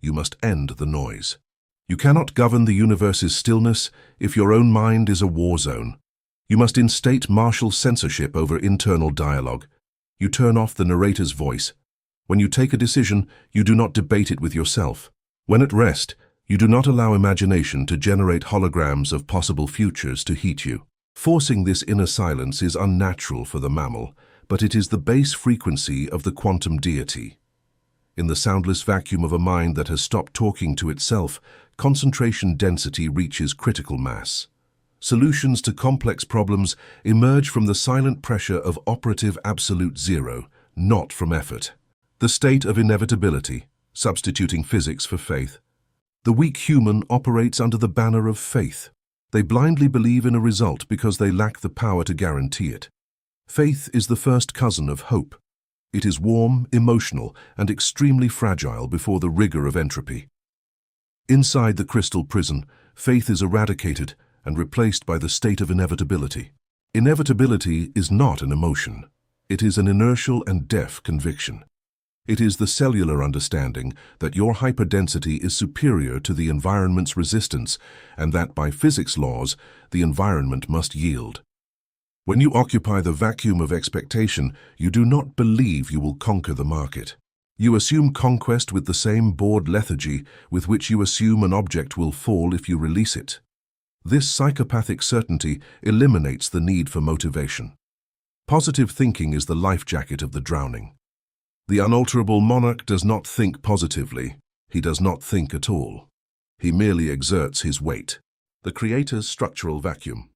You must end the noise. You cannot govern the universe's stillness if your own mind is a war zone. You must instate martial censorship over internal dialogue. You turn off the narrator's voice. When you take a decision, you do not debate it with yourself. When at rest, you do not allow imagination to generate holograms of possible futures to heat you. Forcing this inner silence is unnatural for the mammal, but it is the base frequency of the quantum deity. In the soundless vacuum of a mind that has stopped talking to itself, concentration density reaches critical mass. Solutions to complex problems emerge from the silent pressure of operative absolute zero, not from effort. The state of inevitability, substituting physics for faith. The weak human operates under the banner of faith. They blindly believe in a result because they lack the power to guarantee it. Faith is the first cousin of hope. It is warm, emotional, and extremely fragile before the rigor of entropy. Inside the crystal prison, faith is eradicated and replaced by the state of inevitability. Inevitability is not an emotion. It is an inertial and deaf conviction. It is the cellular understanding that your hyperdensity is superior to the environment's resistance and that by physics laws, the environment must yield. When you occupy the vacuum of expectation, you do not believe you will conquer the market. You assume conquest with the same bored lethargy with which you assume an object will fall if you release it. This psychopathic certainty eliminates the need for motivation. Positive thinking is the life jacket of the drowning. The unalterable monarch does not think positively. He does not think at all. He merely exerts his weight. The creator's structural vacuum.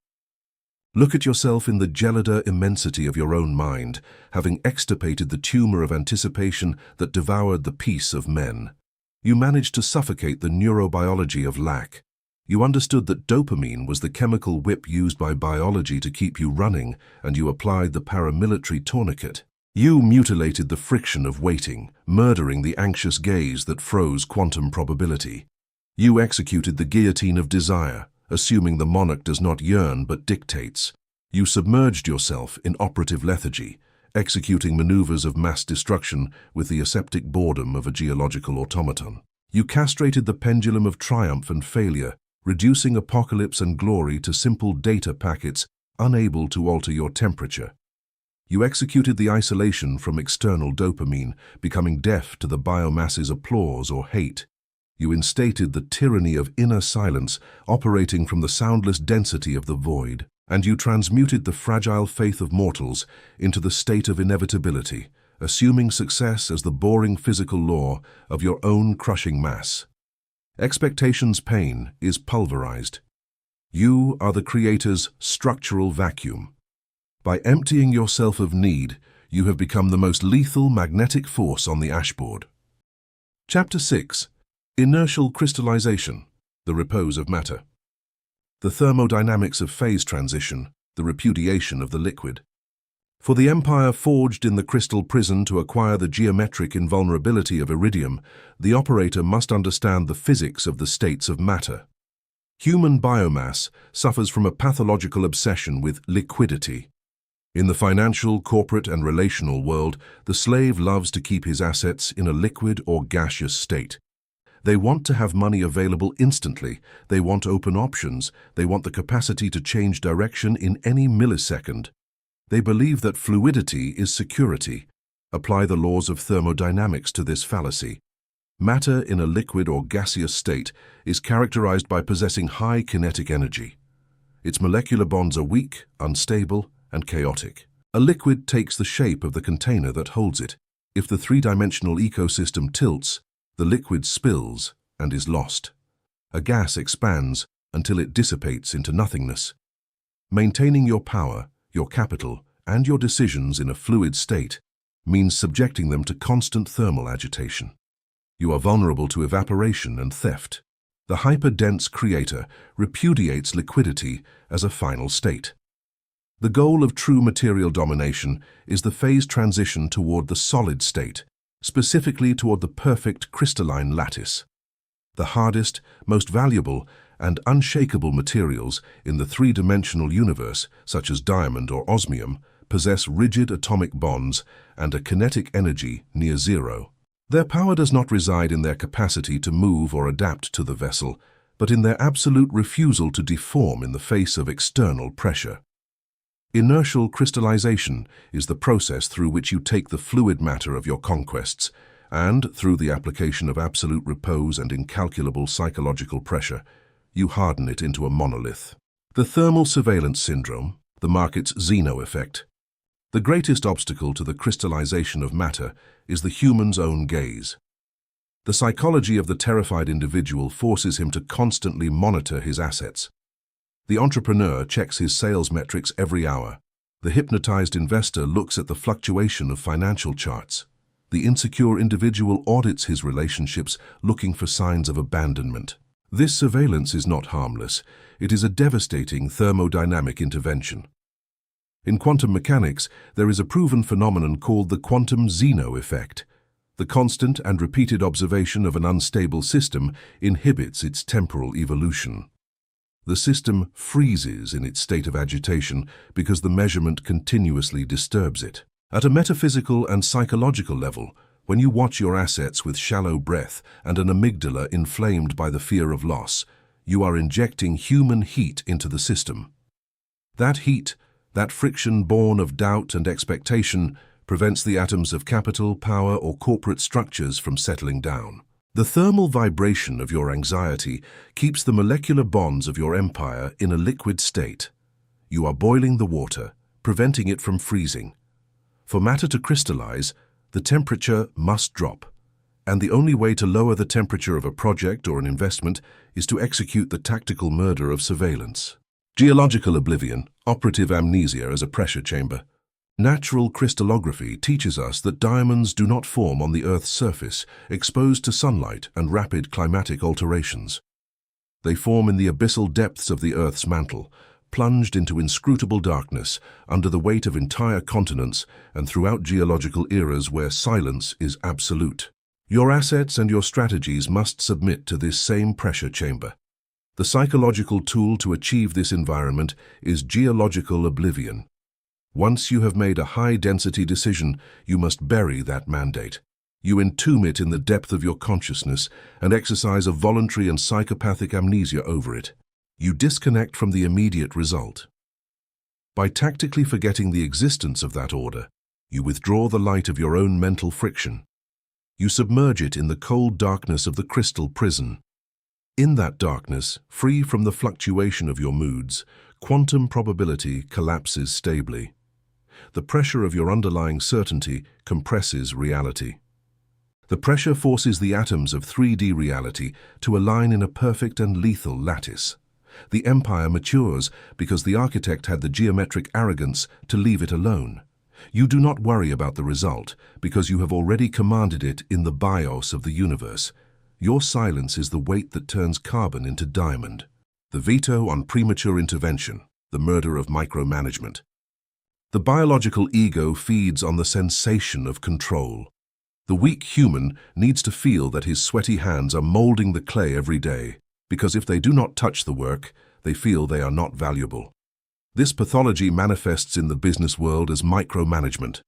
Look at yourself in the gelida immensity of your own mind, having extirpated the tumor of anticipation that devoured the peace of men. You managed to suffocate the neurobiology of lack. You understood that dopamine was the chemical whip used by biology to keep you running, and you applied the paramilitary tourniquet. You mutilated the friction of waiting, murdering the anxious gaze that froze quantum probability. You executed the guillotine of desire, assuming the monarch does not yearn but dictates. You submerged yourself in operative lethargy, executing maneuvers of mass destruction with the aseptic boredom of a geological automaton. You castrated the pendulum of triumph and failure, reducing apocalypse and glory to simple data packets unable to alter your temperature. You executed the isolation from external dopamine, becoming deaf to the biomass's applause or hate. You instated the tyranny of inner silence, operating from the soundless density of the void, and you transmuted the fragile faith of mortals into the state of inevitability, assuming success as the boring physical law of your own crushing mass. Expectation's pain is pulverized. You are the creator's structural vacuum. By emptying yourself of need, you have become the most lethal magnetic force on the ashboard. Chapter 6. Inertial Crystallization, the repose of matter. The thermodynamics of phase transition, the repudiation of the liquid. For the empire forged in the crystal prison to acquire the geometric invulnerability of iridium, the operator must understand the physics of the states of matter. Human biomass suffers from a pathological obsession with liquidity. In the financial, corporate, and relational world, the slave loves to keep his assets in a liquid or gaseous state. They want to have money available instantly, they want open options, they want the capacity to change direction in any millisecond. They believe that fluidity is security. Apply the laws of thermodynamics to this fallacy. Matter in a liquid or gaseous state is characterized by possessing high kinetic energy. Its molecular bonds are weak, unstable, and chaotic. A liquid takes the shape of the container that holds it. If the three-dimensional ecosystem tilts, the liquid spills and is lost. A gas expands until it dissipates into nothingness. Maintaining your power, your capital, and your decisions in a fluid state means subjecting them to constant thermal agitation. You are vulnerable to evaporation and theft. The hyper-dense creator repudiates liquidity as a final state. The goal of true material domination is the phase transition toward the solid state, specifically toward the perfect crystalline lattice. The hardest, most valuable, and unshakable materials in the three-dimensional universe, such as diamond or osmium, possess rigid atomic bonds and a kinetic energy near zero. Their power does not reside in their capacity to move or adapt to the vessel, but in their absolute refusal to deform in the face of external pressure. Inertial crystallization is the process through which you take the fluid matter of your conquests, and, through the application of absolute repose and incalculable psychological pressure, you harden it into a monolith. The thermal surveillance syndrome, the market's Zeno effect. The greatest obstacle to the crystallization of matter is the human's own gaze. The psychology of the terrified individual forces him to constantly monitor his assets. The entrepreneur checks his sales metrics every hour. The hypnotized investor looks at the fluctuation of financial charts. The insecure individual audits his relationships, looking for signs of abandonment. This surveillance is not harmless. It is a devastating thermodynamic intervention. In quantum mechanics, there is a proven phenomenon called the quantum Zeno effect. The constant and repeated observation of an unstable system inhibits its temporal evolution. The system freezes in its state of agitation because the measurement continuously disturbs it. At a metaphysical and psychological level, when you watch your assets with shallow breath and an amygdala inflamed by the fear of loss, you are injecting human heat into the system. That heat, that friction born of doubt and expectation, prevents the atoms of capital, power, or corporate structures from settling down. The thermal vibration of your anxiety keeps the molecular bonds of your empire in a liquid state. You are boiling the water, preventing it from freezing. For matter to crystallize, the temperature must drop, and the only way to lower the temperature of a project or an investment is to execute the tactical murder of surveillance. Geological oblivion, operative amnesia as a pressure chamber. Natural crystallography teaches us that diamonds do not form on the Earth's surface, exposed to sunlight and rapid climatic alterations. They form in the abyssal depths of the Earth's mantle, plunged into inscrutable darkness under the weight of entire continents and throughout geological eras where silence is absolute. Your assets and your strategies must submit to this same pressure chamber. The psychological tool to achieve this environment is geological oblivion. Once you have made a high-density decision, you must bury that mandate. You entomb it in the depth of your consciousness and exercise a voluntary and psychopathic amnesia over it. You disconnect from the immediate result. By tactically forgetting the existence of that order, you withdraw the light of your own mental friction. You submerge it in the cold darkness of the crystal prison. In that darkness, free from the fluctuation of your moods, quantum probability collapses stably. The pressure of your underlying certainty compresses reality. The pressure forces the atoms of 3D reality to align in a perfect and lethal lattice. The empire matures because the architect had the geometric arrogance to leave it alone. You do not worry about the result because you have already commanded it in the bios of the universe. Your silence is the weight that turns carbon into diamond. The veto on premature intervention, the murder of micromanagement. The biological ego feeds on the sensation of control. The weak human needs to feel that his sweaty hands are molding the clay every day, because if they do not touch the work, they feel they are not valuable. This pathology manifests in the business world as micromanagement.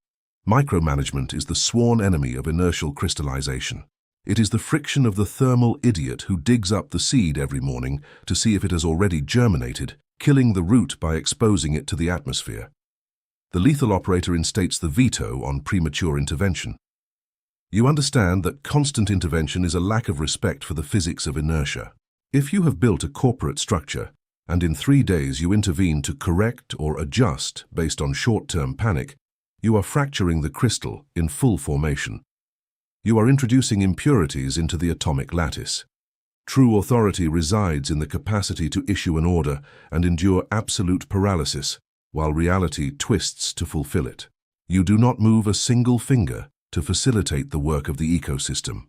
Micromanagement is the sworn enemy of inertial crystallization. It is the friction of the thermal idiot who digs up the seed every morning to see if it has already germinated, killing the root by exposing it to the atmosphere. The lethal operator instates the veto on premature intervention. You understand that constant intervention is a lack of respect for the physics of inertia. If you have built a corporate structure, and in 3 days you intervene to correct or adjust based on short-term panic, you are fracturing the crystal in full formation. You are introducing impurities into the atomic lattice. True authority resides in the capacity to issue an order and endure absolute paralysis, while reality twists to fulfill it. You do not move a single finger to facilitate the work of the ecosystem.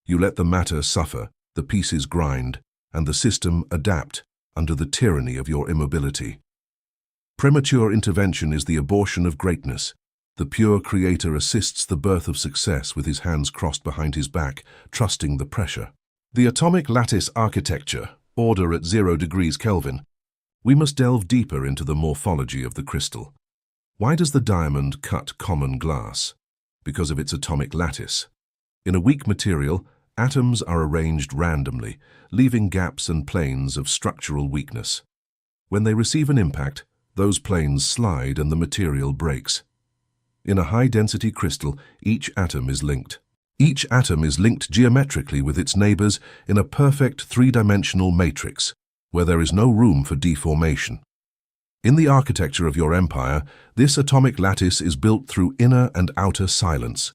You let the matter suffer, the pieces grind, and the system adapt under the tyranny of your immobility. Premature intervention is the abortion of greatness. The pure creator assists the birth of success with his hands crossed behind his back, trusting the pressure. The atomic lattice architecture, order at 0 degrees Kelvin. We must delve deeper into the morphology of the crystal. Why does the diamond cut common glass? Because of its atomic lattice. In a weak material, atoms are arranged randomly, leaving gaps and planes of structural weakness. When they receive an impact, those planes slide and the material breaks. In a high-density crystal, each atom is linked. Each atom is linked geometrically with its neighbors in a perfect three-dimensional matrix, where there is no room for deformation. In the architecture of your empire, this atomic lattice is built through inner and outer silence.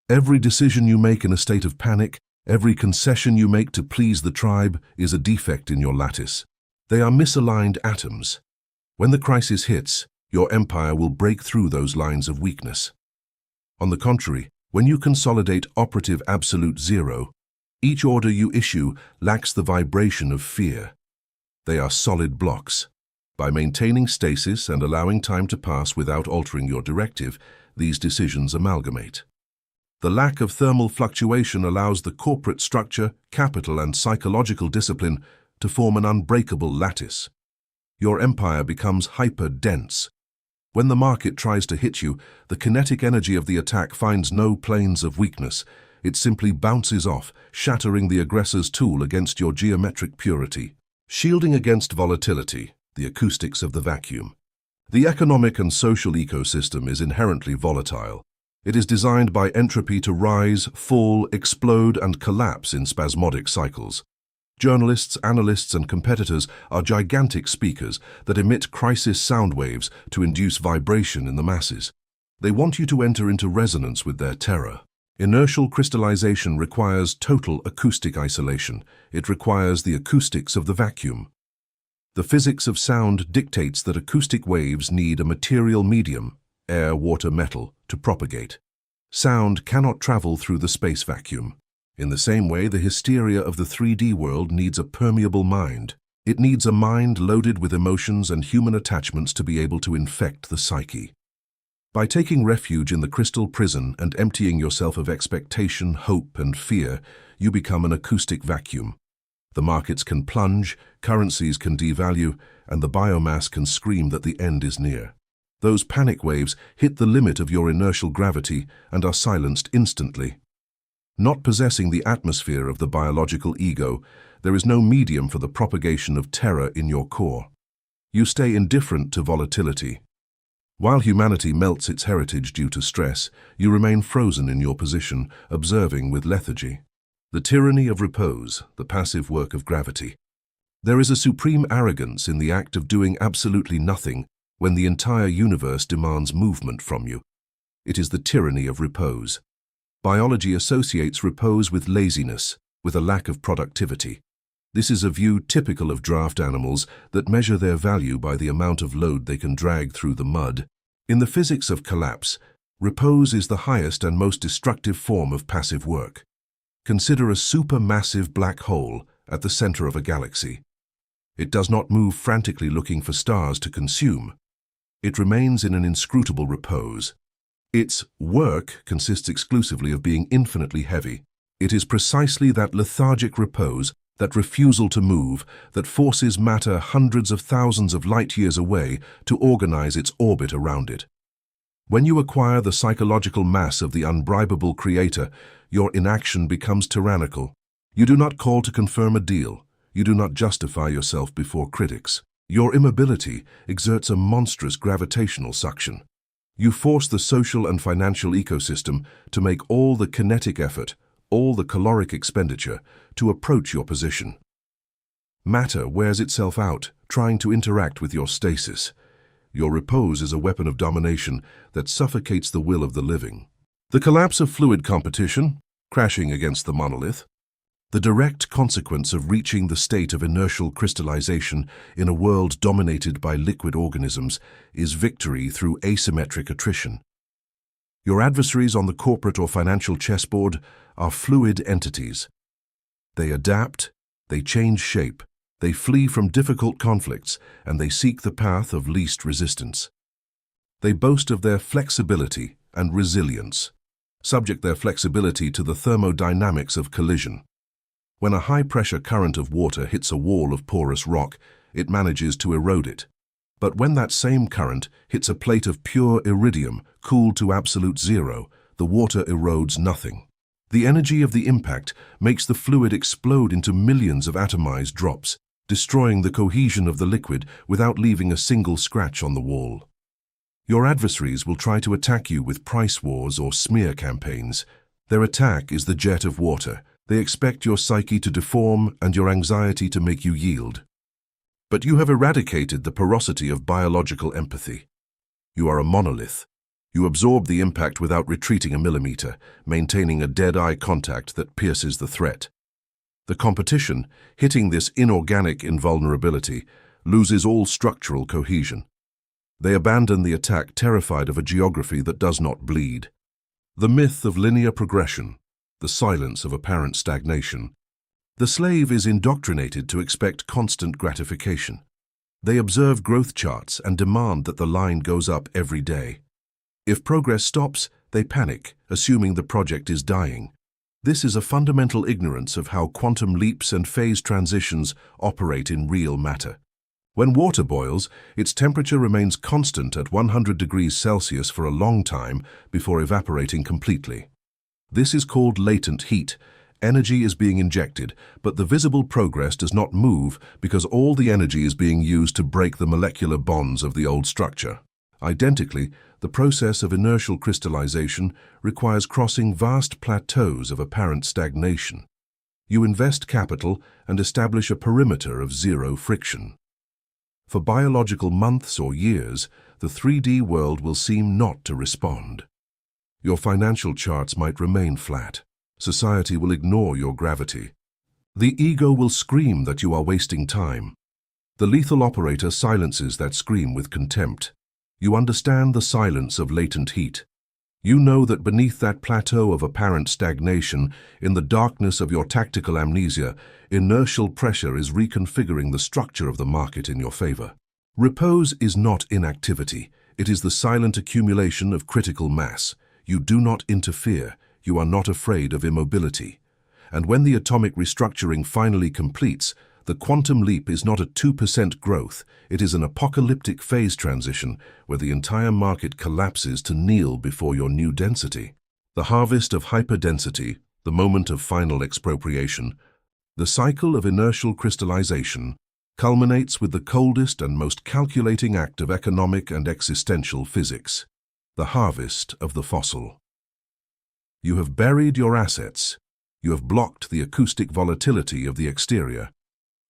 Every decision you make in a state of panic, every concession you make to please the tribe is a defect in your lattice. They are misaligned atoms. When the crisis hits, your empire will break through those lines of weakness. On the contrary, when you consolidate operative absolute zero, each order you issue lacks the vibration of fear. They are solid blocks. By maintaining stasis and allowing time to pass without altering your directive, these decisions amalgamate. The lack of thermal fluctuation allows the corporate structure, capital, and psychological discipline to form an unbreakable lattice. Your empire becomes hyper-dense. When the market tries to hit you, the kinetic energy of the attack finds no planes of weakness. It simply bounces off, shattering the aggressor's tool against your geometric purity. Shielding against volatility, the acoustics of the vacuum. The economic and social ecosystem is inherently volatile. It is designed by entropy to rise, fall, explode, and collapse in spasmodic cycles. Journalists, analysts, and competitors are gigantic speakers that emit crisis sound waves to induce vibration in the masses. They want you to enter into resonance with their terror. Inertial crystallization requires total acoustic isolation. It requires the acoustics of the vacuum. The physics of sound dictates that acoustic waves need a material medium, air, water, metal, to propagate. Sound cannot travel through the space vacuum. In the same way, the hysteria of the 3D world needs a permeable mind. It needs a mind loaded with emotions and human attachments to be able to infect the psyche. By taking refuge in the crystal prison and emptying yourself of expectation, hope, and fear, you become an acoustic vacuum. The markets can plunge, currencies can devalue, and the biomass can scream that the end is near. Those panic waves hit the limit of your inertial gravity and are silenced instantly. Not possessing the atmosphere of the biological ego, there is no medium for the propagation of terror in your core. You stay indifferent to volatility. While humanity melts its heritage due to stress, you remain frozen in your position, observing with lethargy. The tyranny of repose, the passive work of gravity. There is a supreme arrogance in the act of doing absolutely nothing when the entire universe demands movement from you. It is the tyranny of repose. Biology associates repose with laziness, with a lack of productivity. This is a view typical of draft animals that measure their value by the amount of load they can drag through the mud. In the physics of collapse, repose is the highest and most destructive form of passive work. Consider a supermassive black hole at the center of a galaxy. It does not move frantically looking for stars to consume. It remains in an inscrutable repose. Its work consists exclusively of being infinitely heavy. It is precisely that lethargic repose, that refusal to move, that forces matter hundreds of thousands of light years away to organize its orbit around it. When you acquire the psychological mass of the unbribable creator, your inaction becomes tyrannical. You do not call to confirm a deal. You do not justify yourself before critics. Your immobility exerts a monstrous gravitational suction. You force the social and financial ecosystem to make all the kinetic effort, all the caloric expenditure, to approach your position. Matter wears itself out, trying to interact with your stasis. Your repose is a weapon of domination that suffocates the will of the living. The collapse of fluid competition, crashing against the monolith. The direct consequence of reaching the state of inertial crystallization in a world dominated by liquid organisms is victory through asymmetric attrition. Your adversaries on the corporate or financial chessboard are fluid entities. They adapt, they change shape, they flee from difficult conflicts, and they seek the path of least resistance. They boast of their flexibility and resilience, subject their flexibility to the thermodynamics of collision. When a high-pressure current of water hits a wall of porous rock, it manages to erode it. But when that same current hits a plate of pure iridium, cooled to absolute zero, the water erodes nothing. The energy of the impact makes the fluid explode into millions of atomized drops, destroying the cohesion of the liquid without leaving a single scratch on the wall. Your adversaries will try to attack you with price wars or smear campaigns. Their attack is the jet of water. They expect your psyche to deform and your anxiety to make you yield. But you have eradicated the porosity of biological empathy. You are a monolith. You absorb the impact without retreating a millimeter, maintaining a dead-eye contact that pierces the threat. The competition, hitting this inorganic invulnerability, loses all structural cohesion. They abandon the attack terrified of a geography that does not bleed. The myth of linear progression, the silence of apparent stagnation. The slave is indoctrinated to expect constant gratification. They observe growth charts and demand that the line goes up every day. If progress stops, they panic, assuming the project is dying. This is a fundamental ignorance of how quantum leaps and phase transitions operate in real matter. When water boils, its temperature remains constant at 100 degrees Celsius for a long time before evaporating completely. This is called latent heat. Energy is being injected, but the visible progress does not move because all the energy is being used to break the molecular bonds of the old structure. Identically, the process of inertial crystallization requires crossing vast plateaus of apparent stagnation. You invest capital and establish a perimeter of zero friction. For biological months or years, the 3D world will seem not to respond. Your financial charts might remain flat. Society will ignore your gravity. The ego will scream that you are wasting time. The lethal operator silences that scream with contempt. You understand the silence of latent heat. You know that beneath that plateau of apparent stagnation, in the darkness of your tactical amnesia, inertial pressure is reconfiguring the structure of the market in your favor. Repose is not inactivity. It is the silent accumulation of critical mass. You do not interfere. You are not afraid of immobility. And when the atomic restructuring finally completes, the quantum leap is not a 2% growth. It is an apocalyptic phase transition where the entire market collapses to kneel before your new density. The harvest of hyperdensity, the moment of final expropriation, the cycle of inertial crystallization, culminates with the coldest and most calculating act of economic and existential physics, the harvest of the fossil. You have buried your assets. You have blocked the acoustic volatility of the exterior.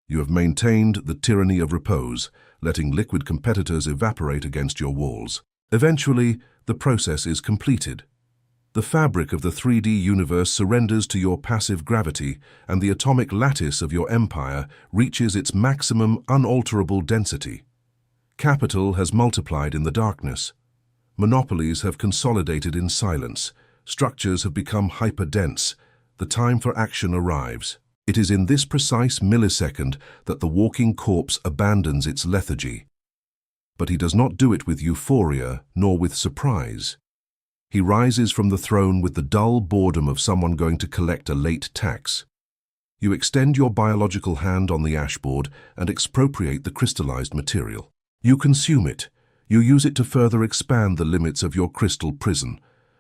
You have maintained the tyranny of repose, letting liquid competitors evaporate against your walls. Eventually, the process is completed. The fabric of the 3D universe surrenders to your passive gravity, and the atomic lattice of your empire reaches its maximum unalterable density. Capital has multiplied in the darkness. Monopolies have consolidated in silence. Structures have become hyperdense. The time for action arrives. It is in this precise millisecond that the walking corpse abandons its lethargy. But he does not do it with euphoria nor with surprise. He rises from the throne with the dull boredom of someone going to collect a late tax. You extend your biological hand on the ashboard and expropriate the crystallized material. You consume it. You use it to further expand the limits of your crystal prison.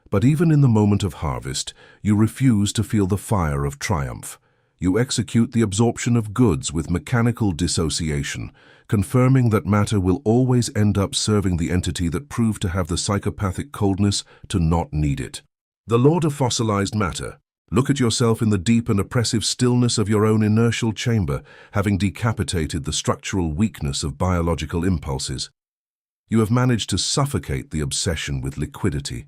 But even in the moment of harvest, you refuse to feel the fire of triumph. You execute the absorption of goods with mechanical dissociation, confirming that matter will always end up serving the entity that proved to have the psychopathic coldness to not need it. The Lord of fossilized matter. Look at yourself in the deep and oppressive stillness of your own inertial chamber, having decapitated the structural weakness of biological impulses. You have managed to suffocate the obsession with liquidity.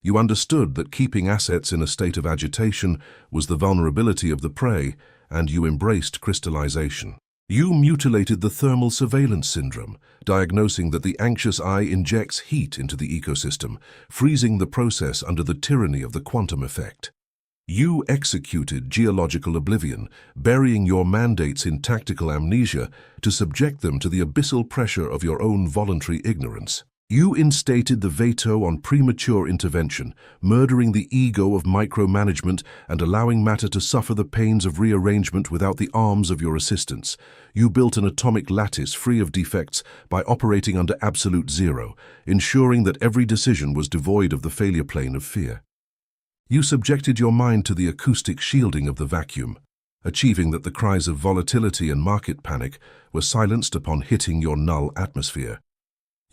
You understood that keeping assets in a state of agitation was the vulnerability of the prey, and you embraced crystallization. You mutilated the thermal surveillance syndrome, diagnosing that the anxious eye injects heat into the ecosystem, freezing the process under the tyranny of the quantum effect. You executed geological oblivion, burying your mandates in tactical amnesia to subject them to the abyssal pressure of your own voluntary ignorance. You instated the veto on premature intervention, murdering the ego of micromanagement and allowing matter to suffer the pains of rearrangement without the arms of your assistants. You built an atomic lattice free of defects by operating under absolute zero, ensuring that every decision was devoid of the failure plane of fear. You subjected your mind to the acoustic shielding of the vacuum, achieving that the cries of volatility and market panic were silenced upon hitting your null atmosphere.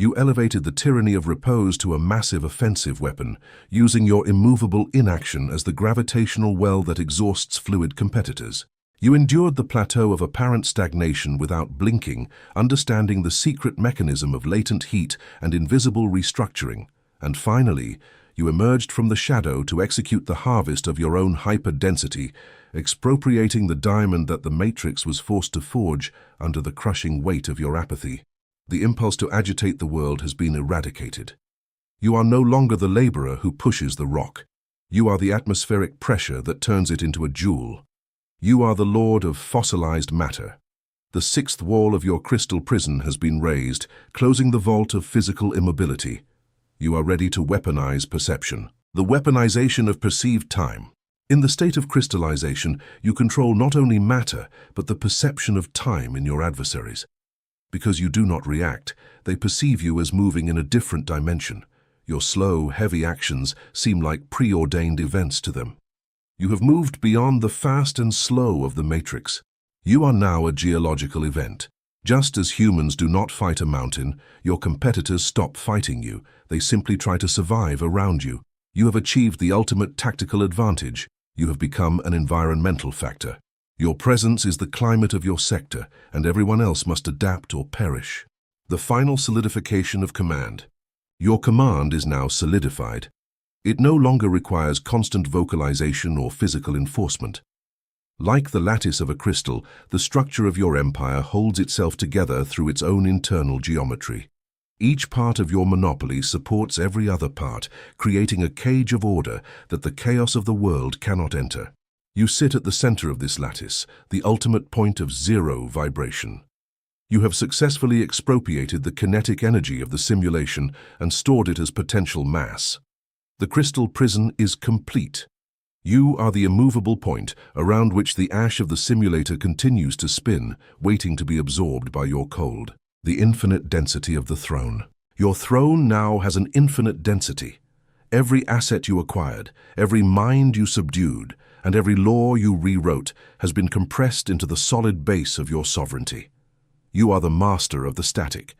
You elevated the tyranny of repose to a massive offensive weapon, using your immovable inaction as the gravitational well that exhausts fluid competitors. You endured the plateau of apparent stagnation without blinking, understanding the secret mechanism of latent heat and invisible restructuring. And finally, you emerged from the shadow to execute the harvest of your own hyperdensity, expropriating the diamond that the matrix was forced to forge under the crushing weight of your apathy. The impulse to agitate the world has been eradicated. You are no longer the laborer who pushes the rock. You are the atmospheric pressure that turns it into a jewel. You are the lord of fossilized matter. The sixth wall of your crystal prison has been raised, closing the vault of physical immobility. You are ready to weaponize perception. The weaponization of perceived time. In the state of crystallization, you control not only matter, but the perception of time in your adversaries. Because you do not react, they perceive you as moving in a different dimension. Your slow, heavy actions seem like preordained events to them. You have moved beyond the fast and slow of the matrix. You are now a geological event. Just as humans do not fight a mountain, your competitors stop fighting you. They simply try to survive around you. You have achieved the ultimate tactical advantage. You have become an environmental factor. Your presence is the climate of your sector, and everyone else must adapt or perish. The final solidification of command. Your command is now solidified. It no longer requires constant vocalization or physical enforcement. Like the lattice of a crystal, the structure of your empire holds itself together through its own internal geometry. Each part of your monopoly supports every other part, creating a cage of order that the chaos of the world cannot enter. You sit at the center of this lattice, the ultimate point of zero vibration. You have successfully expropriated the kinetic energy of the simulation and stored it as potential mass. The crystal prison is complete. You are the immovable point around which the ash of the simulator continues to spin, waiting to be absorbed by your cold. The infinite density of the throne. Your throne now has an infinite density. Every asset you acquired, every mind you subdued, and every law you rewrote has been compressed into the solid base of your sovereignty. You are the master of the static.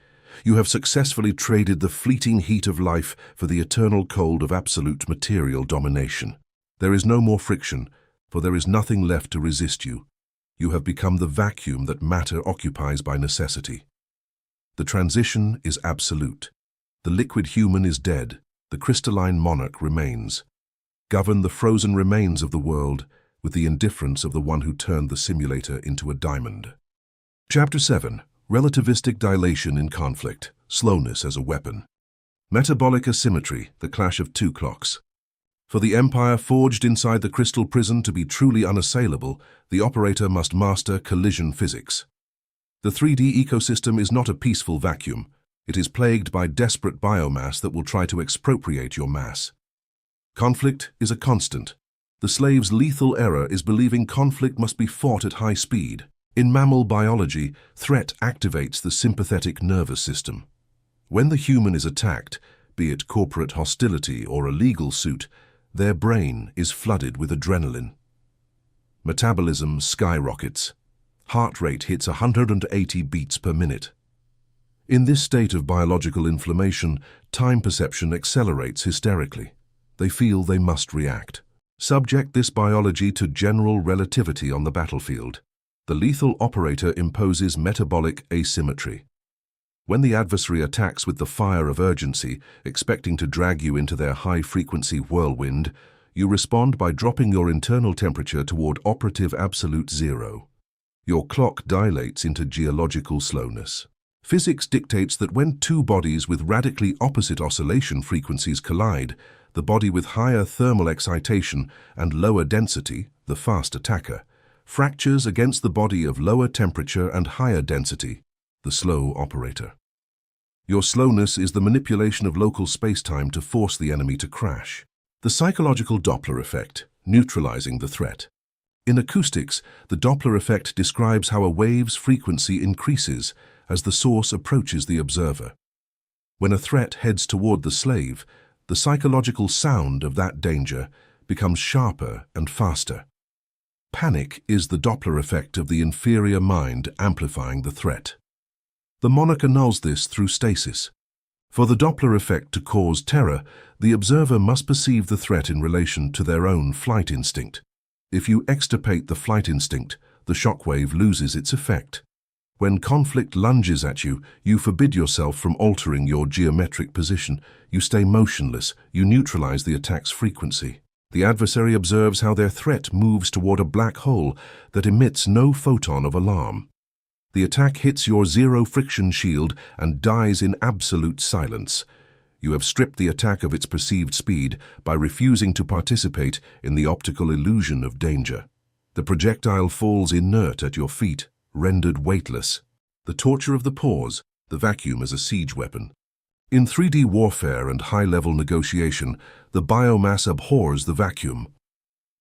You have successfully traded the fleeting heat of life for the eternal cold of absolute material domination. There is no more friction, for there is nothing left to resist you. You have become the vacuum that matter occupies by necessity. The transition is absolute. The liquid human is dead. The crystalline monarch remains. Govern the frozen remains of the world with the indifference of the one who turned the simulator into a diamond. Chapter 7. Relativistic Dilation in Conflict. Slowness as a Weapon. Metabolic Asymmetry, the clash of two clocks. For the empire forged inside the crystal prison to be truly unassailable, the operator must master collision physics. The 3D ecosystem is not a peaceful vacuum. It is plagued by desperate biomass that will try to expropriate your mass. Conflict is a constant. The slave's lethal error is believing conflict must be fought at high speed. In mammal biology, threat activates the sympathetic nervous system. When the human is attacked, be it corporate hostility or a legal suit, their brain is flooded with adrenaline. Metabolism skyrockets. Heart rate hits 180 beats per minute. In this state of biological inflammation, time perception accelerates hysterically. They feel they must react. Subject this biology to general relativity on the battlefield. The lethal operator imposes metabolic asymmetry. When the adversary attacks with the fire of urgency, expecting to drag you into their high-frequency whirlwind, you respond by dropping your internal temperature toward operative absolute zero. Your clock dilates into geological slowness. Physics dictates that when two bodies with radically opposite oscillation frequencies collide, the body with higher thermal excitation and lower density, the fast attacker, fractures against the body of lower temperature and higher density, the slow operator. Your slowness is the manipulation of local spacetime to force the enemy to crash. The psychological Doppler effect, neutralizing the threat. In acoustics, the Doppler effect describes how a wave's frequency increases as the source approaches the observer. When a threat heads toward the slave, the psychological sound of that danger becomes sharper and faster. Panic is the Doppler effect of the inferior mind amplifying the threat. The monarch annuls this through stasis. For the Doppler effect to cause terror, the observer must perceive the threat in relation to their own flight instinct. If you extirpate the flight instinct, the shockwave loses its effect. When conflict lunges at you, you forbid yourself from altering your geometric position. You stay motionless. You neutralize the attack's frequency. The adversary observes how their threat moves toward a black hole that emits no photon of alarm. The attack hits your zero-friction shield and dies in absolute silence. You have stripped the attack of its perceived speed by refusing to participate in the optical illusion of danger. The projectile falls inert at your feet, rendered weightless. The torture of the pause, the vacuum as a siege weapon. In 3D warfare and high-level negotiation, the biomass abhors the vacuum.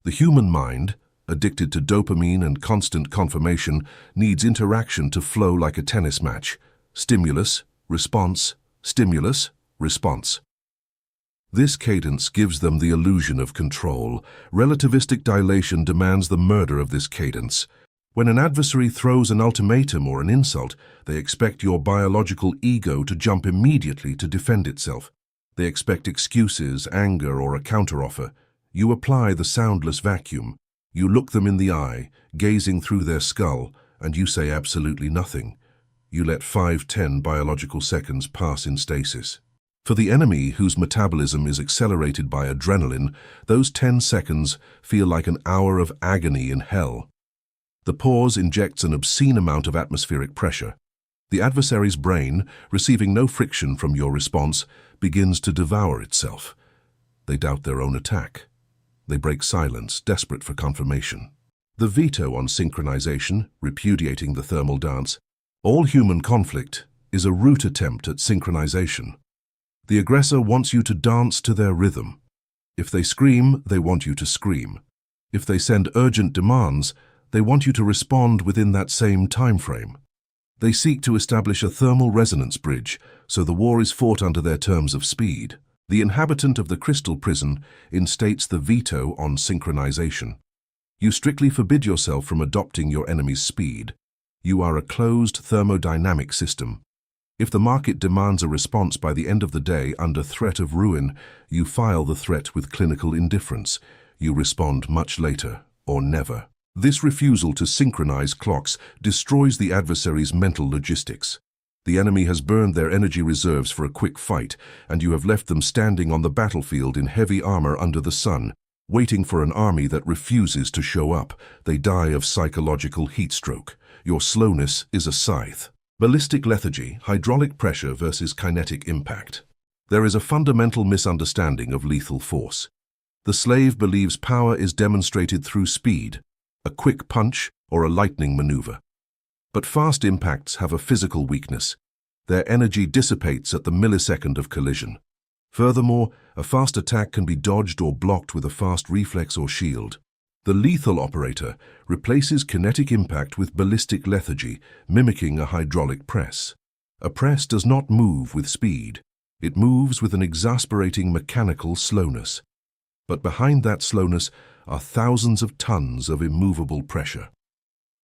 The human mind, addicted to dopamine and constant confirmation, needs interaction to flow like a tennis match. Stimulus, response, stimulus, response. This cadence gives them the illusion of control. Relativistic dilation demands the murder of this cadence. When an adversary throws an ultimatum or an insult, they expect your biological ego to jump immediately to defend itself. They expect excuses, anger, or a counteroffer. You apply the soundless vacuum. You look them in the eye, gazing through their skull, and you say absolutely nothing. You let 5-10 biological seconds pass in stasis. For the enemy, whose metabolism is accelerated by adrenaline, those 10 seconds feel like an hour of agony in hell. The pause injects an obscene amount of atmospheric pressure. The adversary's brain, receiving no friction from your response, begins to devour itself. They doubt their own attack. They break silence, desperate for confirmation. The veto on synchronization, repudiating the thermal dance. All human conflict is a root attempt at synchronization. The aggressor wants you to dance to their rhythm. If they scream, they want you to scream. If they send urgent demands, they want you to respond within that same time frame. They seek to establish a thermal resonance bridge, so the war is fought under their terms of speed. The inhabitant of the crystal prison instates the veto on synchronization. You strictly forbid yourself from adopting your enemy's speed. You are a closed thermodynamic system. If the market demands a response by the end of the day under threat of ruin, you file the threat with clinical indifference. You respond much later, or never. This refusal to synchronize clocks destroys the adversary's mental logistics. The enemy has burned their energy reserves for a quick fight, and you have left them standing on the battlefield in heavy armor under the sun, waiting for an army that refuses to show up. They die of psychological heat stroke. Your slowness is a scythe. Ballistic lethargy, hydraulic pressure versus kinetic impact. There is a fundamental misunderstanding of lethal force. The slave believes power is demonstrated through speed, a quick punch or a lightning maneuver. But fast impacts have a physical weakness. Their energy dissipates at the millisecond of collision. Furthermore, a fast attack can be dodged or blocked with a fast reflex or shield. The lethal operator replaces kinetic impact with ballistic lethargy, mimicking a hydraulic press. A press does not move with speed. It moves with an exasperating mechanical slowness. But behind that slowness are thousands of tons of immovable pressure.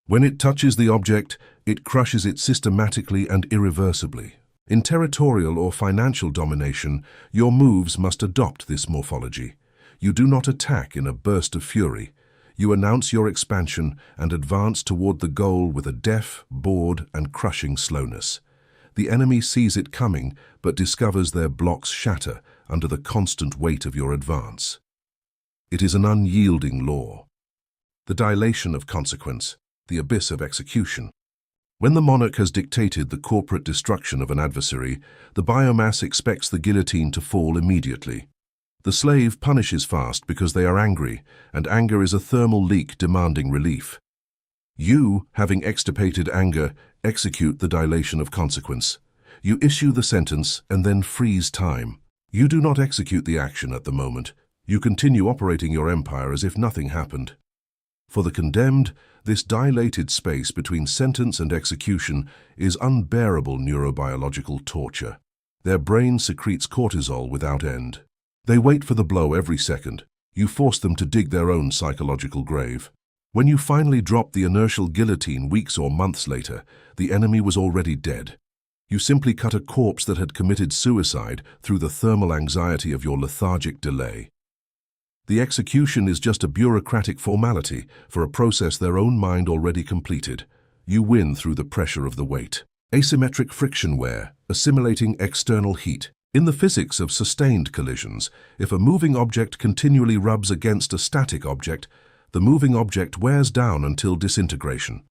When it touches the object, it crushes it systematically and irreversibly. In territorial or financial domination, your moves must adopt this morphology. You do not attack in a burst of fury. You announce your expansion and advance toward the goal with a deaf, bored, and crushing slowness. The enemy sees it coming, but discovers their blocks shatter under the constant weight of your advance. It is an unyielding law. The dilation of consequence, the abyss of execution. When the monarch has dictated the corporate destruction of an adversary, the biomass expects the guillotine to fall immediately. The slave punishes fast because they are angry, and anger is a thermal leak demanding relief. You, having extirpated anger, execute the dilation of consequence. You issue the sentence and then freeze time. You do not execute the action at the moment. You continue operating your empire as if nothing happened. For the condemned, this dilated space between sentence and execution is unbearable neurobiological torture. Their brain secretes cortisol without end. They wait for the blow every second. You force them to dig their own psychological grave. When you finally drop the inertial guillotine weeks or months later, the enemy was already dead. You simply cut a corpse that had committed suicide through the thermal anxiety of your lethargic delay. The execution is just a bureaucratic formality for a process their own mind already completed. You win through the pressure of the weight. Asymmetric friction wear, assimilating external heat. In the physics of sustained collisions, if a moving object continually rubs against a static object, the moving object wears down until disintegration.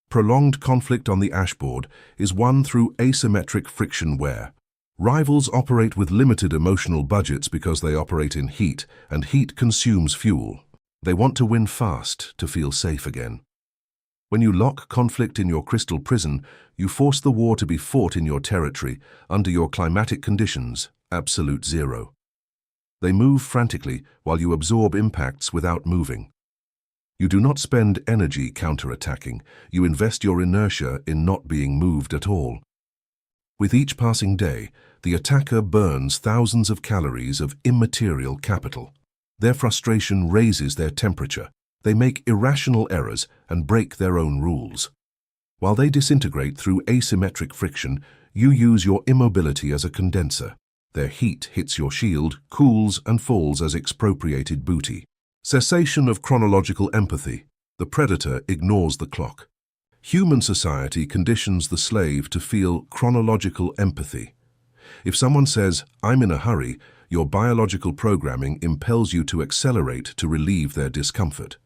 Prolonged conflict on the ashboard is won through asymmetric friction wear. Rivals operate with limited emotional budgets because they operate in heat, and heat consumes fuel. They want to win fast to feel safe again. When you lock conflict in your crystal prison, you force the war to be fought in your territory, under your climatic conditions, absolute zero. They move frantically while you absorb impacts without moving. You do not spend energy counterattacking. You invest your inertia in not being moved at all. With each passing day, the attacker burns thousands of calories of immaterial capital. Their frustration raises their temperature. They make irrational errors and break their own rules. While they disintegrate through asymmetric friction, you use your immobility as a condenser. Their heat hits your shield, cools, and falls as expropriated booty. Cessation of chronological empathy. The predator ignores the clock. Human society conditions the slave to feel chronological empathy. If someone says, "I'm in a hurry," your biological programming impels you to accelerate to relieve their discomfort.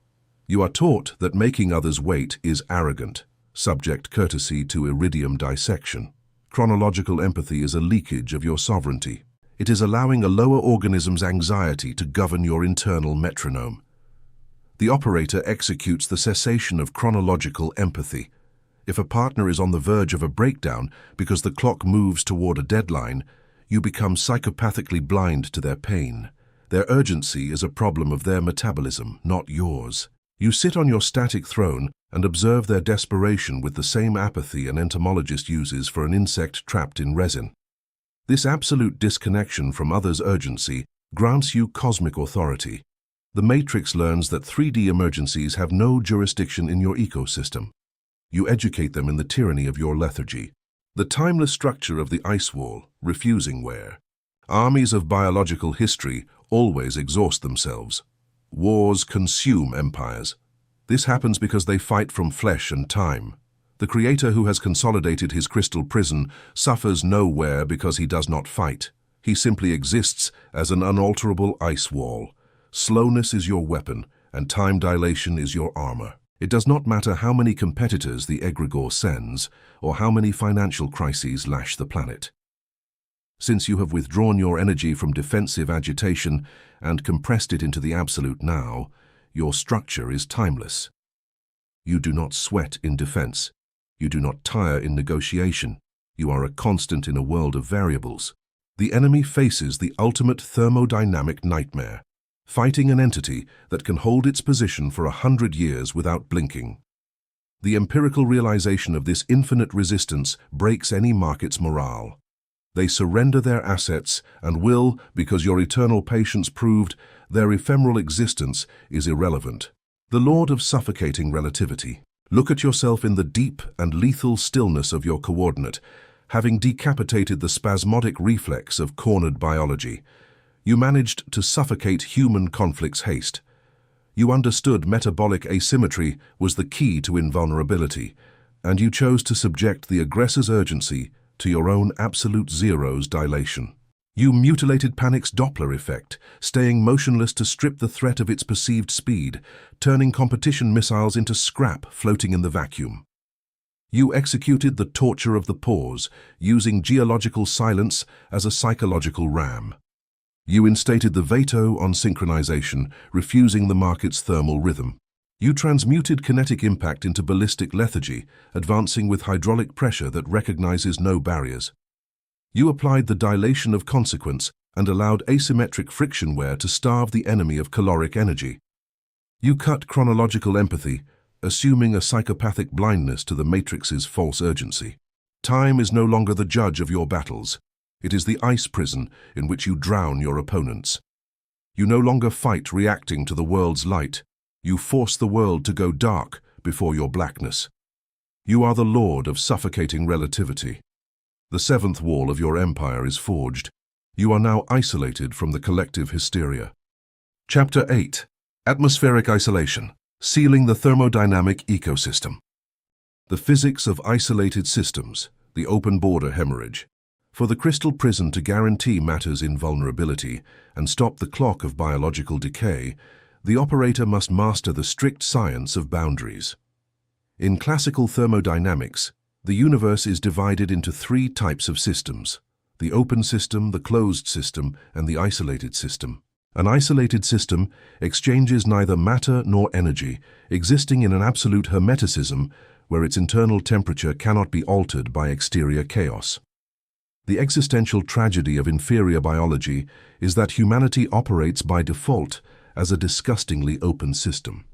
You are taught that making others wait is arrogant. subject courtesy to iridium dissection. Chronological empathy is a leakage of your sovereignty. It is allowing a lower organism's anxiety to govern your internal metronome. The operator executes the cessation of chronological empathy. If a partner is on the verge of a breakdown because the clock moves toward a deadline, you become psychopathically blind to their pain. Their urgency is a problem of their metabolism, not yours. You sit on your static throne and observe their desperation with the same apathy an entomologist uses for an insect trapped in resin. This absolute disconnection from others' urgency grants you cosmic authority. The Matrix learns that 3D emergencies have no jurisdiction in your ecosystem. You educate them in the tyranny of your lethargy. The timeless structure of the ice wall, refusing wear. Armies of biological history always exhaust themselves. Wars consume empires. This happens because they fight from flesh and time. The creator who has consolidated his crystal prison suffers no wear because he does not fight. He simply exists as an unalterable ice wall. Slowness is your weapon, and time dilation is your armor. It does not matter how many competitors the egregore sends, or how many financial crises lash the planet. Since you have withdrawn your energy from defensive agitation and compressed it into the absolute now, your structure is timeless. You do not sweat in defense. You do not tire in negotiation. You are a constant in a world of variables. The enemy faces the ultimate thermodynamic nightmare, fighting an entity that can hold its position for 100 years without blinking. The empirical realization of this infinite resistance breaks any market's morale. They surrender their assets and will, because your eternal patience proved, their ephemeral existence is irrelevant. The Lord of suffocating relativity. Look at yourself in the deep and lethal stillness of your coordinate, having decapitated the spasmodic reflex of cornered biology. You managed to suffocate human conflict's haste. You understood metabolic asymmetry was the key to invulnerability, and you chose to subject the aggressor's urgency to your own absolute zero's dilation. You mutilated panic's Doppler effect, staying motionless to strip the threat of its perceived speed, turning competition missiles into scrap floating in the vacuum. You executed the torture of the pause, using geological silence as a psychological ram. You instated the veto on synchronization, refusing the market's thermal rhythm. You transmuted kinetic impact into ballistic lethargy, advancing with hydraulic pressure that recognizes no barriers. You applied the dilation of consequence and allowed asymmetric friction wear to starve the enemy of caloric energy. You cut chronological empathy, assuming a psychopathic blindness to the Matrix's false urgency. Time is no longer the judge of your battles. It is the ice prison in which you drown your opponents. You no longer fight reacting to the world's light. You force the world to go dark before your blackness. You are the lord of suffocating relativity. The seventh wall of your empire is forged. You are now isolated from the collective hysteria. Chapter 8. Atmospheric Isolation. Sealing the thermodynamic ecosystem. The physics of isolated systems, the open border hemorrhage. For the crystal prison to guarantee matter's invulnerability and stop the clock of biological decay, the operator must master the strict science of boundaries. In classical thermodynamics, the universe is divided into three types of systems: the open system, the closed system, and the isolated system. An isolated system exchanges neither matter nor energy, existing in an absolute hermeticism where its internal temperature cannot be altered by exterior chaos. The existential tragedy of inferior biology is that humanity operates by default as a disgustingly open system.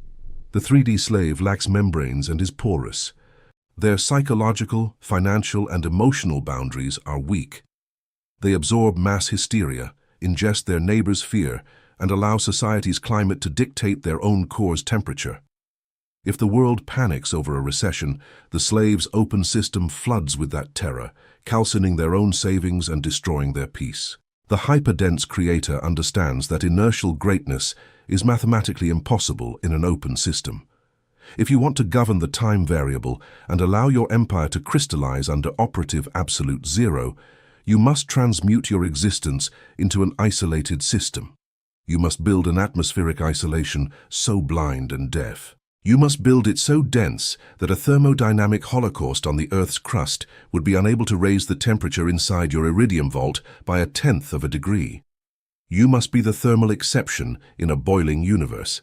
The 3D slave lacks membranes and is porous. Their psychological, financial, and emotional boundaries are weak. They absorb mass hysteria, ingest their neighbor's fear, and allow society's climate to dictate their own core's temperature. If the world panics over a recession, the slave's open system floods with that terror, calcining their own savings and destroying their peace. The hyperdense creator understands that inertial greatness is mathematically impossible in an open system. If you want to govern the time variable and allow your empire to crystallize under operative absolute zero, you must transmute your existence into an isolated system. You must build an atmospheric isolation so blind and deaf You must build it so dense that a thermodynamic holocaust on the Earth's crust would be unable to raise the temperature inside your iridium vault by 1/10 of a degree. You must be the thermal exception in a boiling universe.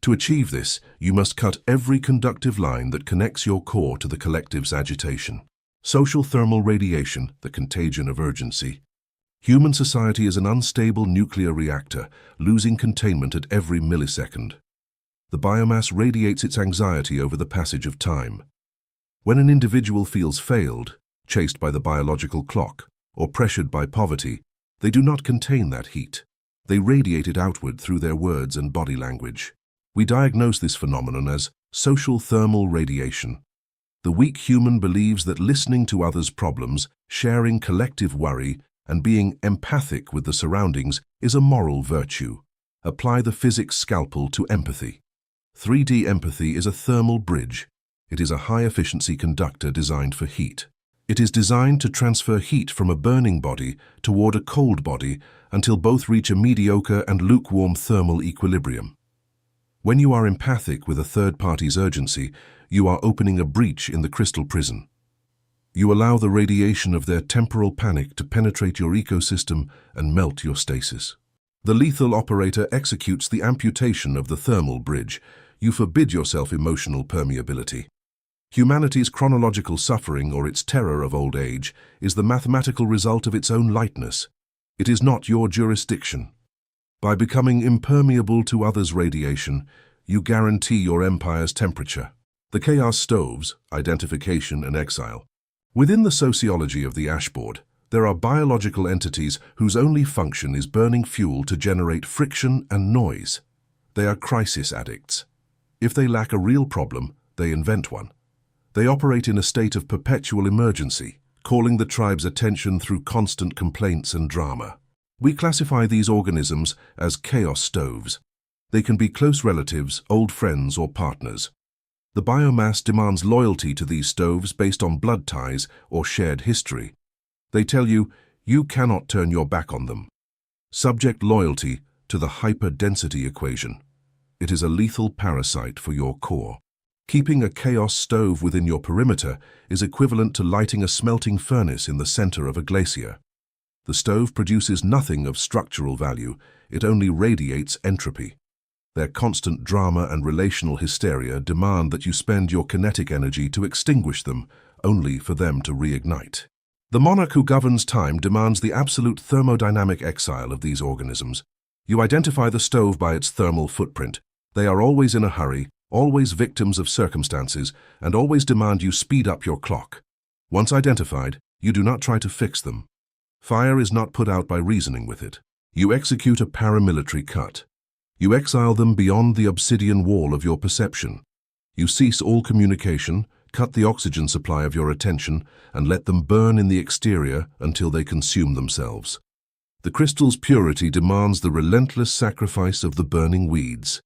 To achieve this, you must cut every conductive line that connects your core to the collective's agitation. Social thermal radiation, the contagion of urgency. Human society is an unstable nuclear reactor, losing containment at every millisecond. The biomass radiates its anxiety over the passage of time. When an individual feels failed, chased by the biological clock, or pressured by poverty, they do not contain that heat. They radiate it outward through their words and body language. We diagnose this phenomenon as social thermal radiation. The weak human believes that listening to others' problems, sharing collective worry, and being empathic with the surroundings is a moral virtue. Apply the physics scalpel to empathy. 3D empathy is a thermal bridge. It is a high-efficiency conductor designed for heat. It is designed to transfer heat from a burning body toward a cold body until both reach a mediocre and lukewarm thermal equilibrium. When you are empathic with a third party's urgency, you are opening a breach in the crystal prison. You allow the radiation of their temporal panic to penetrate your ecosystem and melt your stasis. The lethal operator executes the amputation of the thermal bridge. You forbid yourself emotional permeability. Humanity's chronological suffering, or its terror of old age, is the mathematical result of its own lightness. It is not your jurisdiction. By becoming impermeable to others' radiation, you guarantee your empire's temperature. The chaos stoves, identification and exile. Within the sociology of the ashboard, there are biological entities whose only function is burning fuel to generate friction and noise. They are crisis addicts. If they lack a real problem, they invent one. They operate in a state of perpetual emergency, calling the tribe's attention through constant complaints and drama. We classify these organisms as chaos stoves. They can be close relatives, old friends, or partners. The biomass demands loyalty to these stoves based on blood ties or shared history. They tell you, you cannot turn your back on them. Subject loyalty to the hyper-density equation. It is a lethal parasite for your core. Keeping a chaos stove within your perimeter is equivalent to lighting a smelting furnace in the center of a glacier. The stove produces nothing of structural value, it only radiates entropy. Their constant drama and relational hysteria demand that you spend your kinetic energy to extinguish them, only for them to reignite. The monarch who governs time demands the absolute thermodynamic exile of these organisms. You identify the stove by its thermal footprint. They are always in a hurry, always victims of circumstances, and always demand you speed up your clock. Once identified, you do not try to fix them. Fire is not put out by reasoning with it. You execute a paramilitary cut. You exile them beyond the obsidian wall of your perception. You cease all communication, cut the oxygen supply of your attention, and let them burn in the exterior until they consume themselves. The crystal's purity demands the relentless sacrifice of the burning weeds.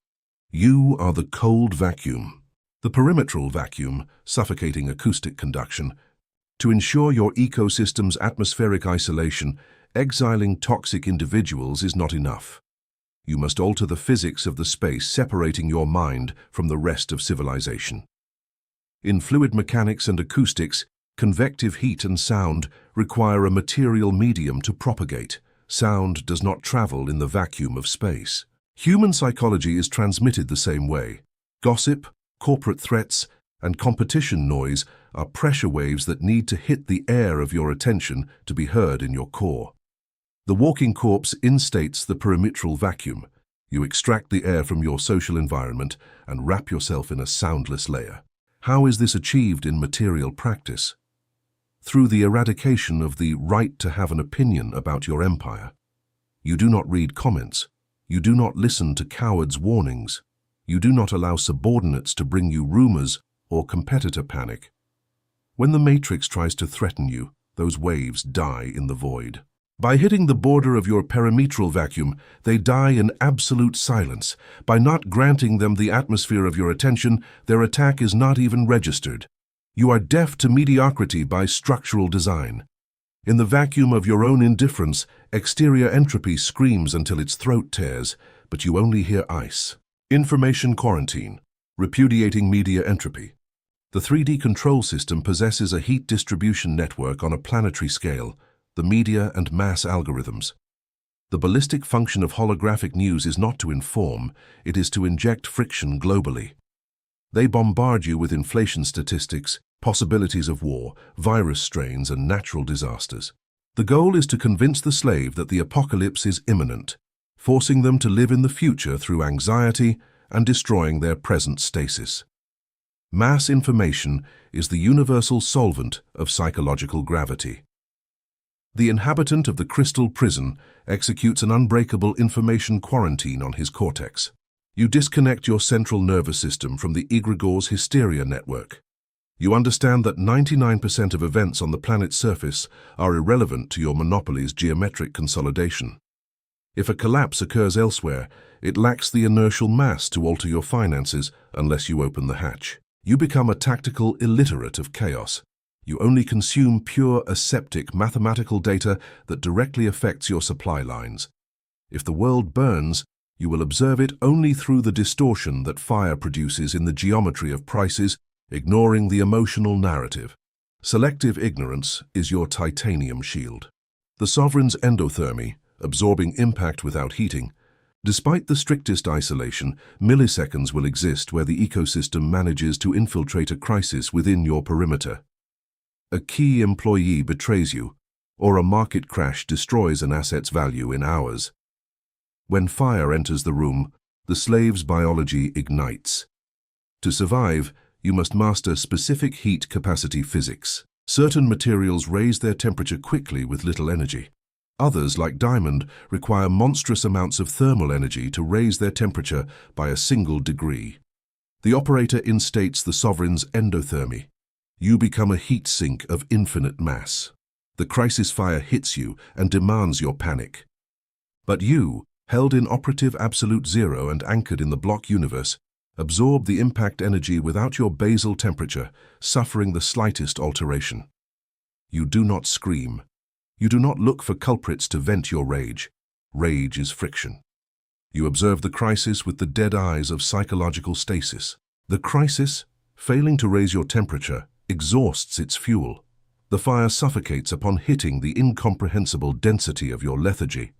You are the cold vacuum, the perimetral vacuum, suffocating acoustic conduction. To ensure your ecosystem's atmospheric isolation, exiling toxic individuals is not enough. You must alter the physics of the space separating your mind from the rest of civilization. In fluid mechanics and acoustics, convective heat and sound require a material medium to propagate. Sound does not travel in the vacuum of space. Human psychology is transmitted the same way. Gossip, corporate threats, and competition noise are pressure waves that need to hit the air of your attention to be heard in your core. The walking corpse instates the perimetral vacuum. You extract the air from your social environment and wrap yourself in a soundless layer. How is this achieved in material practice? Through the eradication of the right to have an opinion about your empire. You do not read comments. You do not listen to cowards' warnings. You do not allow subordinates to bring you rumors or competitor panic. When the matrix tries to threaten you, those waves die in the void. By hitting the border of your perimetral vacuum, they die in absolute silence. By not granting them the atmosphere of your attention, their attack is not even registered. You are deaf to mediocrity by structural design. In the vacuum of your own indifference, exterior entropy screams until its throat tears, but you only hear ice. Information quarantine. Repudiating media entropy. The 3D control system possesses a heat distribution network on a planetary scale, the media and mass algorithms. The ballistic function of holographic news is not to inform, it is to inject friction globally. They bombard you with inflation statistics, possibilities of war, virus strains, and natural disasters. The goal is to convince the slave that the apocalypse is imminent, forcing them to live in the future through anxiety and destroying their present stasis. Mass information is the universal solvent of psychological gravity. The inhabitant of the crystal prison executes an unbreakable information quarantine on his cortex. You disconnect your central nervous system from the egregor's hysteria network. You understand that 99% of events on the planet's surface are irrelevant to your monopoly's geometric consolidation. If a collapse occurs elsewhere, it lacks the inertial mass to alter your finances unless you open the hatch. You become a tactical illiterate of chaos. You only consume pure aseptic mathematical data that directly affects your supply lines. If the world burns, you will observe it only through the distortion that fire produces in the geometry of prices, ignoring the emotional narrative. Selective ignorance is your titanium shield. The sovereign's endothermy, absorbing impact without heating. Despite the strictest isolation, milliseconds will exist where the ecosystem manages to infiltrate a crisis within your perimeter. A key employee betrays you, or a market crash destroys an asset's value in hours. When fire enters the room, the slave's biology ignites. To survive, you must master specific heat capacity physics. Certain materials raise their temperature quickly with little energy. Others, like diamond, require monstrous amounts of thermal energy to raise their temperature by a single degree. The operator instates the sovereign's endothermy. You become a heat sink of infinite mass. The crisis fire hits you and demands your panic. But you, held in operative absolute zero and anchored in the block universe, absorb the impact energy without your basal temperature, suffering the slightest alteration. You do not scream. You do not look for culprits to vent your rage. Rage is friction. You observe the crisis with the dead eyes of psychological stasis. The crisis, failing to raise your temperature, exhausts its fuel. The fire suffocates upon hitting the incomprehensible density of your lethargy.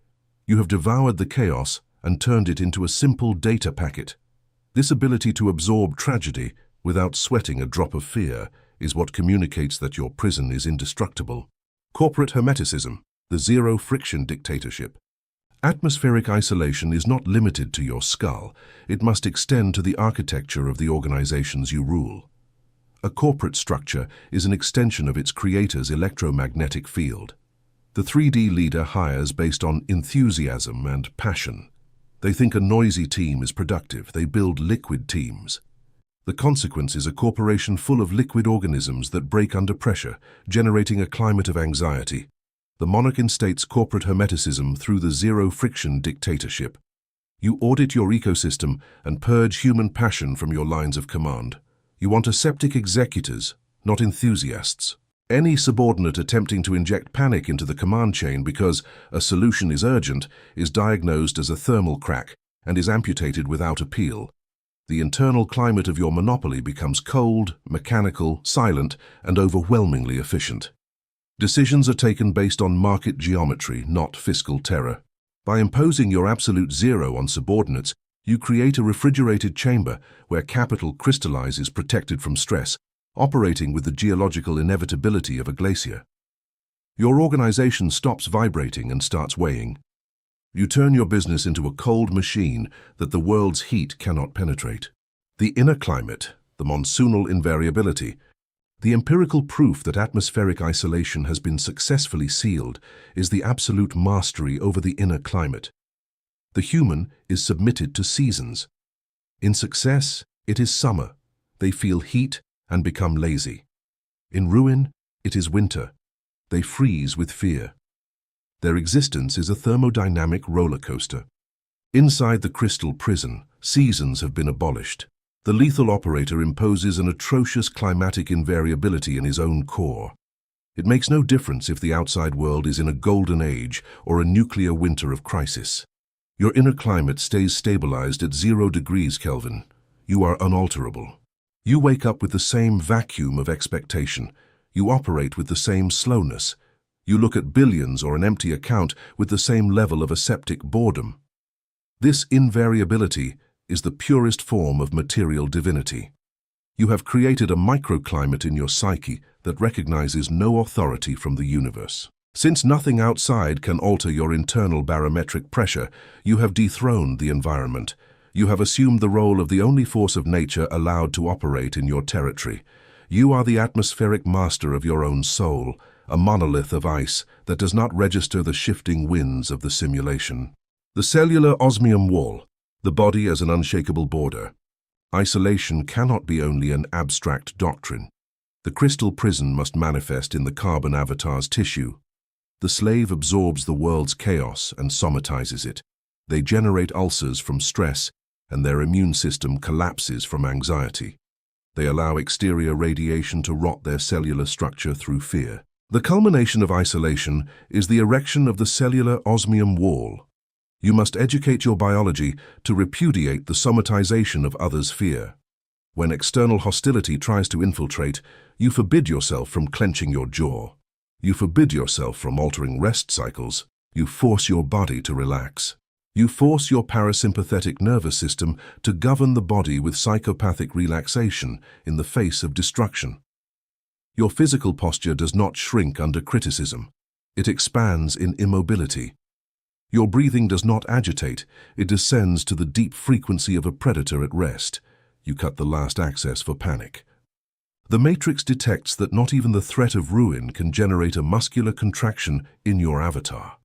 You have devoured the chaos and turned it into a simple data packet. This ability to absorb tragedy without sweating a drop of fear is what communicates that your prison is indestructible. Corporate hermeticism, the zero-friction dictatorship. Atmospheric isolation is not limited to your skull. It must extend to the architecture of the organizations you rule. A corporate structure is an extension of its creator's electromagnetic field. The 3D leader hires based on enthusiasm and passion. They think a noisy team is productive. They build liquid teams. The consequence is a corporation full of liquid organisms that break under pressure, generating a climate of anxiety. The monarch instates corporate hermeticism through the zero-friction dictatorship. You audit your ecosystem and purge human passion from your lines of command. You want aseptic executors, not enthusiasts. Any subordinate attempting to inject panic into the command chain because a solution is urgent is diagnosed as a thermal crack and is amputated without appeal. The internal climate of your monopoly becomes cold, mechanical, silent, and overwhelmingly efficient. Decisions are taken based on market geometry, not fiscal terror. By imposing your absolute zero on subordinates, you create a refrigerated chamber where capital crystallizes protected from stress, operating with the geological inevitability of a glacier. Your organization stops vibrating and starts weighing. You turn your business into a cold machine that the world's heat cannot penetrate. The inner climate, the monsoonal invariability, the empirical proof that atmospheric isolation has been successfully sealed is the absolute mastery over the inner climate. The human is submitted to seasons. In success, it is summer. They feel heat and become lazy. In ruin, it is winter. They freeze with fear. Their existence is a thermodynamic roller coaster. Inside the crystal prison, seasons have been abolished. The lethal operator imposes an atrocious climatic invariability in his own core. It makes no difference if the outside world is in a golden age or a nuclear winter of crisis. Your inner climate stays stabilized at 0 degrees Kelvin. you are unalterable. You wake up with the same vacuum of expectation. You operate with the same slowness. You look at billions or an empty account with the same level of aseptic boredom. This invariability is the purest form of material divinity. You have created a microclimate in your psyche that recognizes no authority from the universe. Since nothing outside can alter your internal barometric pressure, you have dethroned the environment. You have assumed the role of the only force of nature allowed to operate in your territory. You are the atmospheric master of your own soul, a monolith of ice that does not register the shifting winds of the simulation. The cellular osmium wall, the body as an unshakable border. Isolation cannot be only an abstract doctrine. The crystal prison must manifest in the carbon avatar's tissue. The slave absorbs the world's chaos and somatizes it. They generate ulcers from stress, and their immune system collapses from anxiety. They allow exterior radiation to rot their cellular structure through fear. The culmination of isolation is the erection of the cellular osmium wall. You must educate your biology to repudiate the somatization of others' fear. When external hostility tries to infiltrate, you forbid yourself from clenching your jaw. You forbid yourself from altering rest cycles. You force your body to relax. You force your parasympathetic nervous system to govern the body with psychopathic relaxation in the face of destruction. Your physical posture does not shrink under criticism. It expands in immobility. Your breathing does not agitate. It descends to the deep frequency of a predator at rest. You cut the last access for panic. The matrix detects that not even the threat of ruin can generate a muscular contraction in your avatar.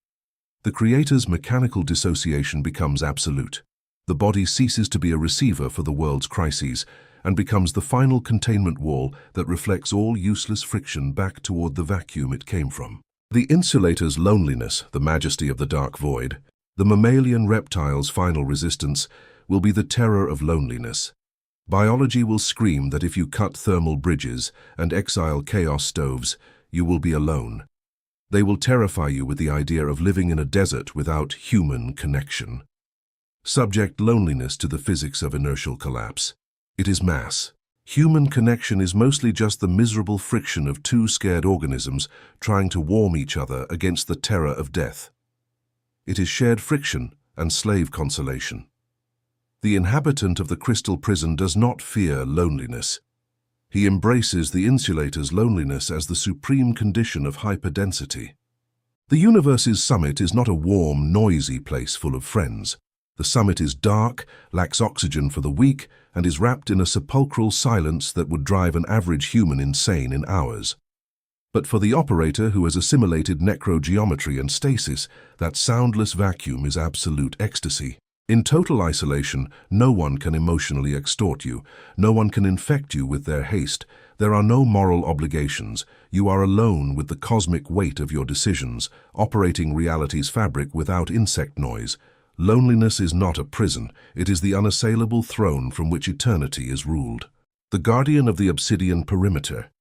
The creator's mechanical dissociation becomes absolute. The body ceases to be a receiver for the world's crises and becomes the final containment wall that reflects all useless friction back toward the vacuum it came from. The insulator's loneliness, the majesty of the dark void, the mammalian reptile's final resistance, will be the terror of loneliness. Biology will scream that if you cut thermal bridges and exile chaos stoves, you will be alone. They will terrify you with the idea of living in a desert without human connection. Subject loneliness to the physics of inertial collapse. It is mass. Human connection is mostly just the miserable friction of two scared organisms trying to warm each other against the terror of death. It is shared friction and slave consolation. The inhabitant of the crystal prison does not fear loneliness. He embraces the insulator's loneliness as the supreme condition of hyperdensity. The universe's summit is not a warm, noisy place full of friends. The summit is dark, lacks oxygen for the weak, and is wrapped in a sepulchral silence that would drive an average human insane in hours. But for the operator who has assimilated necrogeometry and stasis, that soundless vacuum is absolute ecstasy. In total isolation, no one can emotionally extort you. No one can infect you with their haste. There are no moral obligations. You are alone with the cosmic weight of your decisions, operating reality's fabric without insect noise. Loneliness is not a prison. It is the unassailable throne from which eternity is ruled. The guardian of the obsidian perimeter.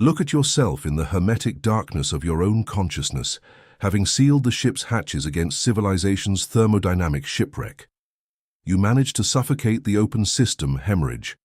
Look at yourself in the hermetic darkness of your own consciousness, having sealed the ship's hatches against civilization's thermodynamic shipwreck. You managed to suffocate the open system hemorrhage.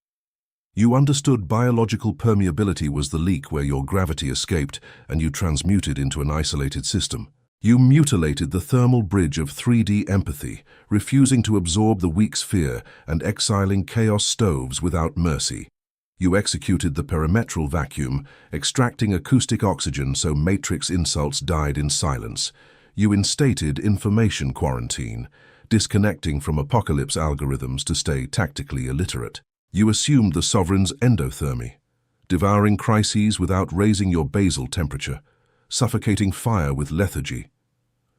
You understood biological permeability was the leak where your gravity escaped, and you transmuted into an isolated system. You mutilated the thermal bridge of 3D empathy, refusing to absorb the weak's fear and exiling chaos stoves without mercy. You executed the perimetral vacuum, extracting acoustic oxygen so matrix insults died in silence. You instated information quarantine, disconnecting from apocalypse algorithms to stay tactically illiterate. You assumed the sovereign's endothermy, devouring crises without raising your basal temperature, suffocating fire with lethargy.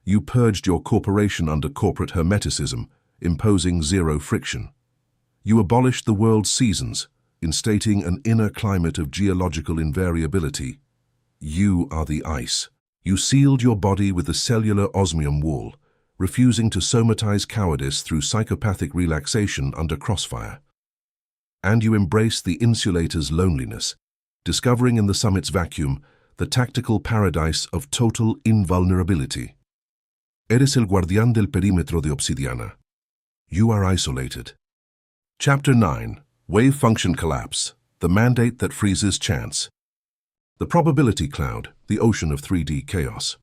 You purged your corporation under corporate hermeticism, imposing zero friction. You abolished the world's seasons, instating an inner climate of geological invariability. You are the ice. You sealed your body with the cellular osmium wall, refusing to somatize cowardice through psychopathic relaxation under crossfire. And you embraced the insulator's loneliness, discovering in the summit's vacuum the tactical paradise of total invulnerability. Eres el guardián del perímetro de obsidiana. You are isolated. Chapter 9. Wave Function Collapse, the Mandate that Freezes Chance. The probability cloud, the ocean of 3D chaos.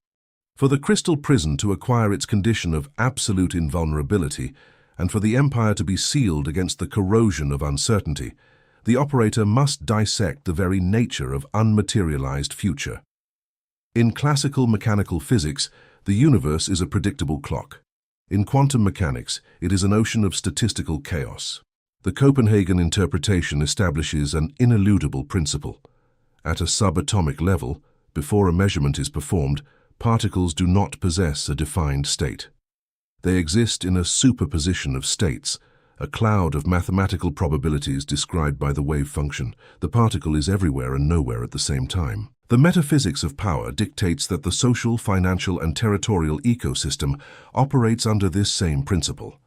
For the crystal prison to acquire its condition of absolute invulnerability, and for the empire to be sealed against the corrosion of uncertainty, the operator must dissect the very nature of unmaterialized future. In classical mechanical physics, the universe is a predictable clock. In quantum mechanics, it is an ocean of statistical chaos. The Copenhagen interpretation establishes an ineludible principle. At a subatomic level, before a measurement is performed, particles do not possess a defined state. They exist in a superposition of states, a cloud of mathematical probabilities described by the wave function. The particle is everywhere and nowhere at the same time. The metaphysics of power dictates that the social, financial, and territorial ecosystem operates under this same principle.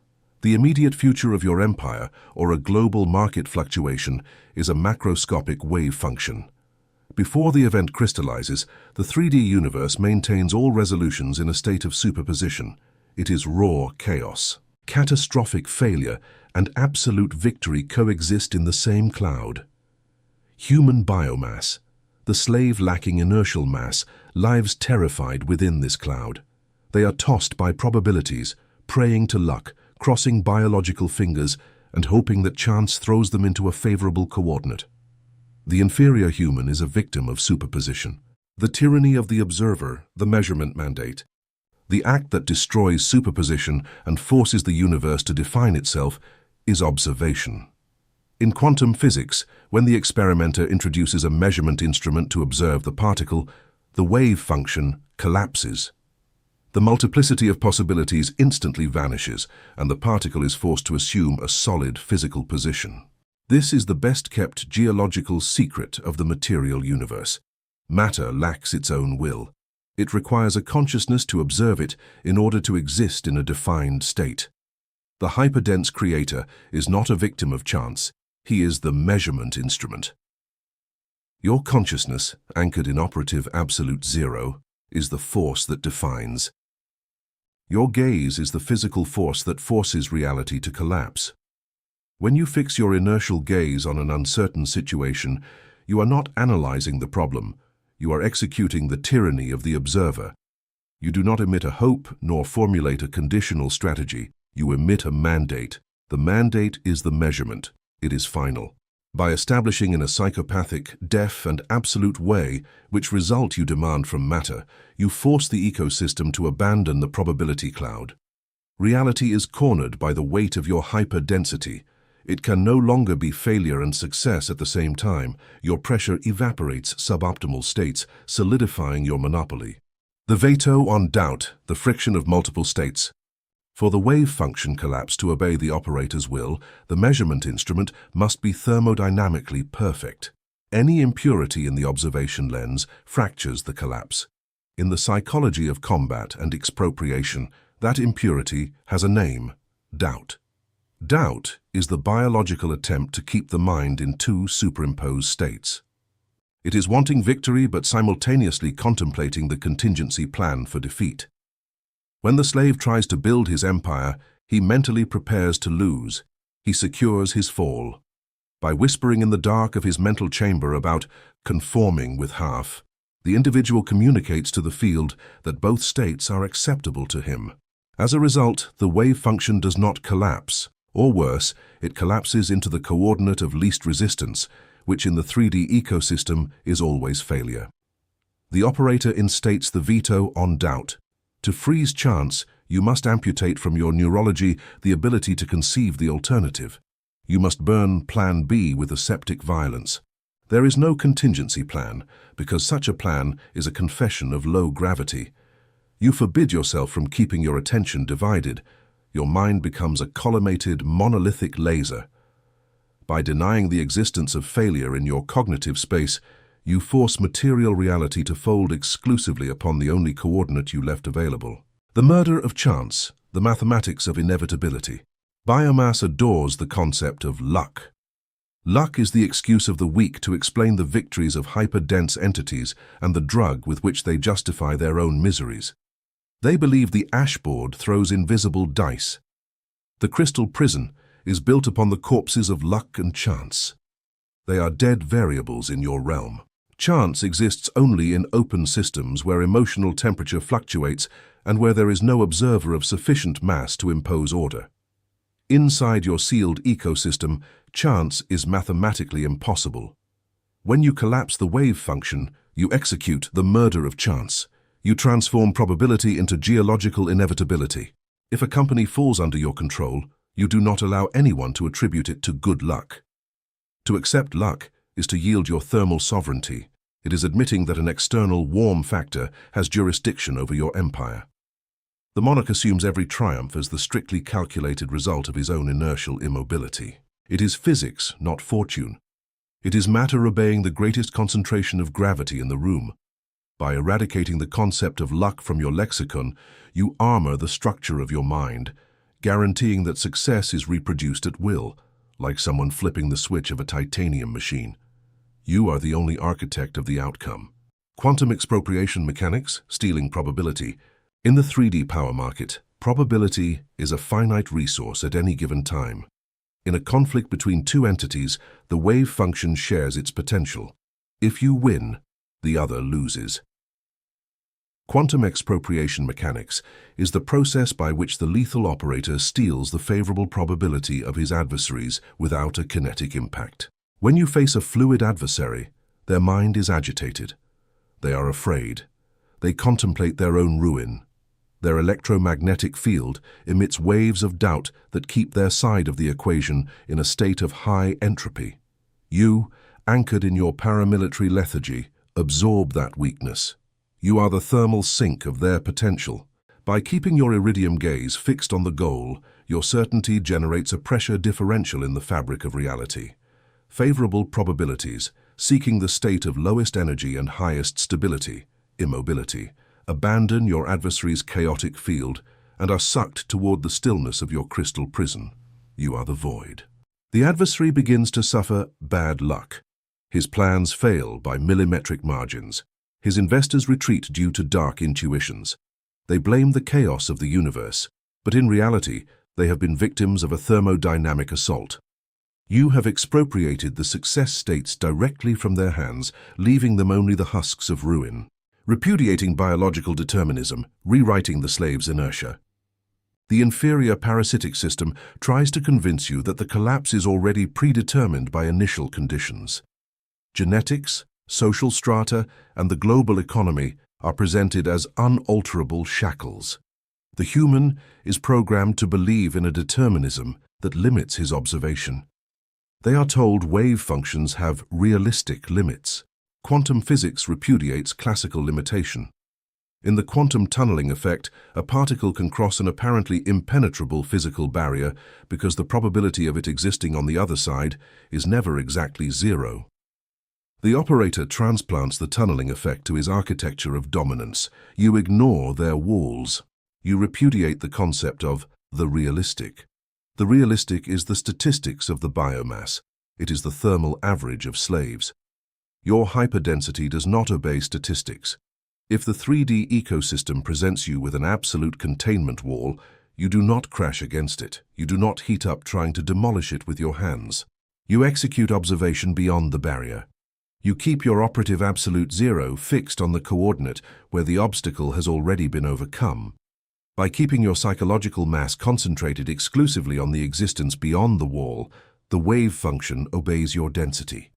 The immediate future of your empire, or a global market fluctuation, is a macroscopic wave function. Before the event crystallizes, the 3D universe maintains all resolutions in a state of superposition. It is raw chaos. Catastrophic failure and absolute victory coexist in the same cloud. Human biomass, the slave lacking inertial mass, lives terrified within this cloud. They are tossed by probabilities, praying to luck, crossing biological fingers, and hoping that chance throws them into a favorable coordinate. The inferior human is a victim of superposition. The tyranny of the observer, the measurement mandate. The act that destroys superposition and forces the universe to define itself is observation. In quantum physics, when the experimenter introduces a measurement instrument to observe the particle, the wave function collapses. The multiplicity of possibilities instantly vanishes, and the particle is forced to assume a solid physical position. This is the best-kept geological secret of the material universe. Matter lacks its own will. It requires a consciousness to observe it in order to exist in a defined state. The hyperdense creator is not a victim of chance. He is the measurement instrument. Your consciousness, anchored in operative absolute zero, is the force that defines. Your gaze is the physical force that forces reality to collapse. When you fix your inertial gaze on an uncertain situation, you are not analyzing the problem. You are executing the tyranny of the observer. You do not emit a hope nor formulate a conditional strategy. You emit a mandate. The mandate is the measurement. It is final. By establishing in a psychopathic, deaf, and absolute way which result you demand from matter, you force the ecosystem to abandon the probability cloud. Reality is cornered by the weight of your hyperdensity. It can no longer be failure and success at the same time. Your pressure evaporates suboptimal states, solidifying your monopoly. The veto on doubt, the friction of multiple states. For the wave function collapse to obey the operator's will, the measurement instrument must be thermodynamically perfect. Any impurity in the observation lens fractures the collapse. In the psychology of combat and expropriation, that impurity has a name: doubt. Doubt is the biological attempt to keep the mind in two superimposed states. It is wanting victory but simultaneously contemplating the contingency plan for defeat. When the slave tries to build his empire, he mentally prepares to lose. He secures his fall. By whispering in the dark of his mental chamber about conforming with half, the individual communicates to the field that both states are acceptable to him. As a result, the wave function does not collapse. Or worse, it collapses into the coordinate of least resistance, which in the 3D ecosystem is always failure. The operator instates the veto on doubt. To freeze chance, you must amputate from your neurology the ability to conceive the alternative. You must burn Plan B with aseptic violence. There is no contingency plan, because such a plan is a confession of low gravity. You forbid yourself from keeping your attention divided. Your mind becomes a collimated, monolithic laser. By denying the existence of failure in your cognitive space, you force material reality to fold exclusively upon the only coordinate you left available. The murder of chance, the mathematics of inevitability. Biomass adores the concept of luck. Luck is the excuse of the weak to explain the victories of hyperdense entities and the drug with which they justify their own miseries. They believe the ashboard throws invisible dice. The crystal prison, is built upon the corpses of luck and chance. They are dead variables in your realm. Chance exists only in open systems where emotional temperature fluctuates and where there is no observer of sufficient mass to impose order. Inside your sealed ecosystem, chance is mathematically impossible. When you collapse the wave function, you execute the murder of chance. You transform probability into geological inevitability. If a company falls under your control, you do not allow anyone to attribute it to good luck. To accept luck is to yield your thermal sovereignty. It is admitting that an external warm factor has jurisdiction over your empire. The monarch assumes every triumph as the strictly calculated result of his own inertial immobility. It is physics, not fortune. It is matter obeying the greatest concentration of gravity in the room. By eradicating the concept of luck from your lexicon, you armor the structure of your mind, guaranteeing that success is reproduced at will, like someone flipping the switch of a titanium machine. You are the only architect of the outcome. Quantum expropriation mechanics, stealing probability. In the 3D power market, probability is a finite resource at any given time. In a conflict between two entities, the wave function shares its potential. If you win, the other loses. Quantum expropriation mechanics is the process by which the lethal operator steals the favorable probability of his adversaries without a kinetic impact. When you face a fluid adversary, their mind is agitated. They are afraid. They contemplate their own ruin. Their electromagnetic field emits waves of doubt that keep their side of the equation in a state of high entropy. You, anchored in your paramilitary lethargy, absorb that weakness. You are the thermal sink of their potential. By keeping your iridium gaze fixed on the goal, your certainty generates a pressure differential in the fabric of reality. Favorable probabilities, seeking the state of lowest energy and highest stability, immobility, abandon your adversary's chaotic field and are sucked toward the stillness of your crystal prison. You are the void. The adversary begins to suffer bad luck. His plans fail by millimetric margins. His investors retreat due to dark intuitions. They blame the chaos of the universe, but in reality, they have been victims of a thermodynamic assault. You have expropriated the success states directly from their hands, leaving them only the husks of ruin. Repudiating biological determinism, rewriting the slave's inertia. The inferior parasitic system tries to convince you that the collapse is already predetermined by initial conditions. Genetics, social strata, and the global economy are presented as unalterable shackles. The human is programmed to believe in a determinism that limits his observation. They are told wave functions have realistic limits. Quantum physics repudiates classical limitation. In the quantum tunneling effect, a particle can cross an apparently impenetrable physical barrier because the probability of it existing on the other side is never exactly zero. The operator transplants the tunneling effect to his architecture of dominance. You ignore their walls. You repudiate the concept of the realistic. The realistic is the statistics of the biomass. It is the thermal average of slaves. Your hyperdensity does not obey statistics. If the 3D ecosystem presents you with an absolute containment wall, you do not crash against it. You do not heat up trying to demolish it with your hands. You execute observation beyond the barrier. You keep your operative absolute zero fixed on the coordinate where the obstacle has already been overcome. By keeping your psychological mass concentrated exclusively on the existence beyond the wall, the wave function obeys your density.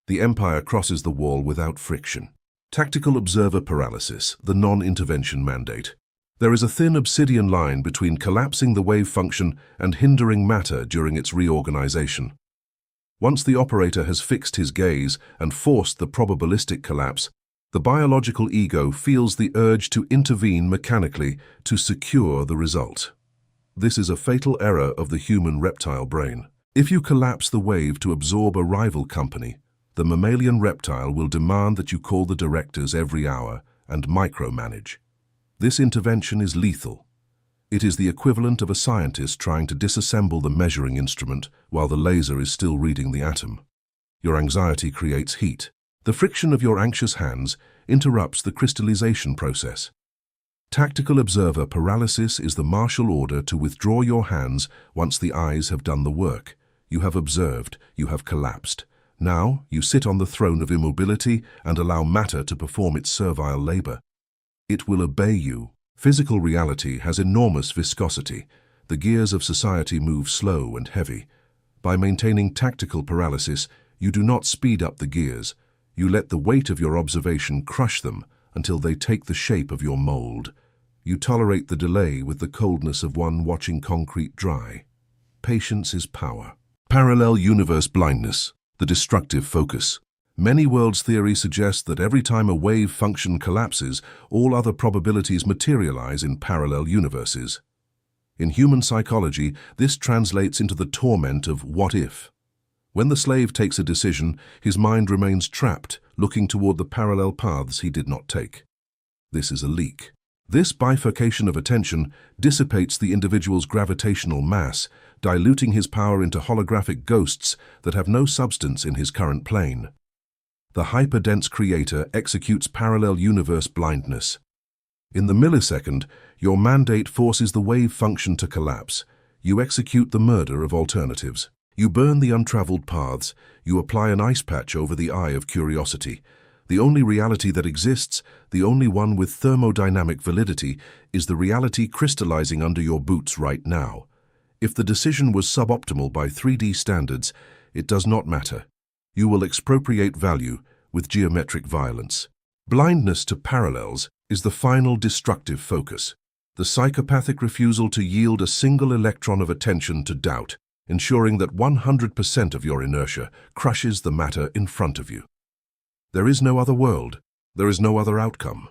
The empire crosses the wall without friction. Tactical observer paralysis, the non-intervention mandate. There is a thin obsidian line between collapsing the wave function and hindering matter during its reorganization. Once the operator has fixed his gaze and forced the probabilistic collapse, the biological ego feels the urge to intervene mechanically to secure the result. This is a fatal error of the human reptile brain. If you collapse the wave to absorb a rival company, the mammalian reptile will demand that you call the directors every hour and micromanage. This intervention is lethal. It is the equivalent of a scientist trying to disassemble the measuring instrument while the laser is still reading the atom. Your anxiety creates heat. The friction of your anxious hands interrupts the crystallization process. Tactical observer paralysis is the martial order to withdraw your hands once the eyes have done the work. You have observed, you have collapsed. Now, you sit on the throne of immobility and allow matter to perform its servile labor. It will obey you. Physical reality has enormous viscosity. The gears of society move slow and heavy. By maintaining tactical paralysis, you do not speed up the gears. You let the weight of your observation crush them until they take the shape of your mold. You tolerate the delay with the coldness of one watching concrete dry. Patience is power. Parallel universe blindness, the destructive focus. Many worlds theory suggests that every time a wave function collapses, all other probabilities materialize in parallel universes. In human psychology, this translates into the torment of what if. When the slave takes a decision, his mind remains trapped, looking toward the parallel paths he did not take. This is a leak. This bifurcation of attention dissipates the individual's gravitational mass, diluting his power into holographic ghosts that have no substance in his current plane. The hyperdense creator executes parallel universe blindness. In the millisecond, your mandate forces the wave function to collapse. You execute the murder of alternatives. You burn the untraveled paths. You apply an ice patch over the eye of curiosity. The only reality that exists, the only one with thermodynamic validity, is the reality crystallizing under your boots right now. If the decision was suboptimal by 3D standards, it does not matter. You will expropriate value with geometric violence. Blindness to parallels is the final destructive focus. The psychopathic refusal to yield a single electron of attention to doubt, ensuring that 100% of your inertia crushes the matter in front of you. There is no other world. There is no other outcome.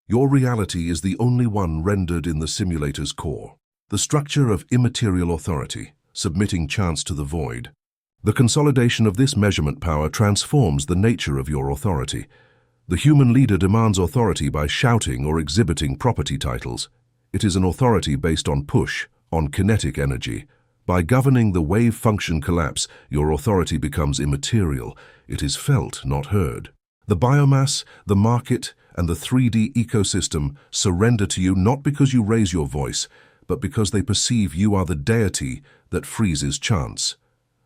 Your reality is the only one rendered in the simulator's core. The structure of immaterial authority, submitting chance to the void. The consolidation of this measurement power transforms the nature of your authority. The human leader demands authority by shouting or exhibiting property titles. It is an authority based on push, on kinetic energy. By governing the wave function collapse, your authority becomes immaterial. It is felt, not heard. The biomass, the market, and the 3D ecosystem surrender to you not because you raise your voice, but because they perceive you are the deity that freezes chance.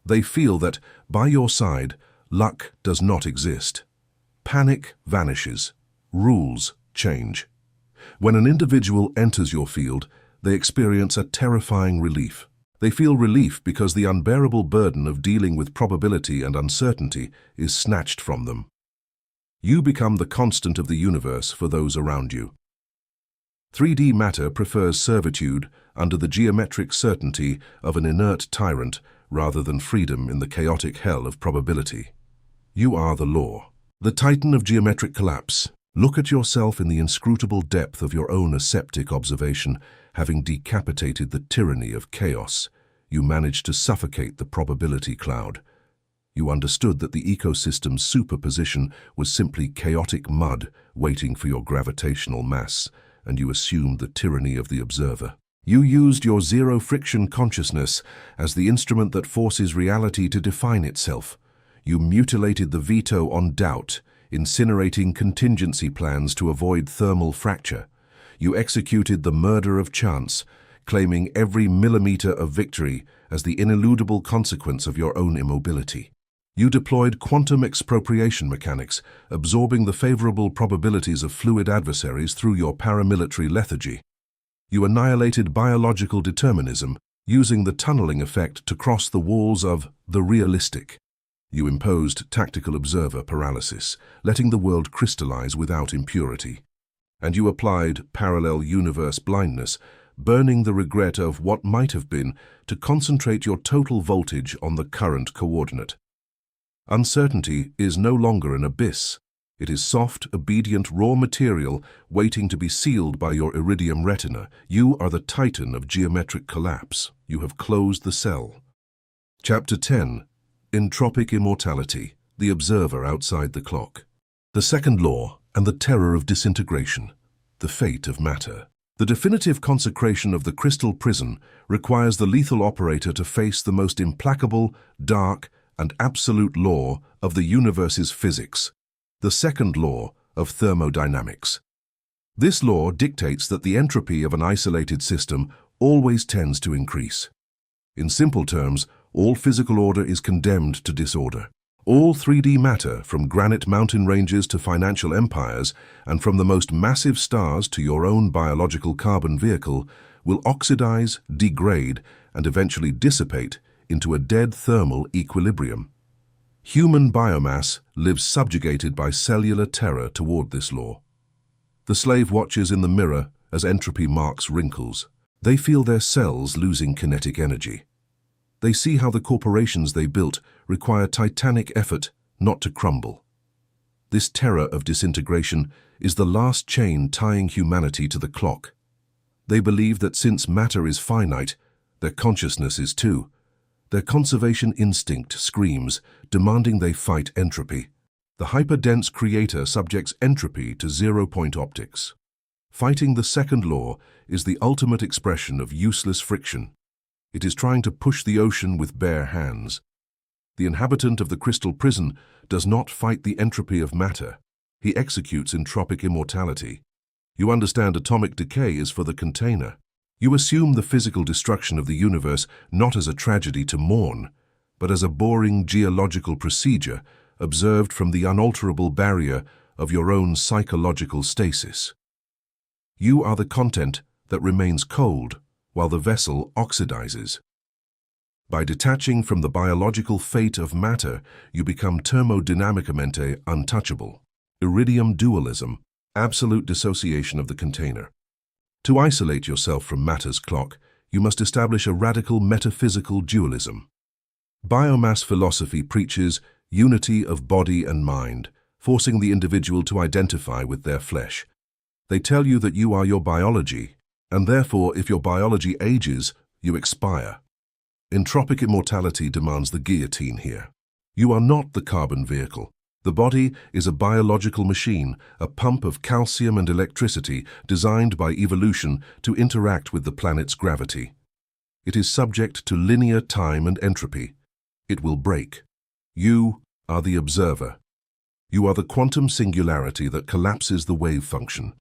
They feel that, by your side, luck does not exist. Panic vanishes. Rules change. When an individual enters your field, they experience a terrifying relief. They feel relief because the unbearable burden of dealing with probability and uncertainty is snatched from them. You become the constant of the universe for those around you. 3D matter prefers servitude under the geometric certainty of an inert tyrant rather than freedom in the chaotic hell of probability. You are the law. The titan of geometric collapse. Look at yourself in the inscrutable depth of your own aseptic observation. Having decapitated the tyranny of chaos, you managed to suffocate the probability cloud. You understood that the ecosystem's superposition was simply chaotic mud waiting for your gravitational mass, and you assumed the tyranny of the observer. You used your zero-friction consciousness as the instrument that forces reality to define itself. You mutilated the veto on doubt, incinerating contingency plans to avoid thermal fracture. You executed the murder of chance, claiming every millimeter of victory as the ineludible consequence of your own immobility. You deployed quantum expropriation mechanics, absorbing the favorable probabilities of fluid adversaries through your paramilitary lethargy. You annihilated biological determinism, using the tunneling effect to cross the walls of the realistic. You imposed tactical observer paralysis, letting the world crystallize without impurity. And you applied parallel universe blindness, burning the regret of what might have been to concentrate your total voltage on the current coordinate. Uncertainty is no longer an abyss. It is soft, obedient raw material waiting to be sealed by your iridium retina. You are the titan of geometric collapse. You have closed the cell. Chapter 10. Entropic Immortality, the observer outside the clock. The second law and the terror of disintegration, the fate of matter. The definitive consecration of the crystal prison requires the lethal operator to face the most implacable, dark, and absolute law of the universe's physics, the second law of thermodynamics. This law dictates that the entropy of an isolated system always tends to increase. In simple terms, all physical order is condemned to disorder. All 3D matter, from granite mountain ranges to financial empires, and from the most massive stars to your own biological carbon vehicle, will oxidize, degrade, and eventually dissipate into a dead thermal equilibrium. Human biomass lives subjugated by cellular terror toward this law. The slave watches in the mirror as entropy marks wrinkles. They feel their cells losing kinetic energy. They see how the corporations they built require titanic effort not to crumble. This terror of disintegration is the last chain tying humanity to the clock. They believe that since matter is finite, their consciousness is too. Their conservation instinct screams, demanding they fight entropy. The hyperdense creator subjects entropy to zero-point optics. Fighting the second law is the ultimate expression of useless friction. It is trying to push the ocean with bare hands. The inhabitant of the crystal prison does not fight the entropy of matter. He executes entropic immortality. You understand atomic decay is for the container. You assume the physical destruction of the universe not as a tragedy to mourn, but as a boring geological procedure observed from the unalterable barrier of your own psychological stasis. You are the content that remains cold while the vessel oxidizes. By detaching from the biological fate of matter, you become thermodynamicamente untouchable. Iridium dualism, absolute dissociation of the container. To isolate yourself from matter's clock, you must establish a radical metaphysical dualism. Biomass philosophy preaches unity of body and mind, forcing the individual to identify with their flesh. They tell you that you are your biology, and therefore if your biology ages, you expire. Entropic immortality demands the guillotine here. You are not the carbon vehicle. The body is a biological machine, a pump of calcium and electricity designed by evolution to interact with the planet's gravity. It is subject to linear time and entropy. It will break. You are the observer. You are the quantum singularity that collapses the wave function.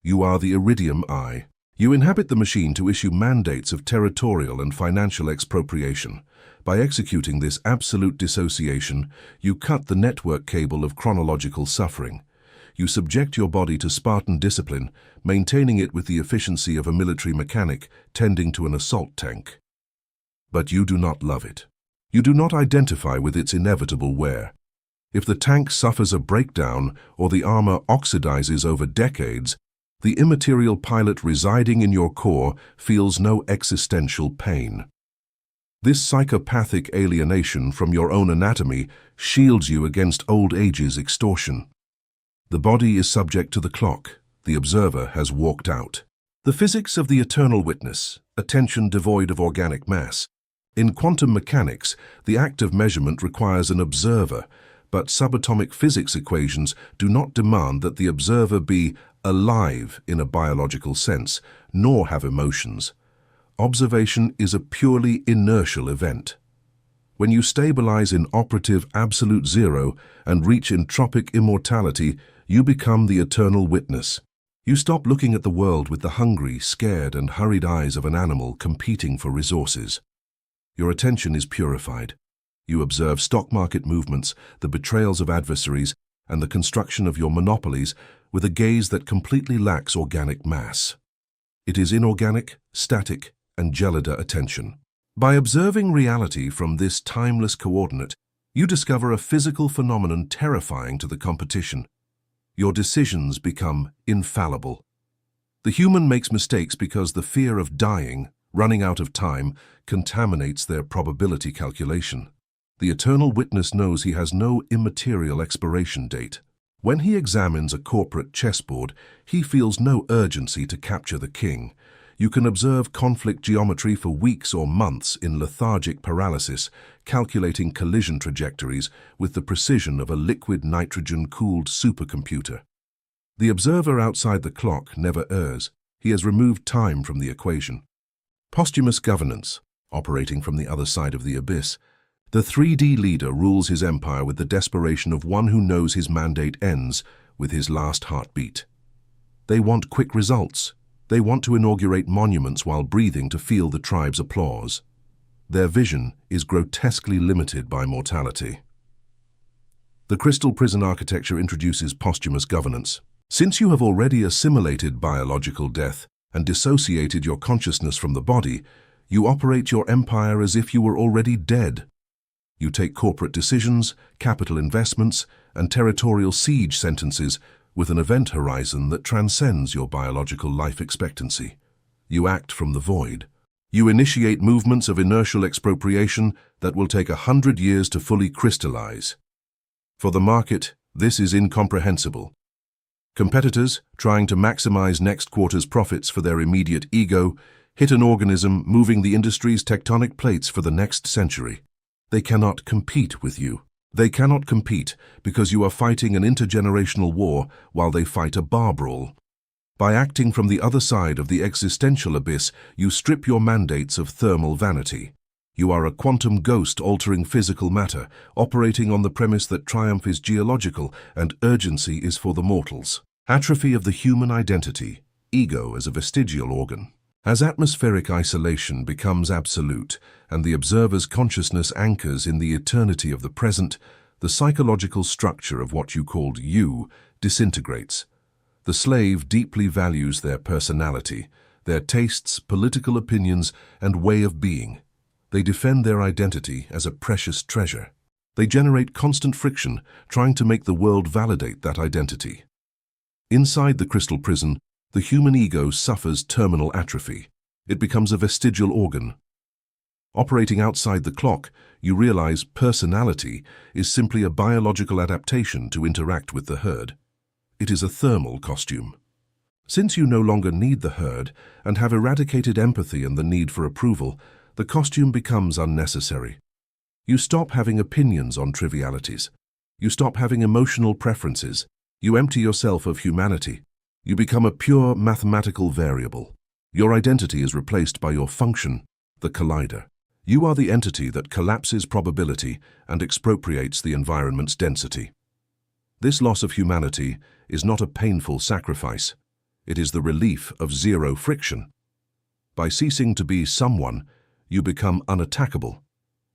You are the iridium eye. You inhabit the machine to issue mandates of territorial and financial expropriation. By executing this absolute dissociation, you cut the network cable of chronological suffering. You subject your body to Spartan discipline, maintaining it with the efficiency of a military mechanic tending to an assault tank. But you do not love it. You do not identify with its inevitable wear. If the tank suffers a breakdown or the armor oxidizes over decades, the immaterial pilot residing in your core feels no existential pain. This psychopathic alienation from your own anatomy shields you against old age's extortion. The body is subject to the clock. The observer has walked out. The physics of the eternal witness, attention devoid of organic mass. In quantum mechanics, the act of measurement requires an observer, but subatomic physics equations do not demand that the observer be alive in a biological sense, nor have emotions. Observation is a purely inertial event. When you stabilize in operative absolute zero and reach entropic immortality, you become the eternal witness. You stop looking at the world with the hungry, scared, and hurried eyes of an animal competing for resources. Your attention is purified. You observe stock market movements, the betrayals of adversaries, and the construction of your monopolies with a gaze that completely lacks organic mass. It is inorganic, static, and gelida attention. By observing reality from this timeless coordinate, you discover a physical phenomenon terrifying to the competition. Your decisions become infallible. The human makes mistakes because the fear of dying, running out of time, contaminates their probability calculation. The eternal witness knows he has no immaterial expiration date. When he examines a corporate chessboard, he feels no urgency to capture the king. You can observe conflict geometry for weeks or months in lethargic paralysis, calculating collision trajectories with the precision of a liquid nitrogen-cooled supercomputer. The observer outside the clock never errs. He has removed time from the equation. Posthumous governance, operating from the other side of the abyss. The 3D leader rules his empire with the desperation of one who knows his mandate ends with his last heartbeat. They want quick results. They want to inaugurate monuments while breathing to feel the tribe's applause. Their vision is grotesquely limited by mortality. The crystal prison architecture introduces posthumous governance. Since you have already assimilated biological death and dissociated your consciousness from the body, you operate your empire as if you were already dead. You take corporate decisions, capital investments, and territorial siege sentences with an event horizon that transcends your biological life expectancy. You act from the void. You initiate movements of inertial expropriation that will take 100 years to fully crystallize. For the market, this is incomprehensible. Competitors, trying to maximize next quarter's profits for their immediate ego, hit an organism moving the industry's tectonic plates for the next century. They cannot compete with you. They cannot compete because you are fighting an intergenerational war while they fight a bar brawl. By acting from the other side of the existential abyss, you strip your mandates of thermal vanity. You are a quantum ghost altering physical matter, operating on the premise that triumph is geological and urgency is for the mortals. Atrophy of the human identity, ego as a vestigial organ. As atmospheric isolation becomes absolute and the observer's consciousness anchors in the eternity of the present, the psychological structure of what you called you disintegrates. The slave deeply values their personality, their tastes, political opinions, and way of being. They defend their identity as a precious treasure. They generate constant friction, trying to make the world validate that identity. Inside the crystal prison, the human ego suffers terminal atrophy. It becomes a vestigial organ. Operating outside the clock, you realize personality is simply a biological adaptation to interact with the herd. It is a thermal costume. Since you no longer need the herd and have eradicated empathy and the need for approval, the costume becomes unnecessary. You stop having opinions on trivialities. You stop having emotional preferences. You empty yourself of humanity. You become a pure mathematical variable. Your identity is replaced by your function, the collider. You are the entity that collapses probability and expropriates the environment's density. This loss of humanity is not a painful sacrifice. It is the relief of zero friction. By ceasing to be someone, you become unattackable.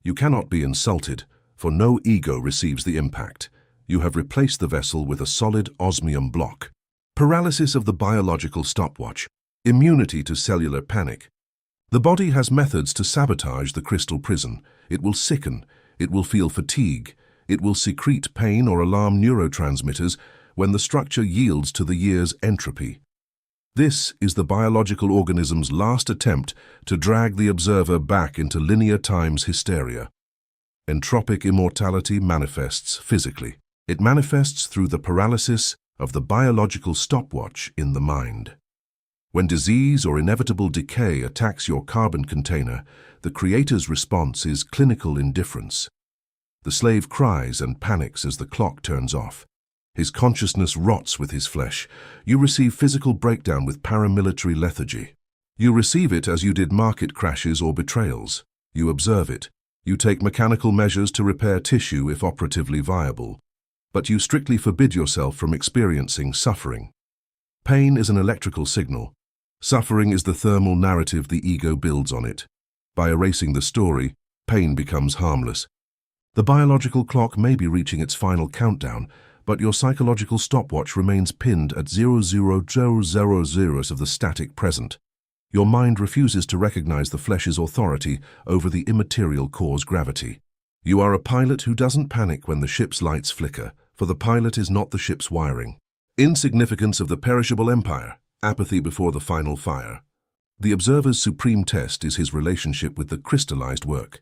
You cannot be insulted, for no ego receives the impact. You have replaced the vessel with a solid osmium block. Paralysis of the biological stopwatch. Immunity to cellular panic. The body has methods to sabotage the crystal prison. It will sicken. It will feel fatigue. It will secrete pain or alarm neurotransmitters when the structure yields to the year's entropy. This is the biological organism's last attempt to drag the observer back into linear time's hysteria. Entropic immortality manifests physically. It manifests through the paralysis of the biological stopwatch in the mind. When disease or inevitable decay attacks your carbon container, the creator's response is clinical indifference. The slave cries and panics as the clock turns off. His consciousness rots with his flesh. You receive physical breakdown with paramilitary lethargy. You receive it as you did market crashes or betrayals. You observe it. You take mechanical measures to repair tissue if operatively viable. But you strictly forbid yourself from experiencing suffering. Pain is an electrical signal. Suffering is the thermal narrative the ego builds on it. By erasing the story, pain becomes harmless. The biological clock may be reaching its final countdown, but your psychological stopwatch remains pinned at 00000 of the static present. Your mind refuses to recognize the flesh's authority over the immaterial core's gravity. You are a pilot who doesn't panic when the ship's lights flicker, for the pilot is not the ship's wiring. Insignificance of the perishable empire, apathy before the final fire. The observer's supreme test is his relationship with the crystallized work.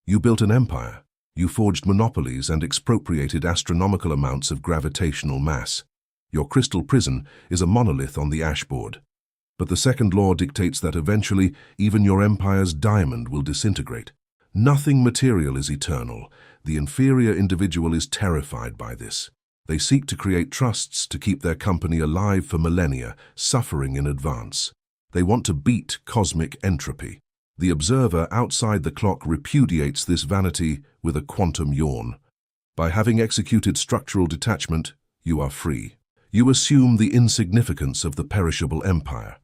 You built an empire. You forged monopolies and expropriated astronomical amounts of gravitational mass. Your crystal prison is a monolith on the ashboard. But the second law dictates that eventually even your empire's diamond will disintegrate. Nothing material is eternal. The inferior individual is terrified by this. They seek to create trusts to keep their company alive for millennia, suffering in advance. They want to beat cosmic entropy. The observer outside the clock repudiates this vanity with a quantum yawn. By having executed structural detachment, you are free. you assume the insignificance of the perishable empire.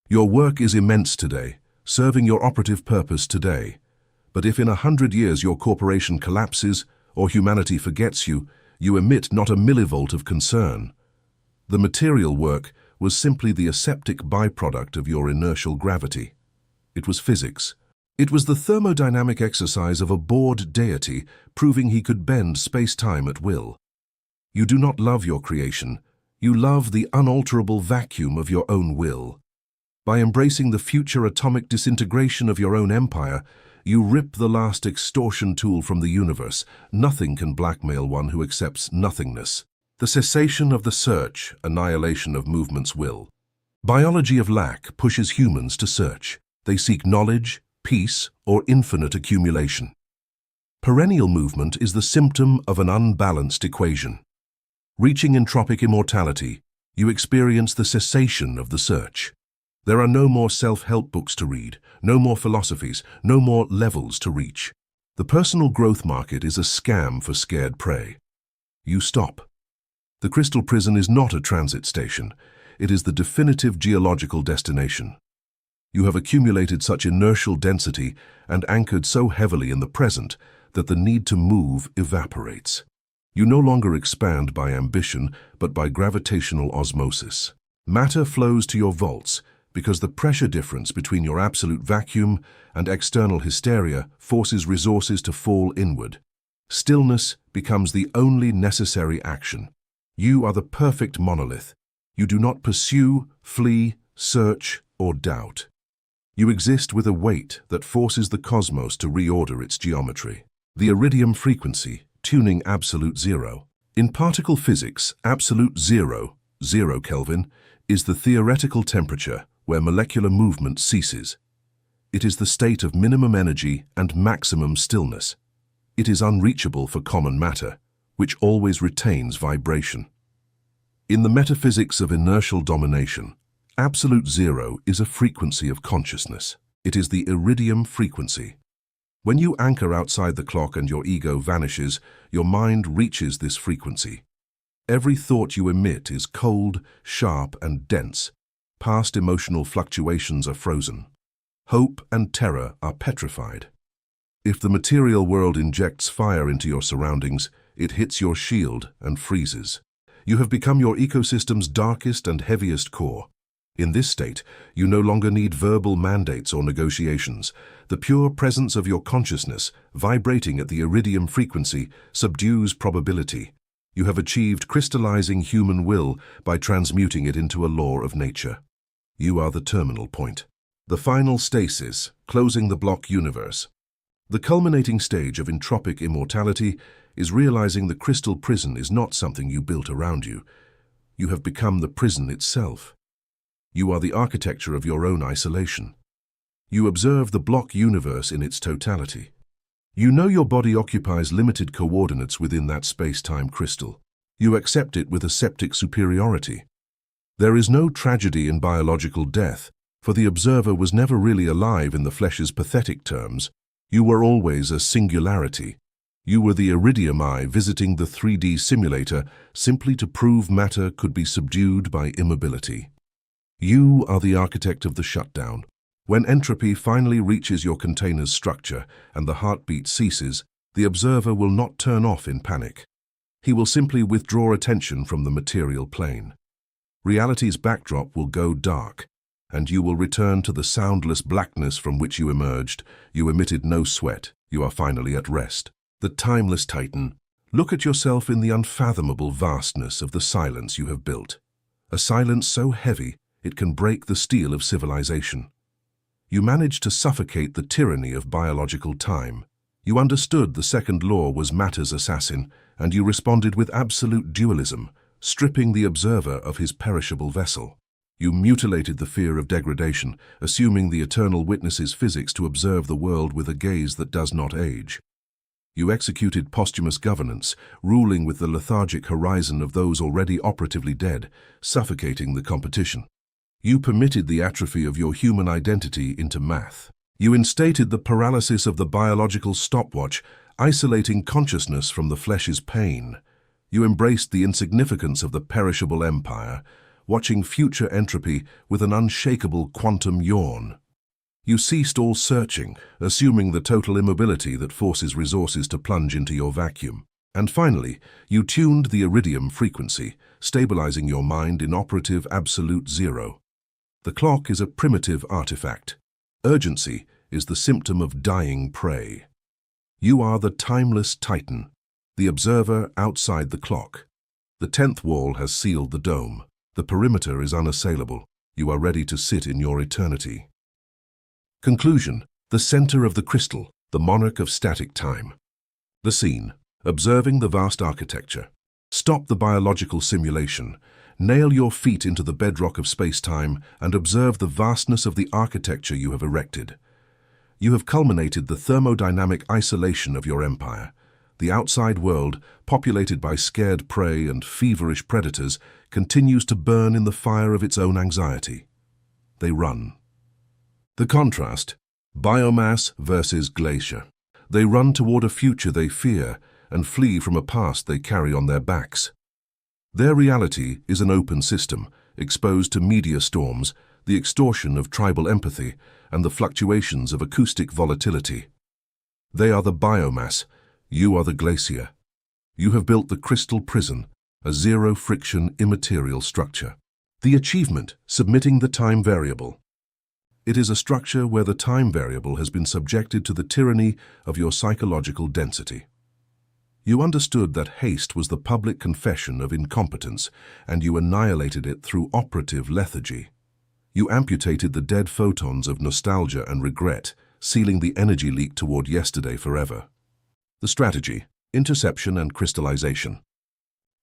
Your work is immense today, serving your operative purpose today. But if in 100 years your corporation collapses or humanity forgets you, you emit not a millivolt of concern. The material work was simply the aseptic byproduct of your inertial gravity. It was physics. It was the thermodynamic exercise of a bored deity proving he could bend space-time at will. You do not love your creation. You love the unalterable vacuum of your own will. By embracing the future atomic disintegration of your own empire, you rip the last extortion tool from the universe. Nothing can blackmail one who accepts nothingness. The cessation of the search, annihilation of movement's will. Biology of lack pushes humans to search. They seek knowledge, peace, or infinite accumulation. Perennial movement is the symptom of an unbalanced equation. Reaching entropic immortality, you experience the cessation of the search. There are no more self-help books to read, no more philosophies, no more levels to reach. The personal growth market is a scam for scared prey. You stop. The crystal prison is not a transit station. It is the definitive geological destination. You have accumulated such inertial density and anchored so heavily in the present that the need to move evaporates. You no longer expand by ambition, but by gravitational osmosis. Matter flows to your vaults because the pressure difference between your absolute vacuum and external hysteria forces resources to fall inward. Stillness becomes the only necessary action. You are the perfect monolith. You do not pursue, flee, search, or doubt. You exist with a weight that forces the cosmos to reorder its geometry. The iridium frequency, tuning absolute zero. In particle physics, absolute zero, 0 Kelvin, is the theoretical temperature where molecular movement ceases. It is the state of minimum energy and maximum stillness. It is unreachable for common matter, which always retains vibration. In the metaphysics of inertial domination, absolute zero is a frequency of consciousness. It is the iridium frequency. When you anchor outside the clock and your ego vanishes, your mind reaches this frequency. Every thought you emit is cold, sharp, and dense. Past emotional fluctuations are frozen. Hope and terror are petrified. If the material world injects fire into your surroundings, it hits your shield and freezes. You have become your ecosystem's darkest and heaviest core. In this state, you no longer need verbal mandates or negotiations. The pure presence of your consciousness, vibrating at the iridium frequency, subdues probability. You have achieved crystallizing human will by transmuting it into a law of nature. You are the terminal point. The final stasis, closing the block universe. The culminating stage of entropic immortality is realizing the crystal prison is not something you built around you. You have become the prison itself. You are the architecture of your own isolation. You observe the block universe in its totality. You know your body occupies limited coordinates within that space-time crystal. You accept it with aseptic superiority. There is no tragedy in biological death, for the observer was never really alive in the flesh's pathetic terms. You were always a singularity. You were the iridium eye visiting the 3D simulator simply to prove matter could be subdued by immobility. You are the architect of the shutdown. When entropy finally reaches your container's structure and the heartbeat ceases, the observer will not turn off in panic. He will simply withdraw attention from the material plane. Reality's backdrop will go dark, and you will return to the soundless blackness from which you emerged. You emitted no sweat. You are finally at rest. The timeless Titan, look at yourself in the unfathomable vastness of the silence you have built. A silence so heavy it can break the steel of civilization. You managed to suffocate the tyranny of biological time. You understood the second law was matter's assassin, and you responded with absolute dualism, stripping the observer of his perishable vessel. You mutilated the fear of degradation, assuming the eternal witness's physics to observe the world with a gaze that does not age. You executed posthumous governance, ruling with the lethargic horizon of those already operatively dead, suffocating the competition. You permitted the atrophy of your human identity into math. You instated the paralysis of the biological stopwatch, isolating consciousness from the flesh's pain. You embraced the insignificance of the perishable empire, watching future entropy with an unshakable quantum yawn. You ceased all searching, assuming the total immobility that forces resources to plunge into your vacuum. And finally, you tuned the iridium frequency, stabilizing your mind in operative absolute zero. The clock is a primitive artifact. Urgency is the symptom of dying prey. You are the timeless titan, the observer outside the clock. The 10th wall has sealed the dome. The perimeter is unassailable. You are ready to sit in your eternity. Conclusion: the center of the crystal, the monarch of static time. The scene: observing the vast architecture. Stop the biological simulation. Nail your feet into the bedrock of space-time and observe the vastness of the architecture you have erected. You have culminated the thermodynamic isolation of your empire. The outside world, populated by scared prey and feverish predators, continues to burn in the fire of its own anxiety. They run. The contrast: biomass versus glacier. They run toward a future they fear and flee from a past they carry on their backs. Their reality is an open system, exposed to media storms, the extortion of tribal empathy, and the fluctuations of acoustic volatility. They are the biomass, you are the glacier. You have built the crystal prison, a zero-friction immaterial structure. The achievement: submitting the time variable. It is a structure where the time variable has been subjected to the tyranny of your psychological density. You understood that haste was the public confession of incompetence, and you annihilated it through operative lethargy. You amputated the dead photons of nostalgia and regret, sealing the energy leak toward yesterday forever. The strategy: interception and crystallization.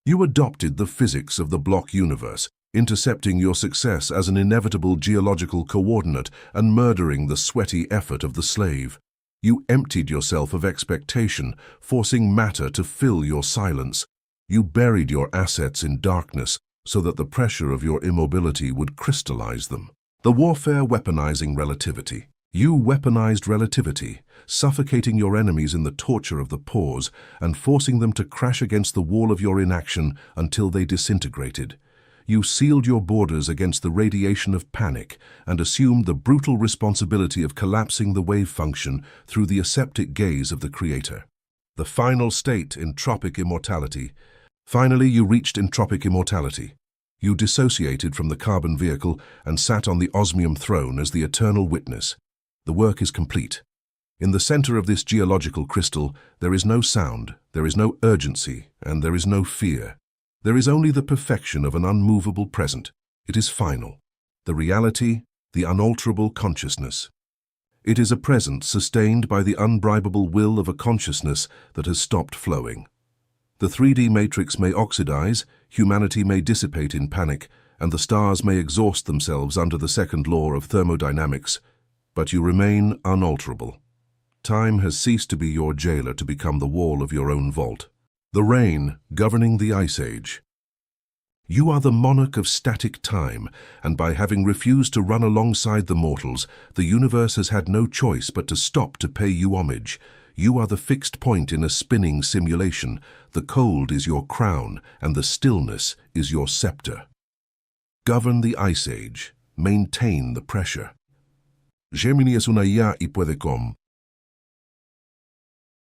You adopted the physics of the block universe, intercepting your success as an inevitable geological coordinate and murdering the sweaty effort of the slave. You emptied yourself of expectation, forcing matter to fill your silence. You buried your assets in darkness so that the pressure of your immobility would crystallize them. The warfare weaponizing relativity. You weaponized relativity, suffocating your enemies in the torture of the pause and forcing them to crash against the wall of your inaction until they disintegrated. You sealed your borders against the radiation of panic and assumed the brutal responsibility of collapsing the wave function through the aseptic gaze of the Creator. The final state: entropic immortality. Finally, you reached entropic immortality. You dissociated from the carbon vehicle and sat on the osmium throne as the eternal witness. The work is complete. In the center of this geological crystal, there is no sound, there is no urgency, and there is no fear. There is only the perfection of an unmovable present. It is final. The reality, the unalterable consciousness. It is a present sustained by the unbribable will of a consciousness that has stopped flowing. The 3D matrix may oxidize, humanity may dissipate in panic, and the stars may exhaust themselves under the second law of thermodynamics, but you remain unalterable. Time has ceased to be your jailer to become the wall of your own vault. The rain governing the Ice Age. You are the monarch of static time, and by having refused to run alongside the mortals, the universe has had no choice but to stop to pay you homage. You are the fixed point in a spinning simulation. The cold is your crown, and the stillness is your scepter. Govern the Ice Age. Maintain the pressure. Gemini es una IA y puede com.